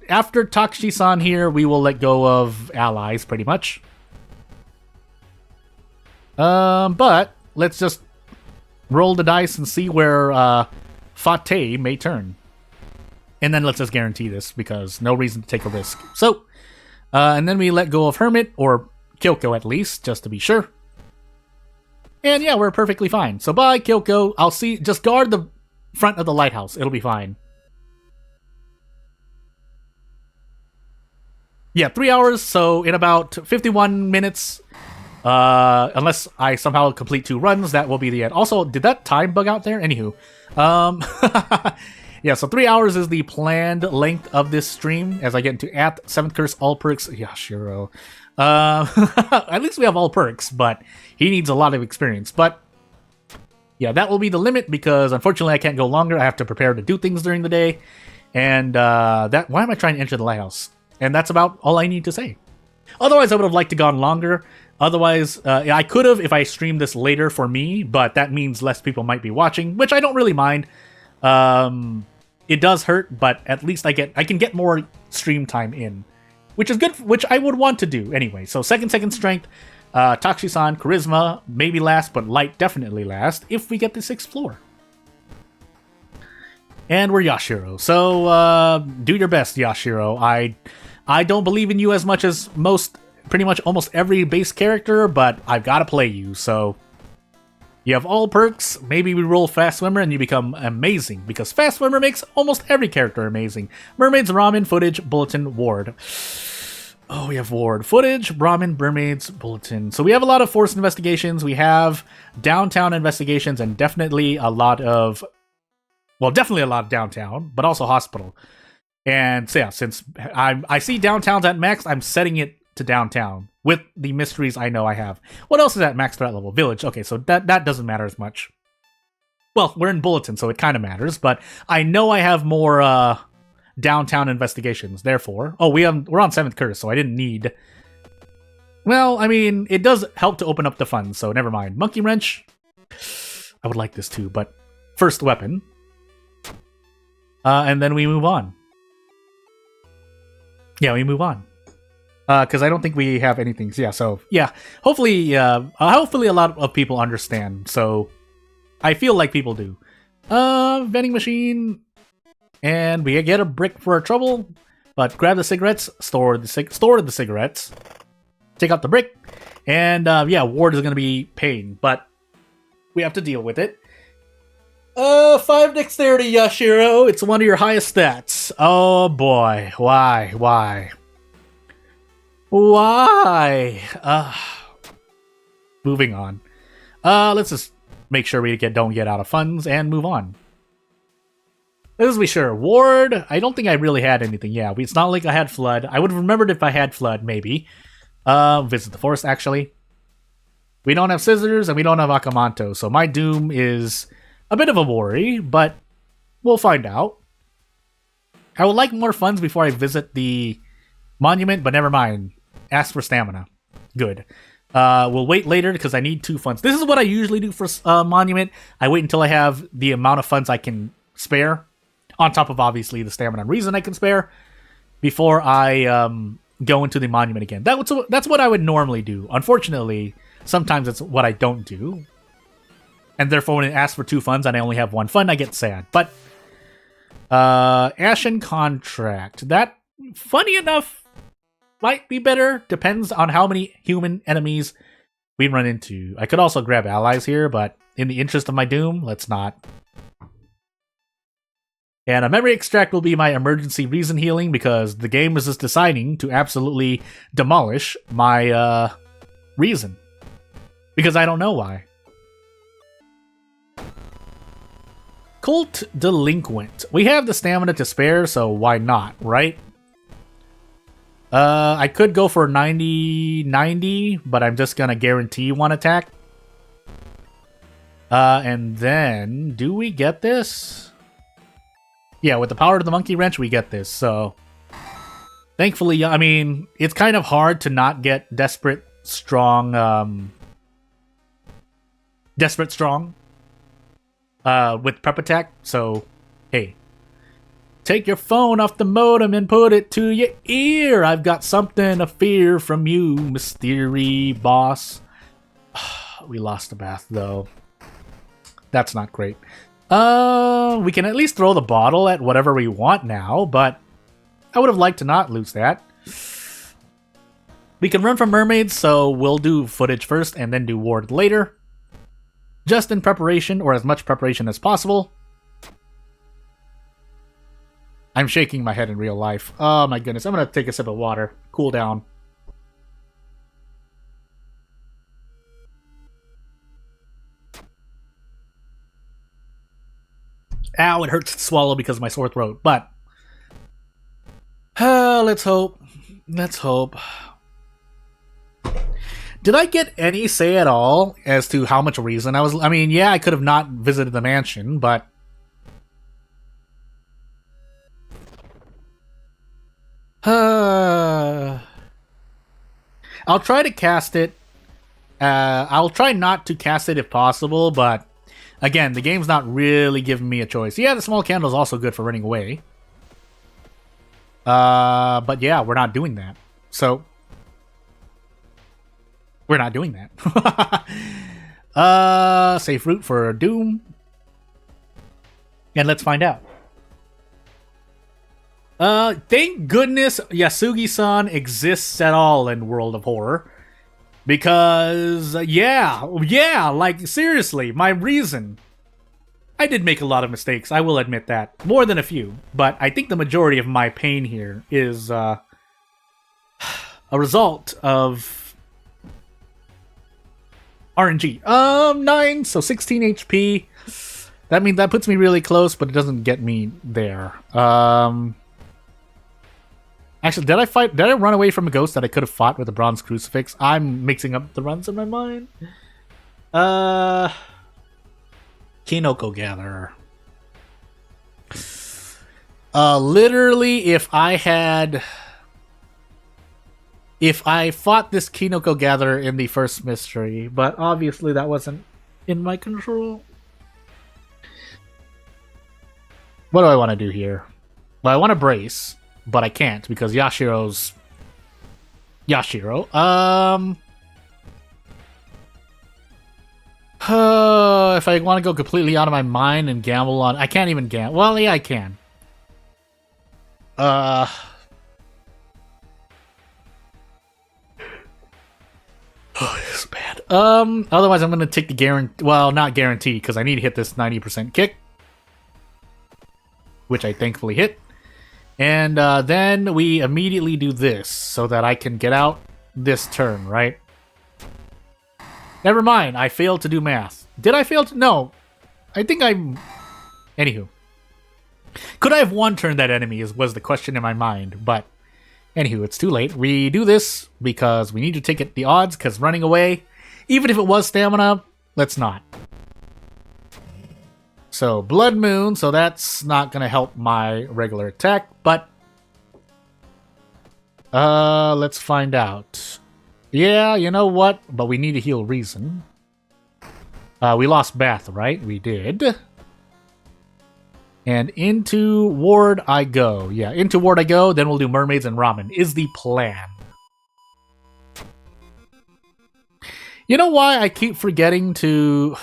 after Takushi-san here, we will let go of allies, pretty much. But, let's just roll the dice and see where Fate may turn. And then let's just guarantee this, because no reason to take a risk. So, and then we let go of Hermit, or Kyoko at least, just to be sure. And yeah, we're perfectly fine. So bye, Kyoko. I'll see. Just guard the front of the lighthouse. It'll be fine. Yeah, 3 hours. So in about 51 minutes, unless I somehow complete 2 runs, that will be the end. Also, did that time bug out there? Anywho, yeah. So 3 hours is the planned length of this stream. As I get into 7th curse, all perks. Yashiro. At least we have all perks, but he needs a lot of experience. But yeah, that will be the limit, because unfortunately I can't go longer. I have to prepare to do things during the day. And why am I trying to enter the lighthouse? And that's about all I need to say. Otherwise, I would have liked to gone longer. Otherwise, I could have if I streamed this later for me, but that means less people might be watching, which I don't really mind. It does hurt, but at least I can get more stream time in, which is good, which I would want to do anyway. So second strength, Takushi-san, charisma, maybe last, but light definitely last, if we get the 6th floor. And we're Yashiro. So, do your best, Yashiro. I don't believe in you as much as pretty much almost every base character, but I've got to play you, so... You have all perks, maybe we roll Fast Swimmer and you become amazing, because Fast Swimmer makes almost every character amazing. Mermaids, Ramen, Footage, Bulletin, Ward. Oh, we have Ward. Footage, Ramen, Mermaids, Bulletin. So we have a lot of Forced Investigations, we have Downtown Investigations, and definitely a lot of... Well, definitely a lot of Downtown, but also Hospital. And so yeah, since I see Downtown's at max, I'm setting it to Downtown with the mysteries I know I have. What else is at max threat level? Village. Okay, so that doesn't matter as much. Well, we're in Bulletin, so it kind of matters, but I know I have more Downtown Investigations, therefore... Oh, we're on 7th curse, so I didn't need... Well, I mean, it does help to open up the funds, so never mind. Monkey Wrench. I would like this too, but first weapon. And then we move on. Yeah, we move on. Because I don't think we have anything. Yeah, so, yeah. Hopefully a lot of people understand. So, I feel like people do. Vending machine. And we get a brick for our trouble. But grab the cigarettes. Store the cigarettes. Take out the brick. And, yeah, Ward is going to be pain. But we have to deal with it. 5 dexterity, Yashiro. It's one of your highest stats. Oh boy. Why? Moving on. Let's just make sure we don't get out of funds and move on. Let's be sure. Ward, I don't think I really had anything. Yeah, it's not like I had Flood. I would have remembered if I had Flood, maybe. Visit the Forest, actually. We don't have Scissors, and we don't have Akamanto, so my doom is... a bit of a worry, but we'll find out. I would like more funds before I visit the monument, but never mind. Ask for stamina. Good. We'll wait later because I need 2 funds. This is what I usually do for monument. I wait until I have the amount of funds I can spare, on top of obviously the stamina and reason I can spare, before I go into the monument again. That's what I would normally do. Unfortunately, sometimes it's what I don't do. And therefore, when it asks for 2 funds and I only have 1 fund, I get sad. But, Ashen Contract. That, funny enough, might be better. Depends on how many human enemies we run into. I could also grab allies here, but in the interest of my doom, let's not. And a memory extract will be my emergency reason healing, because the game is just deciding to absolutely demolish my, reason. Because I don't know why. Cult Delinquent. We have the stamina to spare, so why not, right? I could go for 90, but I'm just gonna guarantee 1 attack. And then, do we get this? Yeah, with the power of the Monkey Wrench, we get this, so... Thankfully, I mean, it's kind of hard to not get Desperate Strong, Desperate Strong. With prep attack, so hey, take your phone off the modem and put it to your ear. I've got something to fear from you, mystery boss. We lost the bath though. That's not great. We can at least throw the bottle at whatever we want now, but I would have liked to not lose that. We can run from mermaids, so we'll do footage first and then do ward later. Just in preparation, or as much preparation as possible. I'm shaking my head in real life. Oh my goodness, I'm gonna take a sip of water. Cool down. Ow, it hurts to swallow because of my sore throat, but... let's hope. Let's hope. Did I get any say at all as to how much reason I was... I mean, yeah, I could have not visited the mansion, but... I'll try to cast it. I'll try not to cast it if possible, but... Again, the game's not really giving me a choice. Yeah, the small candle is also good for running away. But yeah, we're not doing that. So... We're not doing that. Safe route for Doom. And let's find out. Thank goodness Yasugi-san exists at all in World of Horror. Because, yeah, like, seriously, my reason. I did make a lot of mistakes, I will admit that. More than a few. But I think the majority of my pain here is, a result of... RNG. 9, so 16 HP. That means that puts me really close, but it doesn't get me there. Actually, did I run away from a ghost that I could have fought with a bronze crucifix? I'm mixing up the runs in my mind. Kinoko Gatherer. Literally, if I fought this Kinoko Gatherer in the first mystery, but obviously that wasn't in my control. What do I want to do here? Well, I want to brace, but I can't because Yashiro's... Yashiro. If I want to go completely out of my mind and gamble on... I can't even gamble. Well, yeah, I can. Oh, this is bad. Otherwise I'm gonna take the guarantee... Well, not guarantee, because I need to hit this 90% kick. Which I thankfully hit. And then we immediately do this, so that I can get out this turn, right? Never mind, I failed to do math. Did I fail to... No. I think I'm... Anywho. Could I have one-turned that enemy was the question in my mind, but... Anywho, it's too late. We do this because we need to take the odds, because running away, even if it was stamina, let's not. So, Blood Moon, so that's not going to help my regular attack, but... let's find out. Yeah, you know what? But we need to heal Reason. We lost Bath, right? We did. And into Ward I go. Yeah, into Ward I go, then we'll do Mermaids and Ramen, is the plan. You know why I keep forgetting to...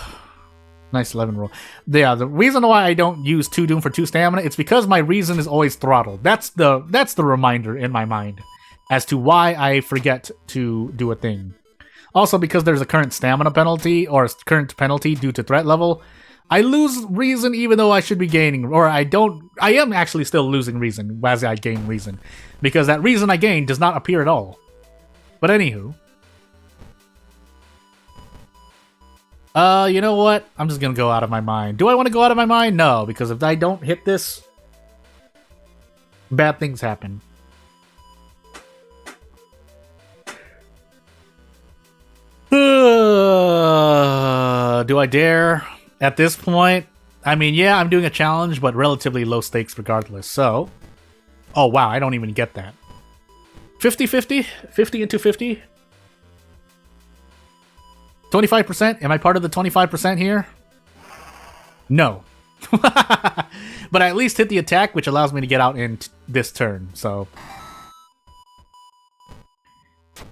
Nice 11 roll. Yeah, the reason why I don't use 2 Doom for 2 stamina, it's because my Reason is always throttled. That's the reminder in my mind as to why I forget to do a thing. Also, because there's a current stamina penalty, or a current penalty due to threat level, I lose Reason even though I should be gaining, or I am actually still losing Reason as I gain Reason, because that Reason I gain does not appear at all. But anywho. You know what? I'm just gonna go out of my mind. Do I want to go out of my mind? No, because if I don't hit this, bad things happen. Do I dare? At this point, I mean, yeah, I'm doing a challenge, but relatively low stakes regardless, so... Oh, wow, I don't even get that. 50-50? 50 into 50? 25%? Am I part of the 25% here? No. But I at least hit the attack, which allows me to get out in this turn, so...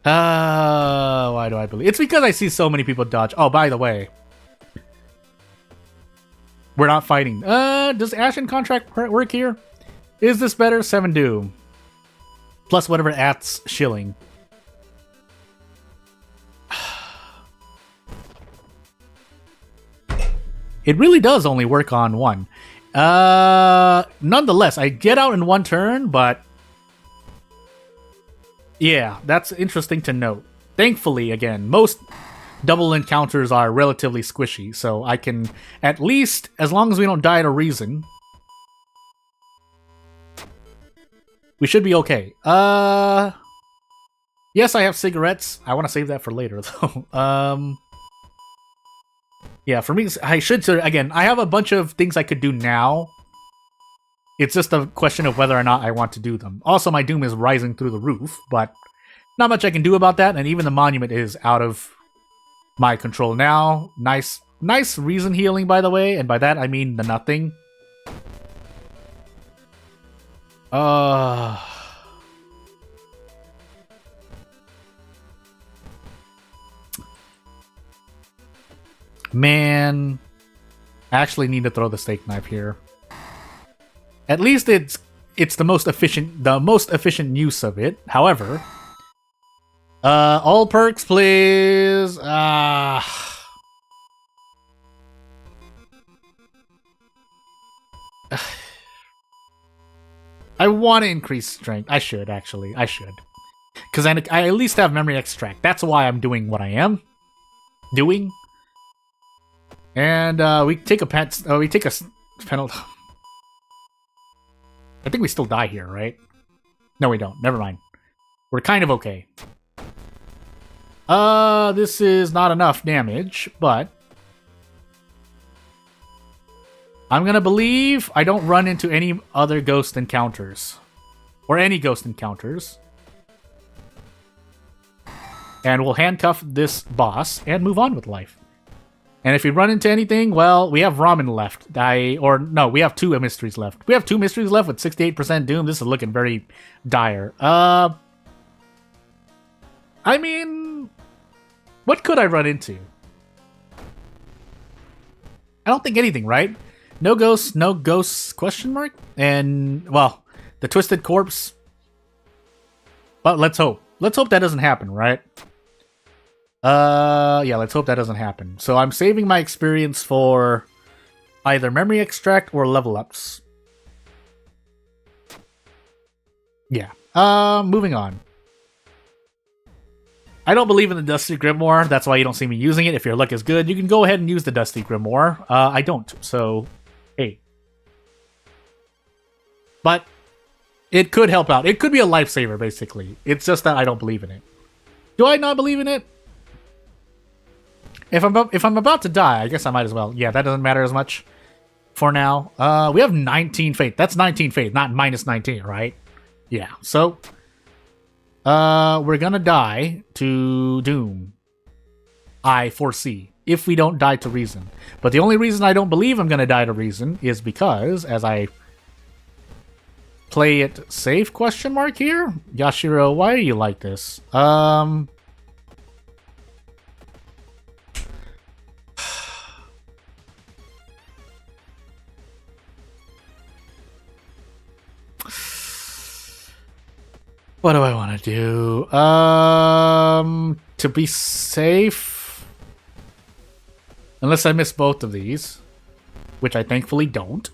Why do I believe... It's because I see so many people dodge. Oh, by the way... We're not fighting. Does Ashen Contract work here? Is this better? 7 Doom. Plus whatever it adds shilling. It really does only work on one. Nonetheless, I get out in 1 turn, but... yeah, that's interesting to note. Thankfully, again, most double encounters are relatively squishy, so I can, at least, as long as we don't die at a reason, we should be okay. Yes, I have cigarettes. I want to save that for later, though. Yeah, for me, I should, again, I have a bunch of things I could do now. It's just a question of whether or not I want to do them. Also, my Doom is rising through the roof, but not much I can do about that, and even the monument is out of my control now. Nice reason healing, by the way, and by that I mean the nothing. Man, I actually need to throw the steak knife here. At least it's the most efficient use of it. However, all perks, please. I want to increase strength. I should, actually. I should. Because I at least have memory extract. That's why I'm doing what I am doing. And we take a penalty. I think we still die here, right? No, we don't. Never mind. We're kind of okay. This is not enough damage, but I'm gonna believe I don't run into any other ghost encounters. Or any ghost encounters. And we'll handcuff this boss and move on with life. And if we run into anything, well, we have ramen left. We have 2 mysteries left. We have 2 mysteries left with 68% Doom. This is looking very dire. I mean, what could I run into? I don't think anything, right? No ghosts, question mark? And, well, the Twisted Corpse. But let's hope. Let's hope that doesn't happen, right? Yeah, let's hope that doesn't happen. So I'm saving my experience for either memory extract or level ups. Yeah. Moving on. I don't believe in the Dusty Grimoire. That's why you don't see me using it. If your luck is good, you can go ahead and use the Dusty Grimoire. I don't, so hey. But it could help out. It could be a lifesaver, basically. It's just that I don't believe in it. Do I not believe in it? If I'm about to die, I guess I might as well. Yeah, that doesn't matter as much for now. We have 19 faith. That's 19 faith, not minus 19, right? Yeah, so we're gonna die to Doom. I foresee, if we don't die to Reason. But the only reason I don't believe I'm gonna die to Reason is because, as I play it safe, question mark here? Yashiro, why are you like this? What do I want to do? To be safe, unless I miss both of these, which I thankfully don't.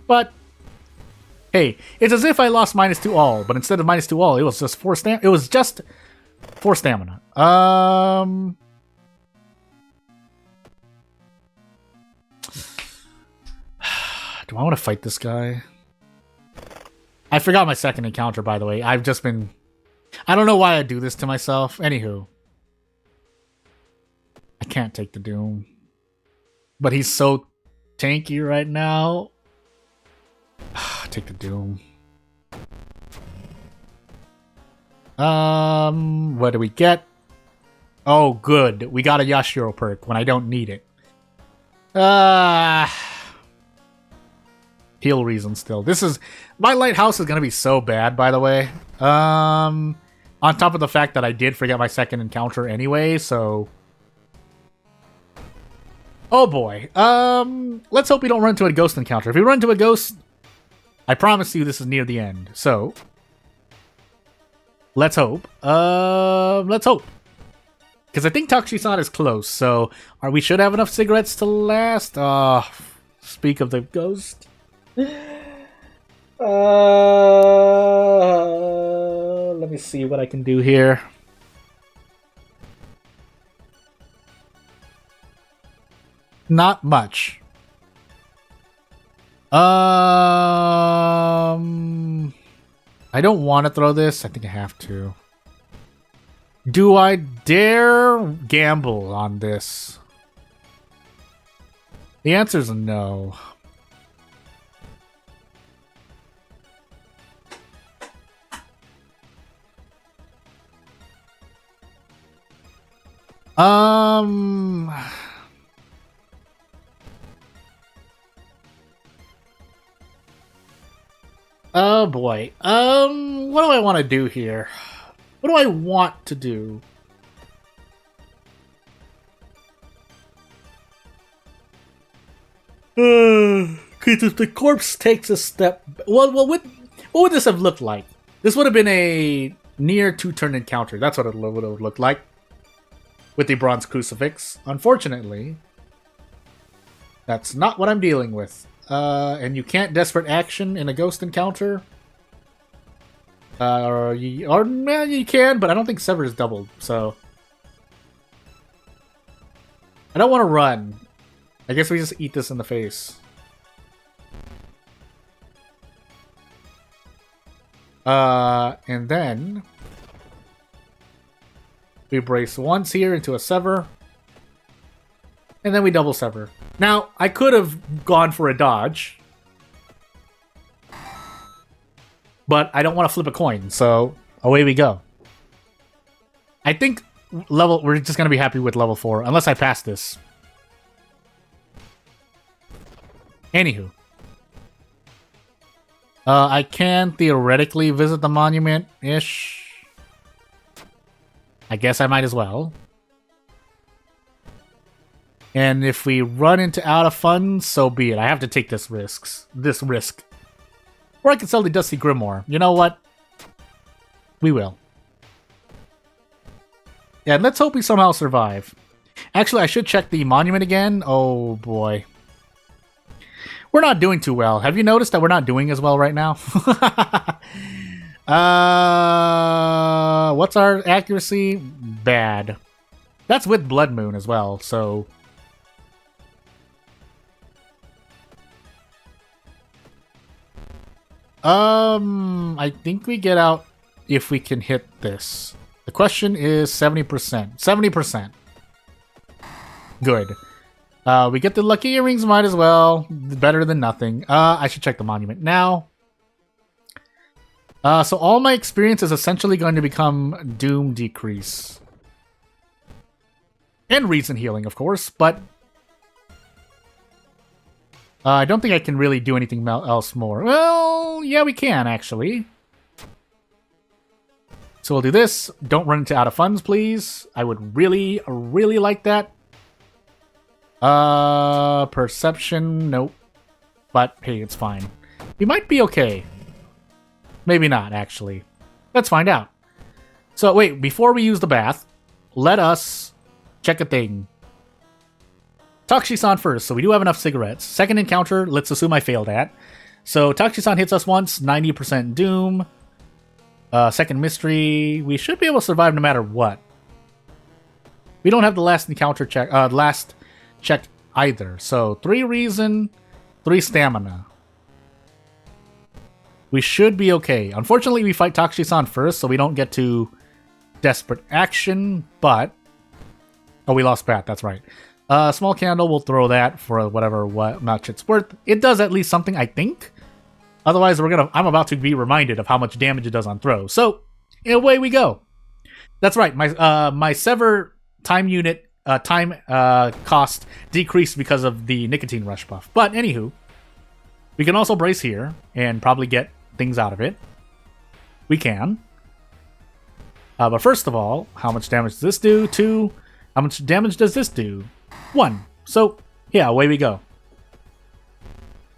But hey, it's as if I lost -2 all, but instead of -2 all, it was just 4 stamina. It was just 4 stamina. Do I want to fight this guy? I forgot my second encounter, by the way. I've just been... I don't know why I do this to myself. Anywho. I can't take the Doom. But he's so tanky right now. Take the Doom. What do we get? Oh, good. We got a Yashiro perk when I don't need it. Heal reason still. This is... My lighthouse is going to be so bad, by the way. On top of the fact that I did forget my second encounter anyway, so... Oh boy. Let's hope we don't run into a ghost encounter. If we run into a ghost, I promise you this is near the end. So, let's hope. Let's hope. Because I think Takushi-san is close, so we should have enough cigarettes to last. Speak of the ghost. Let me see what I can do here. Not much. I don't want to throw this. I think I have to. Do I dare gamble on this? The answer is no. Oh boy. What do I want to do here? What do I want to do? Because the corpse takes a step... what would this have looked like? This would have been a near two-turn encounter. That's what it would have looked like. With the bronze crucifix. Unfortunately, that's not what I'm dealing with. And you can't desperate action in a ghost encounter. Or you can, but I don't think Sever is doubled, so... I don't want to run. I guess we just eat this in the face. And then... we brace once here into a Sever. And then we double Sever. Now, I could have gone for a dodge. But I don't want to flip a coin, so away we go. I think we're just going to be happy with level 4, unless I pass this. Anywho. I can theoretically visit the monument-ish. I guess I might as well. And if we run into out of funds, so be it. I have to take this risk. Or I can sell the Dusty Grimoire. You know what? We will. Yeah, let's hope we somehow survive. Actually, I should check the monument again. Oh, boy. We're not doing too well. Have you noticed that we're not doing as well right now? What's our accuracy? Bad. That's with Blood Moon as well, so... I think we get out if we can hit this. The question is 70%. 70%. Good. We get the lucky earrings, might as well. Better than nothing. I should check the monument now. So all my experience is essentially going to become Doom Decrease. And Reason Healing, of course, but... I don't think I can really do anything else more. Well, yeah, we can, actually. So we'll do this. Don't run into out of funds, please. I would really, really like that. Perception, nope. But, hey, it's fine. We might be okay. Maybe not, actually. Let's find out. So, wait, before we use the bath, let us check a thing. Takushi-san first, so we do have enough cigarettes. Second encounter, let's assume I failed at. So Takushi-san hits us once, 90% doom. Second mystery, we should be able to survive no matter what. We don't have the last encounter check, last check either. So 3 reason, 3 stamina. We should be okay. Unfortunately, we fight Takushi-san first, so we don't get to desperate action, but... oh, we lost Bat, that's right. Small candle, we'll throw that for whatever much it's worth. It does at least something, I think. Otherwise, I'm about to be reminded of how much damage it does on throw. So, away we go. That's right, my Sever time unit cost decreased because of the nicotine rush buff. But anywho, we can also brace here and probably get things out of it. We can. But first of all, how much damage does this do? 2. How much damage does this do? 1. So, Yeah, away we go.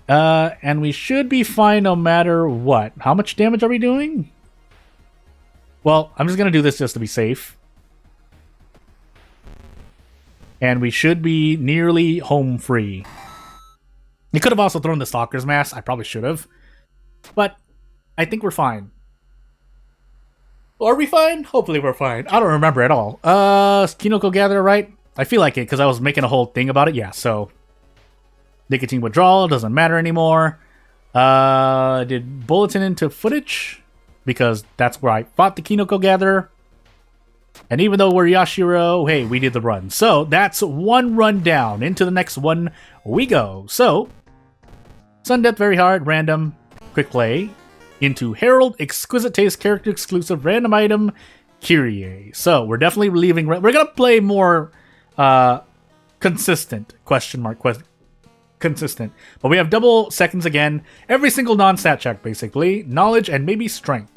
And we should be fine no matter what. How much damage are we doing? Well, I'm just going to do this just to be safe. And we should be nearly home free. You could have also thrown the Stalker's Mask. I probably should have. But I think we're fine. Are we fine? Hopefully we're fine. I don't remember at all. Kinoko Gatherer, right? I feel like it because I was making a whole thing about it. Yeah, so... Nicotine withdrawal doesn't matter anymore. Did bulletin into footage? Because that's where I fought the Kinoko Gatherer. And even though we're Yashiro, hey, we did the run. So that's one run down. Into the next one we go. So, Sudden Death Very Hard, random, quick play. Into Herald, exquisite taste, character exclusive, random item, Kyrie. So we're definitely leaving. We're gonna play more consistent, consistent. But we have double seconds again. Every single non-stat check, basically. Knowledge and maybe strength.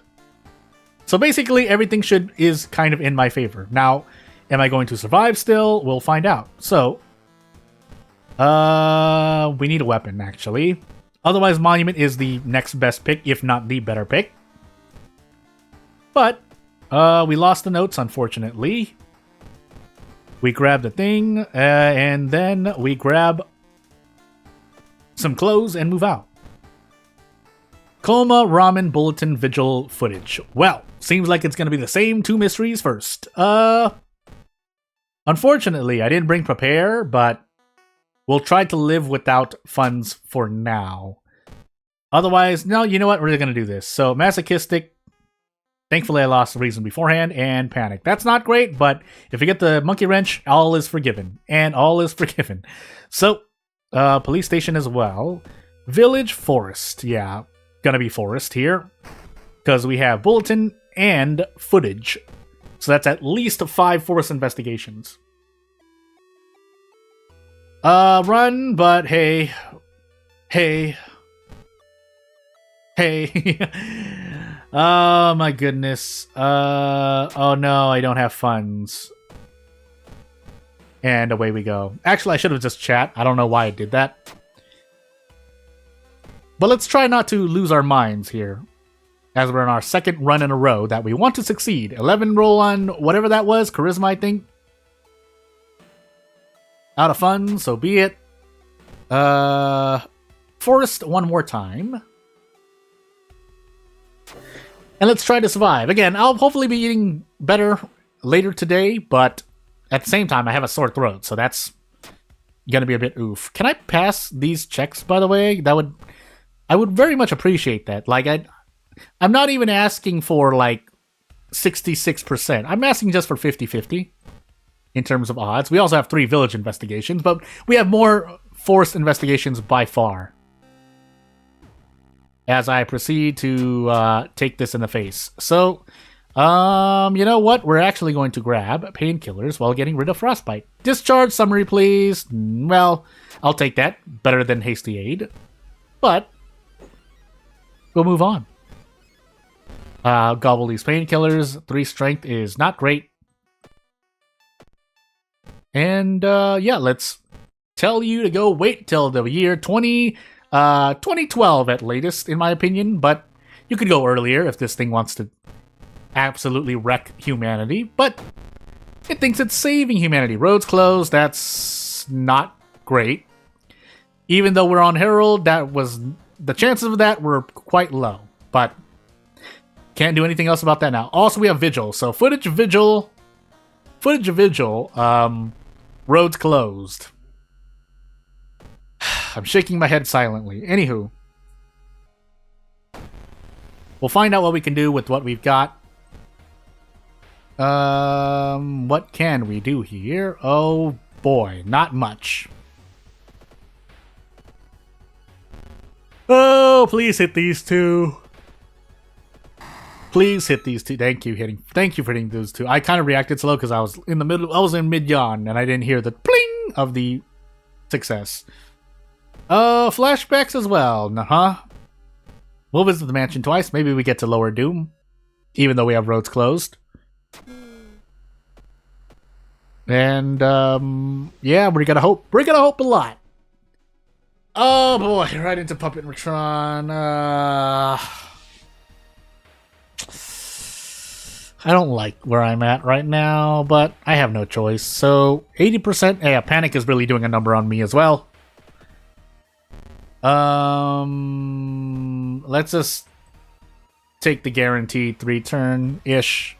So basically, everything is kind of in my favor. Now, am I going to survive still? We'll find out. So, we need a weapon, actually. Otherwise, Monument is the next best pick, if not the better pick. But, we lost the notes, unfortunately. We grab the thing, and then we grab some clothes and move out. Coma, Ramen, Bulletin, Vigil, Footage. Well, seems like it's going to be the same two mysteries first. Unfortunately, I didn't bring Prepare, but we'll try to live without funds for now. Otherwise, no, you know what? We're going to do this. So, Masochistic. Thankfully, I lost the reason beforehand, and Panic. That's not great, but if you get the Monkey Wrench, all is forgiven. And all is forgiven. So, police station as well. Village, Forest. Yeah, gonna be Forest here. Because we have Bulletin and Footage. So that's at least 5 Forest investigations. Run, but hey. Hey. Oh my goodness. Oh no, I don't have funds. And away we go. Actually, I should have just chat. I don't know why I did that. But let's try not to lose our minds here. As we're in our second run in a row that we want to succeed. 11 roll on whatever that was. Charisma, I think. Out of funds, so be it. Forest one more time. And let's try to survive. Again, I'll hopefully be eating better later today, but at the same time, I have a sore throat, so that's gonna be a bit oof. Can I pass these checks, by the way? I would very much appreciate that. Like, I'm not even asking for, like, 66%. I'm asking just for 50-50 in terms of odds. We also have 3 village investigations, but we have more forced investigations by far. As I proceed to take this in the face. So, you know what? We're actually going to grab painkillers while getting rid of frostbite. Discharge summary, please. Well, I'll take that. Better than hasty aid. But we'll move on. Gobble these painkillers. 3 strength is not great. And yeah, let's tell you to go wait till the year 2012 at latest, in my opinion, but you could go earlier if this thing wants to absolutely wreck humanity, but it thinks it's saving humanity. Roads closed, that's not great. Even though we're on Herald, the chances of that were quite low, but can't do anything else about that now. Also, we have Vigil, so footage of Vigil, roads closed. I'm shaking my head silently. Anywho. We'll find out what we can do with what we've got. What can we do here? Oh boy, not much. Oh, please hit these 2. Please hit these 2. Thank you for hitting those 2. I kind of reacted slow because I was in mid yawn and I didn't hear the pling of the success. Flashbacks as well, We'll visit the mansion twice. Maybe we get to Lower Doom, even though we have roads closed. And, yeah, we're gonna hope a lot. Oh boy, right into Puppet Matron. I don't like where I'm at right now, but I have no choice. So 80%. Yeah, Panic is really doing a number on me as well. Let's just take the guaranteed 3-turn-ish.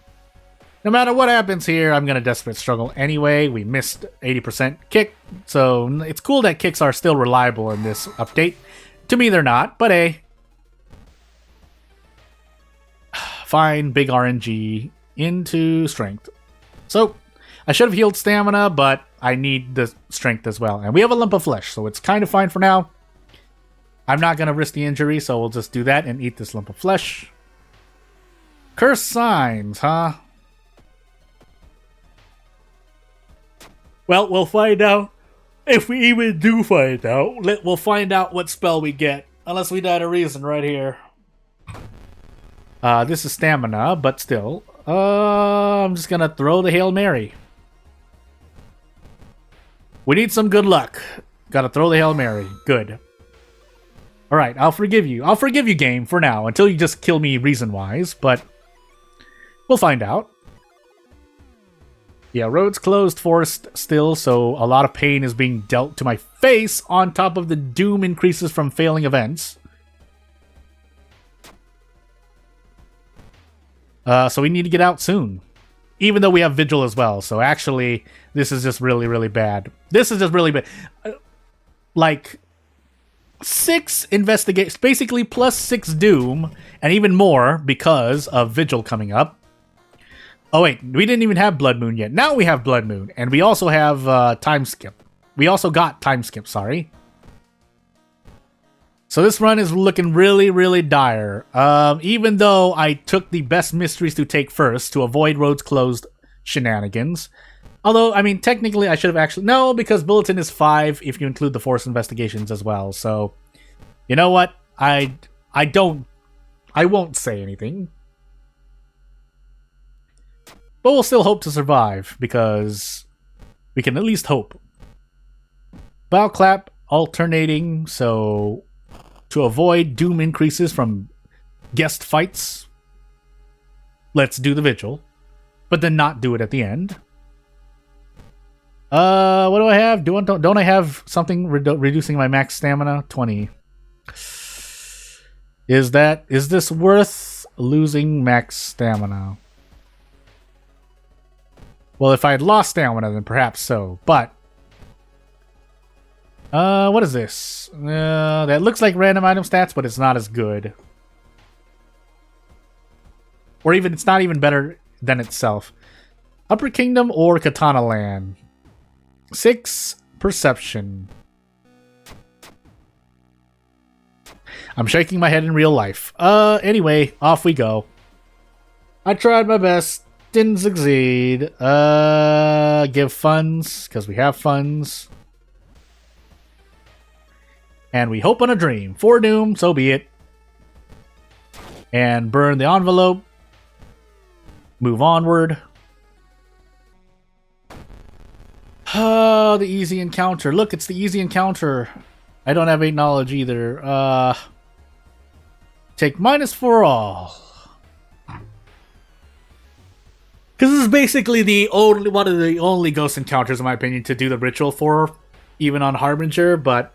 No matter what happens here, I'm gonna Desperate Struggle anyway. We missed 80% kick, so it's cool that kicks are still reliable in this update. To me, they're not, but hey. Fine, big RNG into Strength. So, I should have healed Stamina, but I need the Strength as well. And we have a Lump of Flesh, so it's kind of fine for now. I'm not gonna risk the injury, so we'll just do that and eat this Lump of Flesh. Curse Signs, huh? Well, we'll find out. If we even do find out, we'll find out what spell we get. Unless we die to reason right here. This is Stamina, but still. I'm just gonna throw the Hail Mary. We need some good luck. Gotta throw the Hail Mary. Good. Alright, I'll forgive you. I'll forgive you, game, for now. Until you just kill me reason-wise, but we'll find out. Yeah, roads closed, forest still, so a lot of pain is being dealt to my face on top of the doom increases from failing events. So we need to get out soon. Even though we have Vigil as well, so actually, this is just really, really bad. This is just really bad. Like, 6 investigations, basically plus 6 doom, and even more because of Vigil coming up. Oh wait, we didn't even have Blood Moon yet. Now we have Blood Moon, and we also have Time Skip. We also got Time Skip, sorry. So this run is looking really, really dire. Even though I took the best mysteries to take first to avoid roads closed shenanigans. Although, I mean, technically I should have actually... No, because Bulletin is 5 if you include the Force Investigations as well. So, you know what? I won't say anything. But we'll still hope to survive, because we can at least hope. Bow Clap alternating, so to avoid doom increases from guest fights, let's do the Vigil, but then not do it at the end. What do I have? Don't I have something reducing my max stamina? 20. Is this worth losing max stamina? Well, if I had lost stamina, then perhaps so, but... what is this? That looks like random item stats, but it's not as good. Or even, it's not even better than itself. Upper Kingdom or Katana Land? 6 Perception. I'm shaking my head in real life. Anyway, off we go. I tried my best. Didn't succeed. Give funds, because we have funds. And we hope on a dream. For doom, so be it. And burn the envelope. Move onward. Oh, the easy encounter. Look, it's the easy encounter. I don't have 8 knowledge either. Take minus for all. Because this is basically one of the only ghost encounters, in my opinion, to do the ritual for, even on Harbinger, but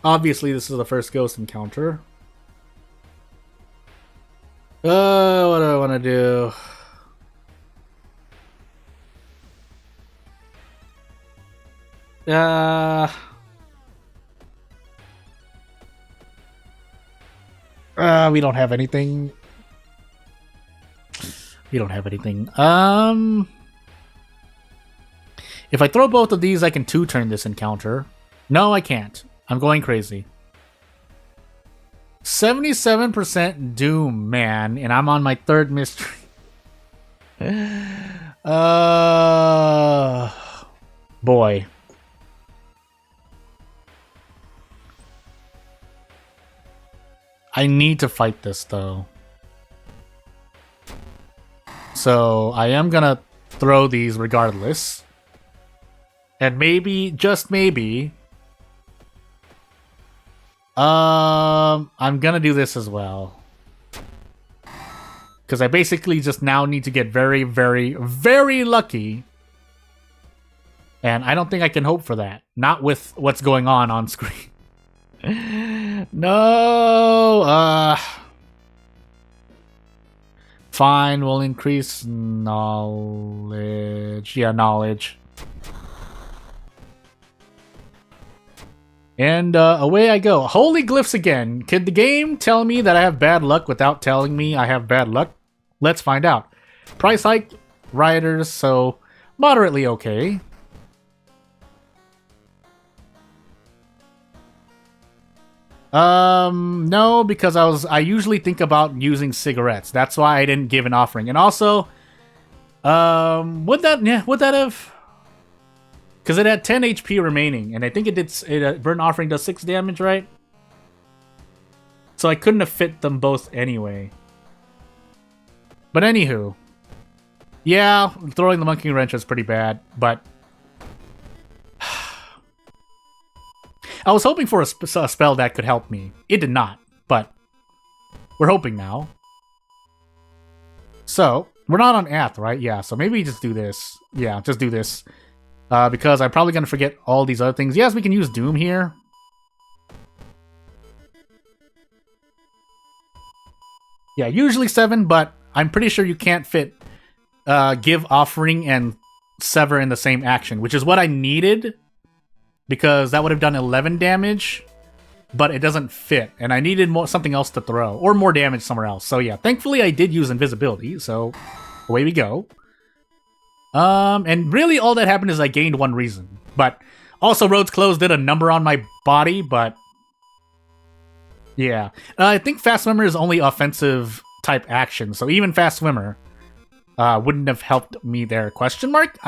obviously this is the first ghost encounter. What do I want to do? We don't have anything. We don't have anything. If I throw both of these, I can 2-turn this encounter. No, I can't. I'm going crazy. 77% Doom, man, and I'm on my 3rd mystery. Boy. I need to fight this, though. So, I am gonna throw these regardless. And maybe, just maybe, I'm gonna do this as well. Because I basically just now need to get very, very, very lucky. And I don't think I can hope for that. Not with what's going on screen. No! Fine, we'll increase knowledge. Yeah, knowledge. And away I go. Holy glyphs again. Could the game tell me that I have bad luck without telling me I have bad luck? Let's find out. Price hike, rioters, so moderately okay. No, because I usually think about using cigarettes. That's why I didn't give an offering. And also, would that have? Because it had 10 HP remaining, and I think burn offering does 6 damage, right? So I couldn't have fit them both anyway. But anywho, yeah, throwing the monkey wrench is pretty bad, but I was hoping for a spell that could help me. It did not, but we're hoping now. So, we're not on Ath, right? Yeah, so maybe just do this. Yeah, just do this. Because I'm probably going to forget all these other things. Yes, we can use Doom here. Yeah, usually 7, but I'm pretty sure you can't fit Give Offering and Sever in the same action, which is what I needed. Because that would have done 11 damage, but it doesn't fit. And I needed something else to throw, or more damage somewhere else. So yeah, thankfully I did use invisibility, so away we go. And really all that happened is I gained 1 reason. But also Roads Closed did a number on my body, but yeah. I think Fast Swimmer is only offensive type action, so even Fast Swimmer wouldn't have helped me there. Question mark?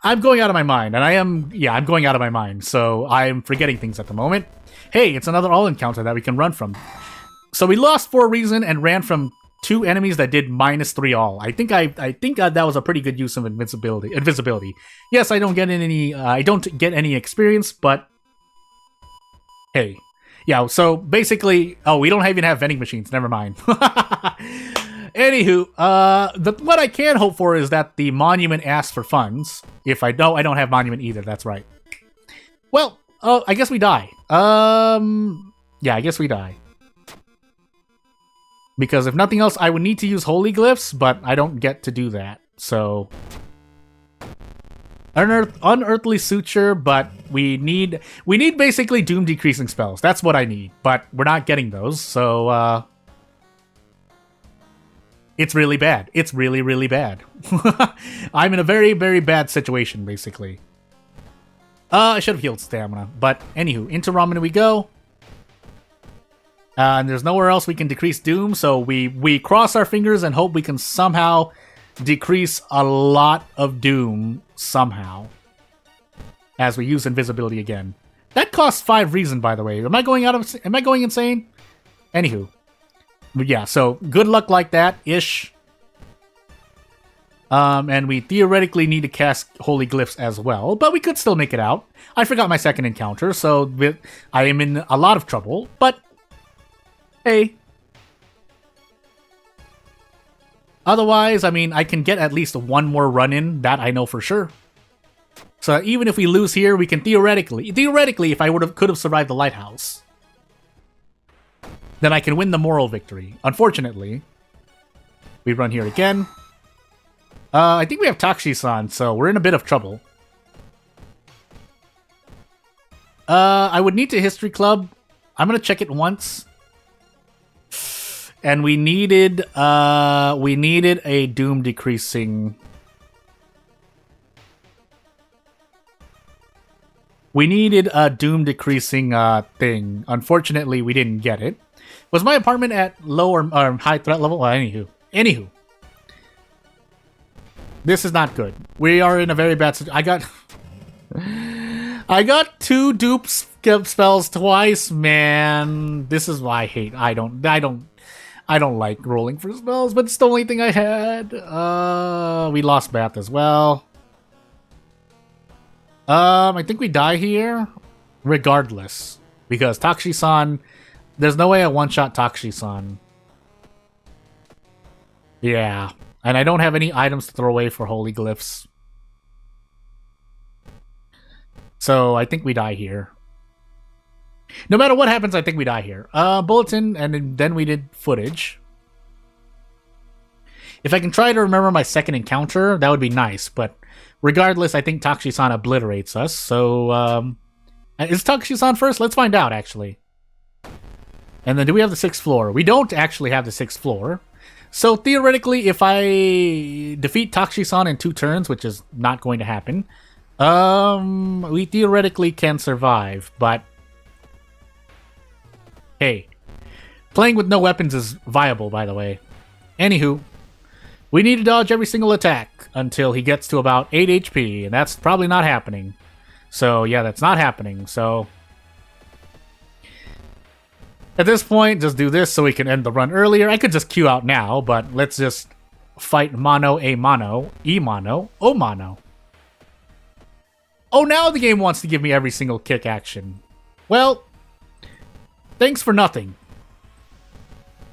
I'm going out of my mind, and I'm going out of my mind, so I'm forgetting things at the moment. Hey, it's another all encounter that we can run from. So we lost 4 reason and ran from 2 enemies that did -3 all. I think that was a pretty good use of invisibility. Yes, I don't get any experience, but hey. Yeah, so basically, we don't even have vending machines, never mind. Anywho, what I can hope for is that the monument asks for funds. If I don't have monument either, that's right. Well, I guess we die. Yeah, I guess we die. Because if nothing else, I would need to use holy glyphs, but I don't get to do that. So, unearthly suture, but we need basically doom decreasing spells. That's what I need, but we're not getting those. So, it's really bad. It's really, really bad. I'm in a very, very bad situation, basically. I should have healed stamina, but anywho, into Ramana we go. And there's nowhere else we can decrease doom, so we cross our fingers and hope we can somehow decrease a lot of doom somehow. As we use invisibility again. That costs 5 reason, by the way. Am I going insane? Anywho. But yeah, so good luck like that, ish. And we theoretically need to cast holy glyphs as well, but we could still make it out. I forgot my second encounter, so I am in a lot of trouble, but hey. Otherwise, I mean, I can get at least 1 more run in, that I know for sure. So even if we lose here, we can theoretically, if I could have survived the lighthouse, then I can win the moral victory. Unfortunately, we run here again. I think we have Takshi-san, so we're in a bit of trouble. I would need to History Club. I'm gonna check it once. And we needed a doom decreasing. We needed a doom decreasing thing. Unfortunately, we didn't get it. Was my apartment at low or high threat level? Well, anywho. This is not good. We are in a very bad situation. I got 2 dupe spells twice, man. This is why I hate. I don't like rolling for spells, but it's the only thing I had. We lost Bath as well. I think we die here. Regardless. Because Takushi-san, there's no way I one-shot Takushi-san. Yeah. And I don't have any items to throw away for holy glyphs. So I think we die here. No matter what happens, I think we die here. Bulletin, and then we did footage. If I can try to remember my second encounter, that would be nice. But regardless, I think Takushi-san obliterates us. So, is Takushi-san first? Let's find out, actually. And then do we have the 6th floor? We don't actually have the 6th floor. So, theoretically, if I defeat Takushi-san in 2 turns, which is not going to happen, we theoretically can survive. But, hey, playing with no weapons is viable, by the way. Anywho, we need to dodge every single attack until he gets to about 8 HP, and that's probably not happening. So, yeah, that's not happening. So, at this point, just do this so we can end the run earlier. I could just queue out now, but let's just fight mano a mano, e mano, o mano. Oh, now the game wants to give me every single kick action. Well, thanks for nothing.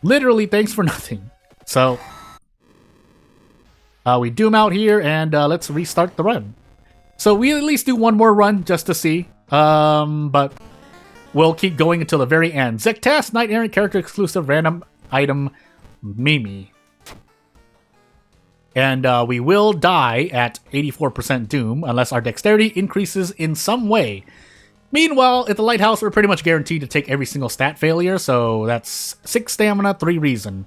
Literally, thanks for nothing. So, we doom out here, and let's restart the run. So we at least do one more run just to see. But we'll keep going until the very end. Zektas, Knight Errant, character exclusive, random item, Mimi. And we will die at 84% doom unless our dexterity increases in some way. Meanwhile, at the lighthouse, we're pretty much guaranteed to take every single stat failure. So that's 6 stamina, 3 reason.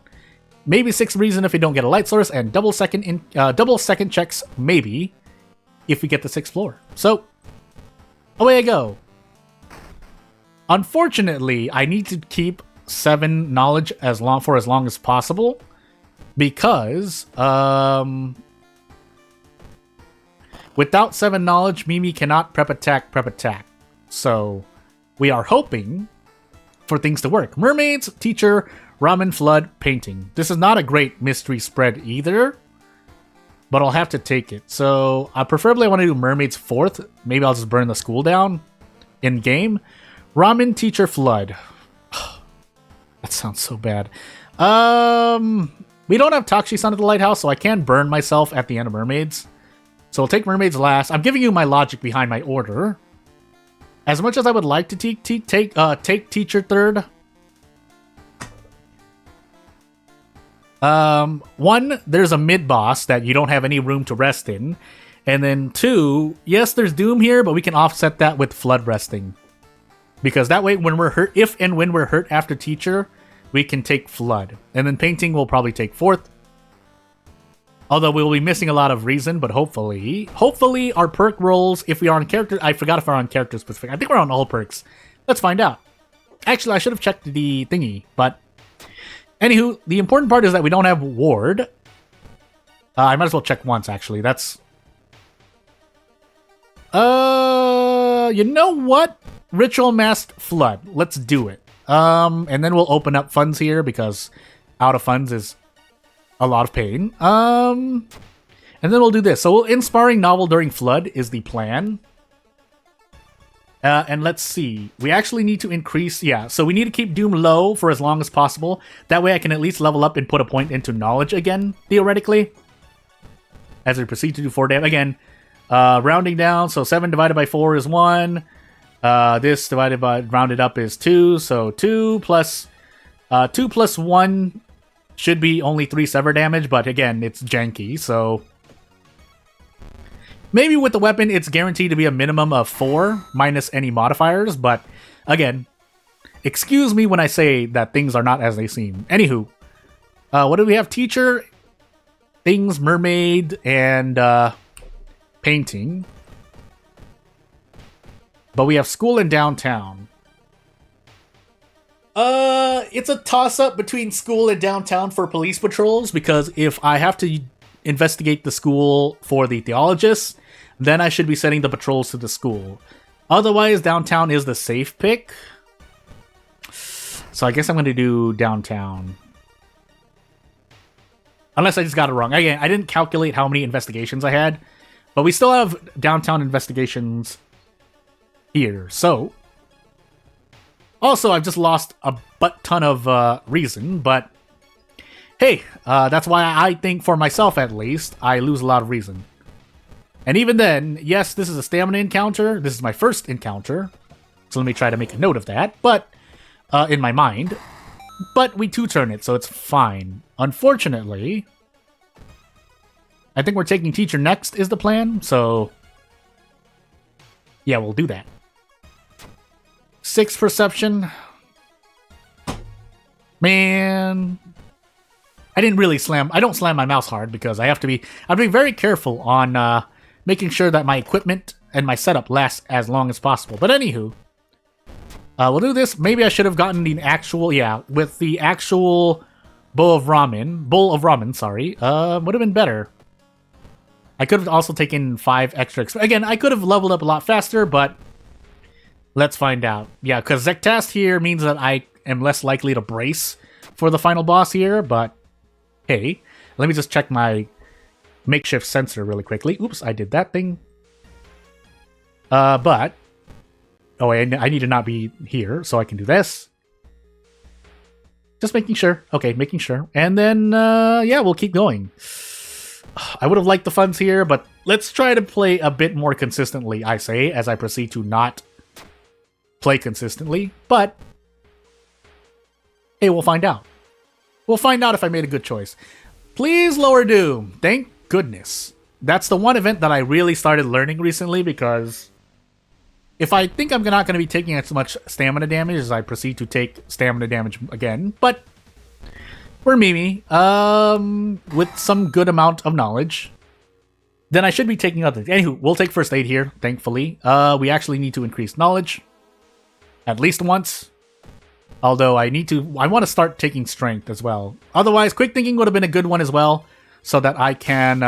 Maybe 6 reason if we don't get a light source, and double second checks, maybe, if we get the 6th floor. So, away I go. Unfortunately, I need to keep 7 knowledge for as long as possible, because without 7 knowledge, Mimi cannot prep attack. So, we are hoping for things to work. Mermaids, teacher, ramen, flood, painting. This is not a great mystery spread either, but I'll have to take it. So, preferably I want to do mermaids 4th. Maybe I'll just burn the school down in game. Ramen, teacher, flood. That sounds so bad. We don't have Takushi-san at the lighthouse, so I can burn myself at the end of mermaids. So we'll take mermaids last. I'm giving you my logic behind my order. As much as I would like to take teacher 3rd. 1, there's a mid-boss that you don't have any room to rest in. And then 2, yes, there's doom here, but we can offset that with flood resting. Because that way, when we're hurt, if and when we're hurt after teacher, we can take flood. And then painting will probably take 4th. Although we will be missing a lot of reason, but hopefully our perk rolls, if we are on character, I forgot if we're on character specific. I think we're on all perks. Let's find out. Actually, I should have checked the thingy, but anywho, the important part is that we don't have ward. I might as well check once, actually. That's... you know what? Ritual Masked Flood. Let's do it. And then we'll open up funds here, because out of funds is a lot of pain. And then we'll do this. So Inspiring Novel during Flood is the plan. And let's see. We actually need to increase... Yeah, so we need to keep Doom low for as long as possible. That way I can at least level up and put a point into Knowledge again, theoretically. As we proceed to do 4 damage. Again, rounding down, so 7 divided by 4 is 1. This divided by... rounded up is 2. So 2 plus 1 should be only 3 sever damage. But again, it's janky, so... Maybe with the weapon, it's guaranteed to be a minimum of 4, minus any modifiers, but again, excuse me when I say that things are not as they seem. Anywho, what do we have? Teacher, things, mermaid, and painting. But we have school and downtown. It's a toss-up between school and downtown for police patrols, because if I have to investigate the school for the theologists, then I should be sending the patrols to the school. Otherwise, downtown is the safe pick. So I guess I'm going to do downtown. Unless I just got it wrong. Again, I didn't calculate how many investigations I had. But we still have downtown investigations here. So Also, I've just lost a butt ton of reason, but hey, that's why I think, for myself at least, I lose a lot of reason. And even then, yes, this is a stamina encounter. This is my first encounter. So let me try to make a note of that, but in my mind. But we two-turn it, so it's fine. Unfortunately, I think we're taking teacher next is the plan, so yeah, we'll do that. 6 perception. Man, I didn't really slam. I don't slam my mouse hard because I'm being very careful on making sure that my equipment and my setup lasts as long as possible. But anywho, we'll do this. Maybe I should have gotten the actual, with the actual bowl of ramen, sorry, would have been better. I could have also taken 5 extra. Again, I could have leveled up a lot faster, but let's find out. Yeah, because Zectast here means that I am less likely to brace for the final boss here, but hey, let me just check my makeshift sensor really quickly. Oops, I did that thing. But oh, I need to not be here, so I can do this. Just making sure. Okay, making sure. And then, yeah, we'll keep going. I would have liked the funds here, but let's try to play a bit more consistently, I say, as I proceed to not play consistently. But, hey, we'll find out. We'll find out if I made a good choice. Please lower doom. Thank goodness. That's the one event that I really started learning recently, because if I think I'm not going to be taking as much stamina damage as I proceed to take stamina damage again, but we're Mimi, with some good amount of knowledge, then I should be taking other. Anywho, we'll take first aid here, thankfully. We actually need to increase knowledge at least once. Although I want to start taking strength as well. Otherwise, quick thinking would have been a good one as well, so that I can,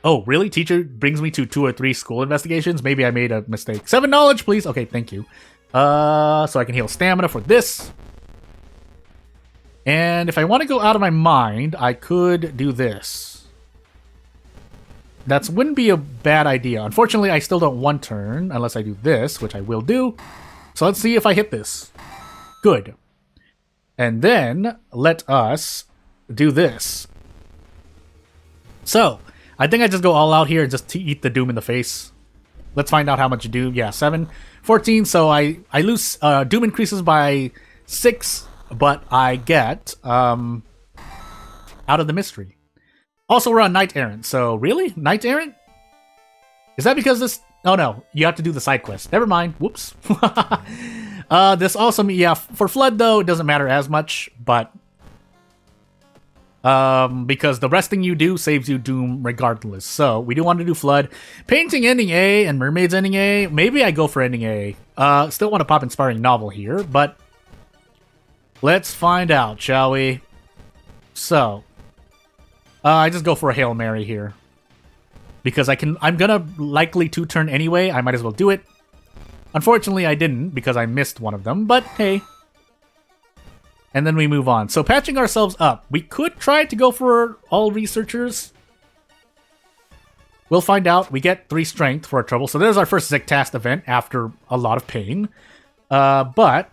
oh, really? Teacher brings me to 2 or 3 school investigations? Maybe I made a mistake. 7 knowledge, please. Okay, thank you. So I can heal stamina for this. And if I want to go out of my mind, I could do this. That wouldn't be a bad idea. Unfortunately, I still don't one turn unless I do this, which I will do. So let's see if I hit this. Good. And then let us do this. So I think I just go all out here and just eat the doom in the face. Let's find out how much doom. Yeah, 7, 14. So I lose. Doom increases by 6, but I get out of the mystery. Also, we're on Knight Errant. So really, Knight Errant? Is that because this? Oh no, you have to do the side quest. Never mind. Whoops. This also, yeah, for Flood though, it doesn't matter as much, but because the resting you do saves you doom regardless. So we do want to do Flood. Painting ending A and Mermaids ending A. Maybe I go for ending A. Still want to pop Inspiring Novel here, but let's find out, shall we? So I just go for a Hail Mary here. Because I'm gonna likely 2-turn anyway, I might as well do it. Unfortunately, I didn't, because I missed one of them, but hey. And then we move on. So patching ourselves up. We could try to go for all researchers. We'll find out. We get 3 strength for our trouble. So there's our first Zectast event after a lot of pain. But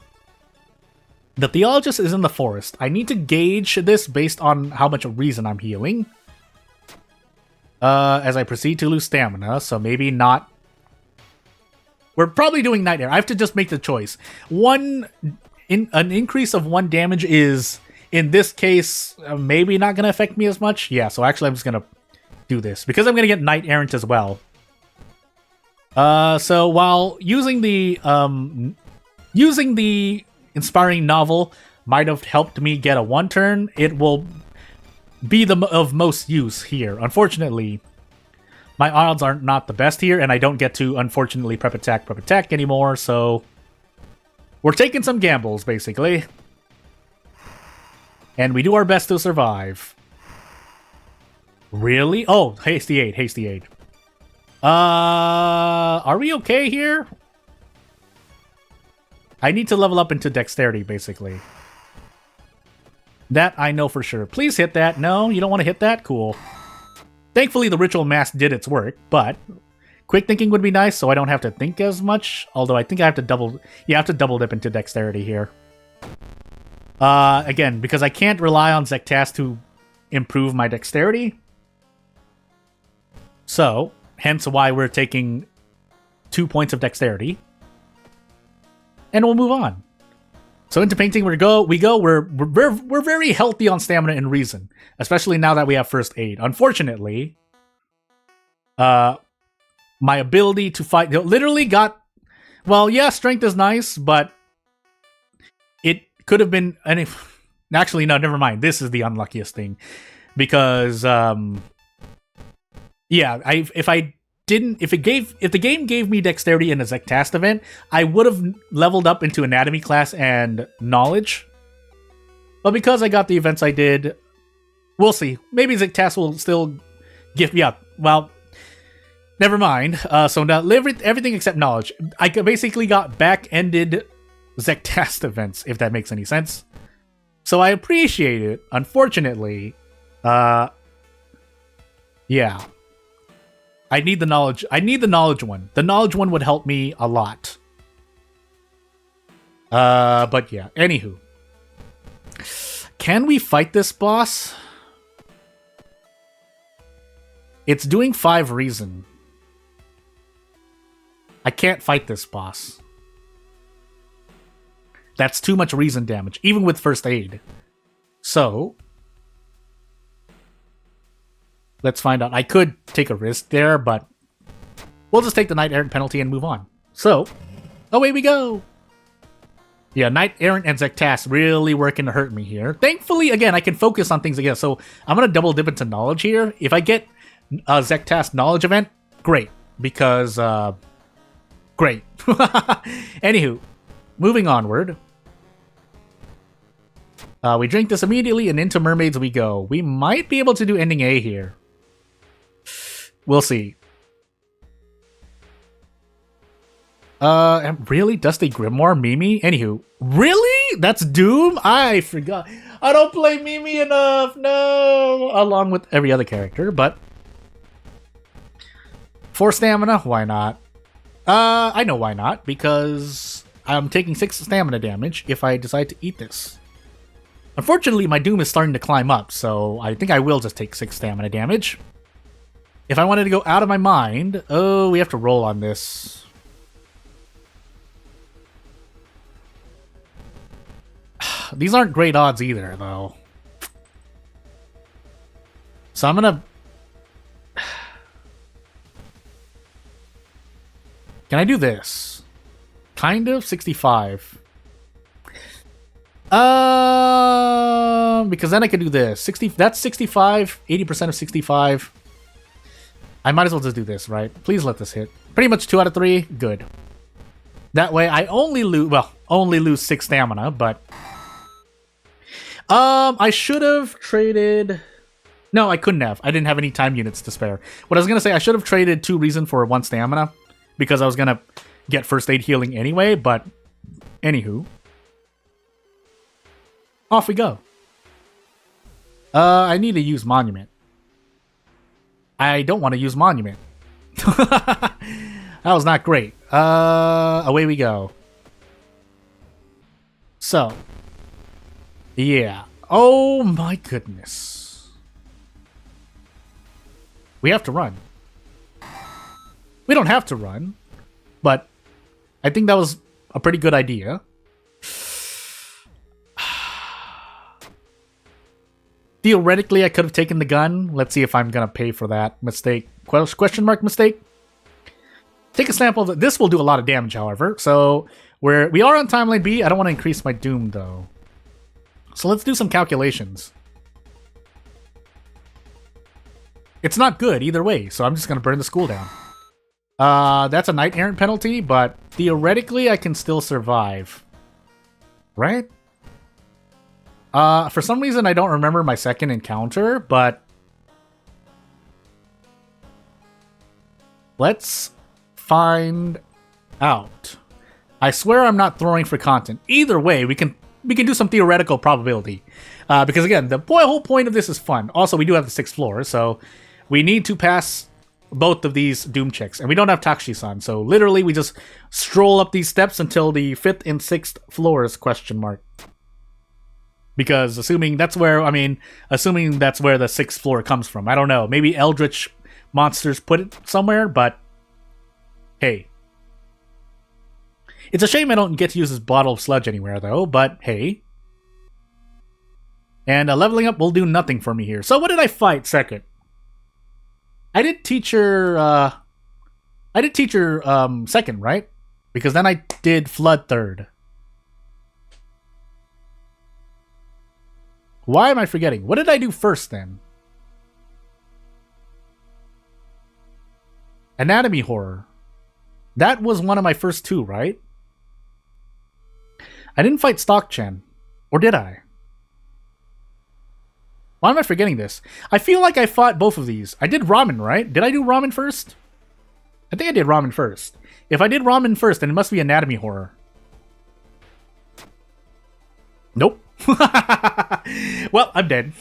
the Theologist is in the forest. I need to gauge this based on how much reason I'm healing. As I proceed to lose stamina, so maybe not. We're probably doing Night Air. I have to just make the choice. An increase of 1 damage is, in this case, maybe not going to affect me as much. Yeah, so actually I'm just going to do this, because I'm going to get Knight Errant as well. So while using the Inspiring Novel might have helped me get a 1-turn, it will be of most use here. Unfortunately, my odds are not the best here, and I don't get to, unfortunately, prep attack anymore, so we're taking some gambles, basically. And we do our best to survive. Really? Oh, hasty aid. Are we okay here? I need to level up into dexterity, basically. That I know for sure. Please hit that. No, you don't want to hit that? Cool. Thankfully, the Ritual Mask did its work, but quick thinking would be nice, so I don't have to think as much. Although I think I have to double... Yeah, I have to double dip into dexterity here. Again, because I can't rely on Zektas to improve my dexterity. So, hence why we're taking 2 points of dexterity. And we'll move on. So into painting we go. We're very healthy on stamina and reason, especially now that we have first aid. Unfortunately, my ability to fight literally got... Well, yeah, strength is nice, but it could have been... Actually, no, never mind. This is the unluckiest thing. Because, yeah, if the game gave me dexterity in a Zektast event, I would have leveled up into anatomy class and knowledge. But because I got the events I did, we'll see. Maybe Zektast will still give me up. Well, never mind. So now everything except knowledge. I basically got back-ended Zektast events, if that makes any sense. So I appreciate it. Unfortunately, yeah. I need the knowledge. I need the knowledge one. The knowledge one would help me a lot. But yeah. Anywho. Can we fight this boss? It's doing 5 reason. I can't fight this boss. That's too much reason damage, even with first aid. So... let's find out. I could take a risk there, but we'll just take the Knight Errant penalty and move on. So, away we go! Yeah, Knight Errant and Zektas really working to hurt me here. Thankfully, again, I can focus on things again. So, I'm going to double dip into knowledge here. If I get a Zektas knowledge event, great. Because, great. Anywho, moving onward. We drink this immediately, and into Mermaids we go. We might be able to do ending A here. We'll see. Really? Dusty Grimoire? Mimi? Anywho. Really? That's Doom? I forgot. I don't play Mimi enough! No! Along with every other character, but... 4 stamina? Why not? I know why not, because I'm taking 6 stamina damage if I decide to eat this. Unfortunately, my Doom is starting to climb up, so I think I will just take 6 stamina damage. If I wanted to go out of my mind... Oh, we have to roll on this. These aren't great odds either, though. So I'm gonna... Can I do this? Kind of? 65. Because then I could do this. 60. That's 65. 80% of 65. I might as well just do this, right? Please let this hit. Pretty much 2 out of 3. Good. That way I only lose... Well, only lose 6 stamina, but... I should have traded... No, I couldn't have. I didn't have any time units to spare. What I was going to say, I should have traded 2 reason for 1 stamina. Because I was going to get first aid healing anyway, but... Anywho... Off we go. I need to use Monument. I don't want to use Monument. That was not great. Away we go. So. Yeah. Oh my goodness. We have to run. We don't have to run. But I think that was a pretty good idea. Theoretically, I could have taken the gun. Let's see if I'm going to pay for that mistake. Question mark mistake? Take a sample of it. This will do a lot of damage, however. So, we are on timeline B. I don't want to increase my Doom, though. So let's do some calculations. It's not good either way, so I'm just going to burn the school down. That's a Knight Errant penalty, but theoretically, I can still survive. Right? For some reason, I don't remember my second encounter, but... Let's find out. I swear I'm not throwing for content. Either way, we can do some theoretical probability. Because again, the whole point of this is fun. Also, we do have the 6th floor, so we need to pass both of these doom checks, and we don't have Takushi-san, so literally we just stroll up these steps until the 5th and 6th floors, question mark. Because assuming that's where the 6th floor comes from. I don't know. Maybe Eldritch monsters put it somewhere, but hey. It's a shame I don't get to use this bottle of sludge anywhere, though, but hey. And leveling up will do nothing for me here. So what did I fight second? I did teacher second, right? Because then I did flood third. Why am I forgetting? What did I do first then? Anatomy horror. That was one of my first two, right? I didn't fight Stock-chan. Or did I? Why am I forgetting this? I feel like I fought both of these. I did ramen, right? Did I do ramen first? I think I did ramen first. If I did ramen first, then it must be anatomy horror. Nope. Well, I'm dead.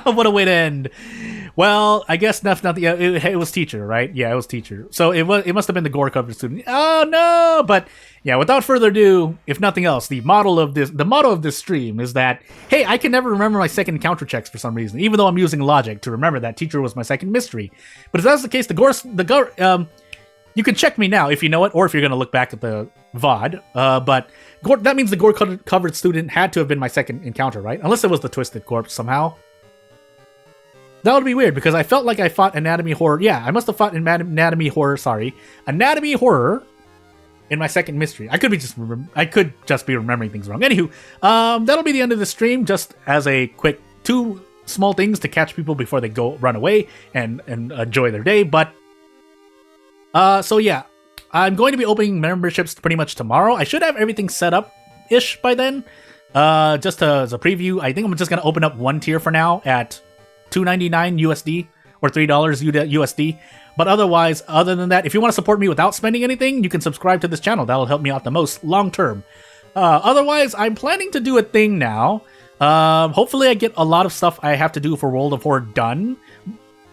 What a way to end. Well, I guess nothing. Yeah, it was teacher, right? Yeah, it was teacher. So it must have been the gore covered student. Oh no! But yeah, without further ado, if nothing else, the motto of this stream is that hey, I can never remember my second counter checks for some reason, even though I'm using logic to remember that teacher was my second mystery. But if that's the case, you can check me now if you know it, or if you're going to look back at the VOD. But that means the gore-covered student had to have been my second encounter, right? Unless it was the Twisted Corpse somehow. That would be weird, because I felt like I fought Anatomy Horror. Yeah, I must have fought Anatomy Horror, Anatomy Horror in my second mystery. I could just be remembering things wrong. Anywho, that'll be the end of the stream, just as a quick 2 small things to catch people before they run away and enjoy their day. But so yeah, I'm going to be opening memberships pretty much tomorrow. I should have everything set up-ish by then. Just as a preview, I think I'm just going to open up one tier for now at $2.99 USD or $3 USD. But otherwise, other than that, if you want to support me without spending anything, you can subscribe to this channel. That'll help me out the most long term. Otherwise, I'm planning to do a thing now. Hopefully I get a lot of stuff I have to do for World of Horror done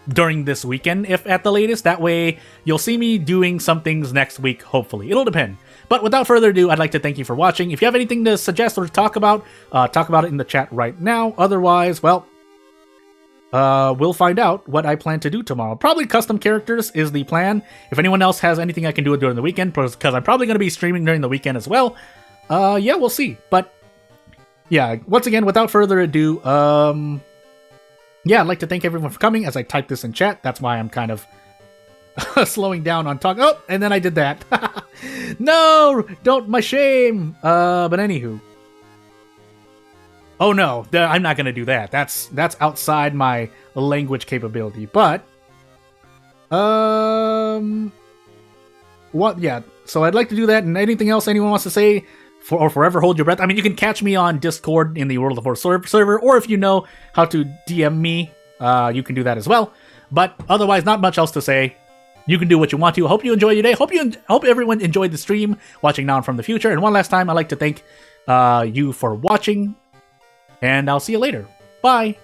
during this weekend, if at the latest. That way, you'll see me doing some things next week, hopefully. It'll depend. But without further ado, I'd like to thank you for watching. If you have anything to suggest or talk about it in the chat right now. Otherwise, well, we'll find out what I plan to do tomorrow. Probably custom characters is the plan. If anyone else has anything I can do during the weekend, because I'm probably going to be streaming during the weekend as well. Yeah, we'll see. But yeah, once again, without further ado, yeah, I'd like to thank everyone for coming as I type this in chat. That's why I'm kind of slowing down on talk. Oh, and then I did that. No, don't, my shame. But anywho. Oh no, I'm not going to do that. That's outside my language capability. But, what? Yeah, so I'd like to do that. And anything else anyone wants to say? Or forever hold your breath. I mean, you can catch me on Discord in the World of Horror server, or if you know how to DM me, you can do that as well. But otherwise, not much else to say. You can do what you want to. I hope you enjoy your day. Hope everyone enjoyed the stream, watching now and from the future. And one last time, I'd like to thank you for watching, and I'll see you later. Bye.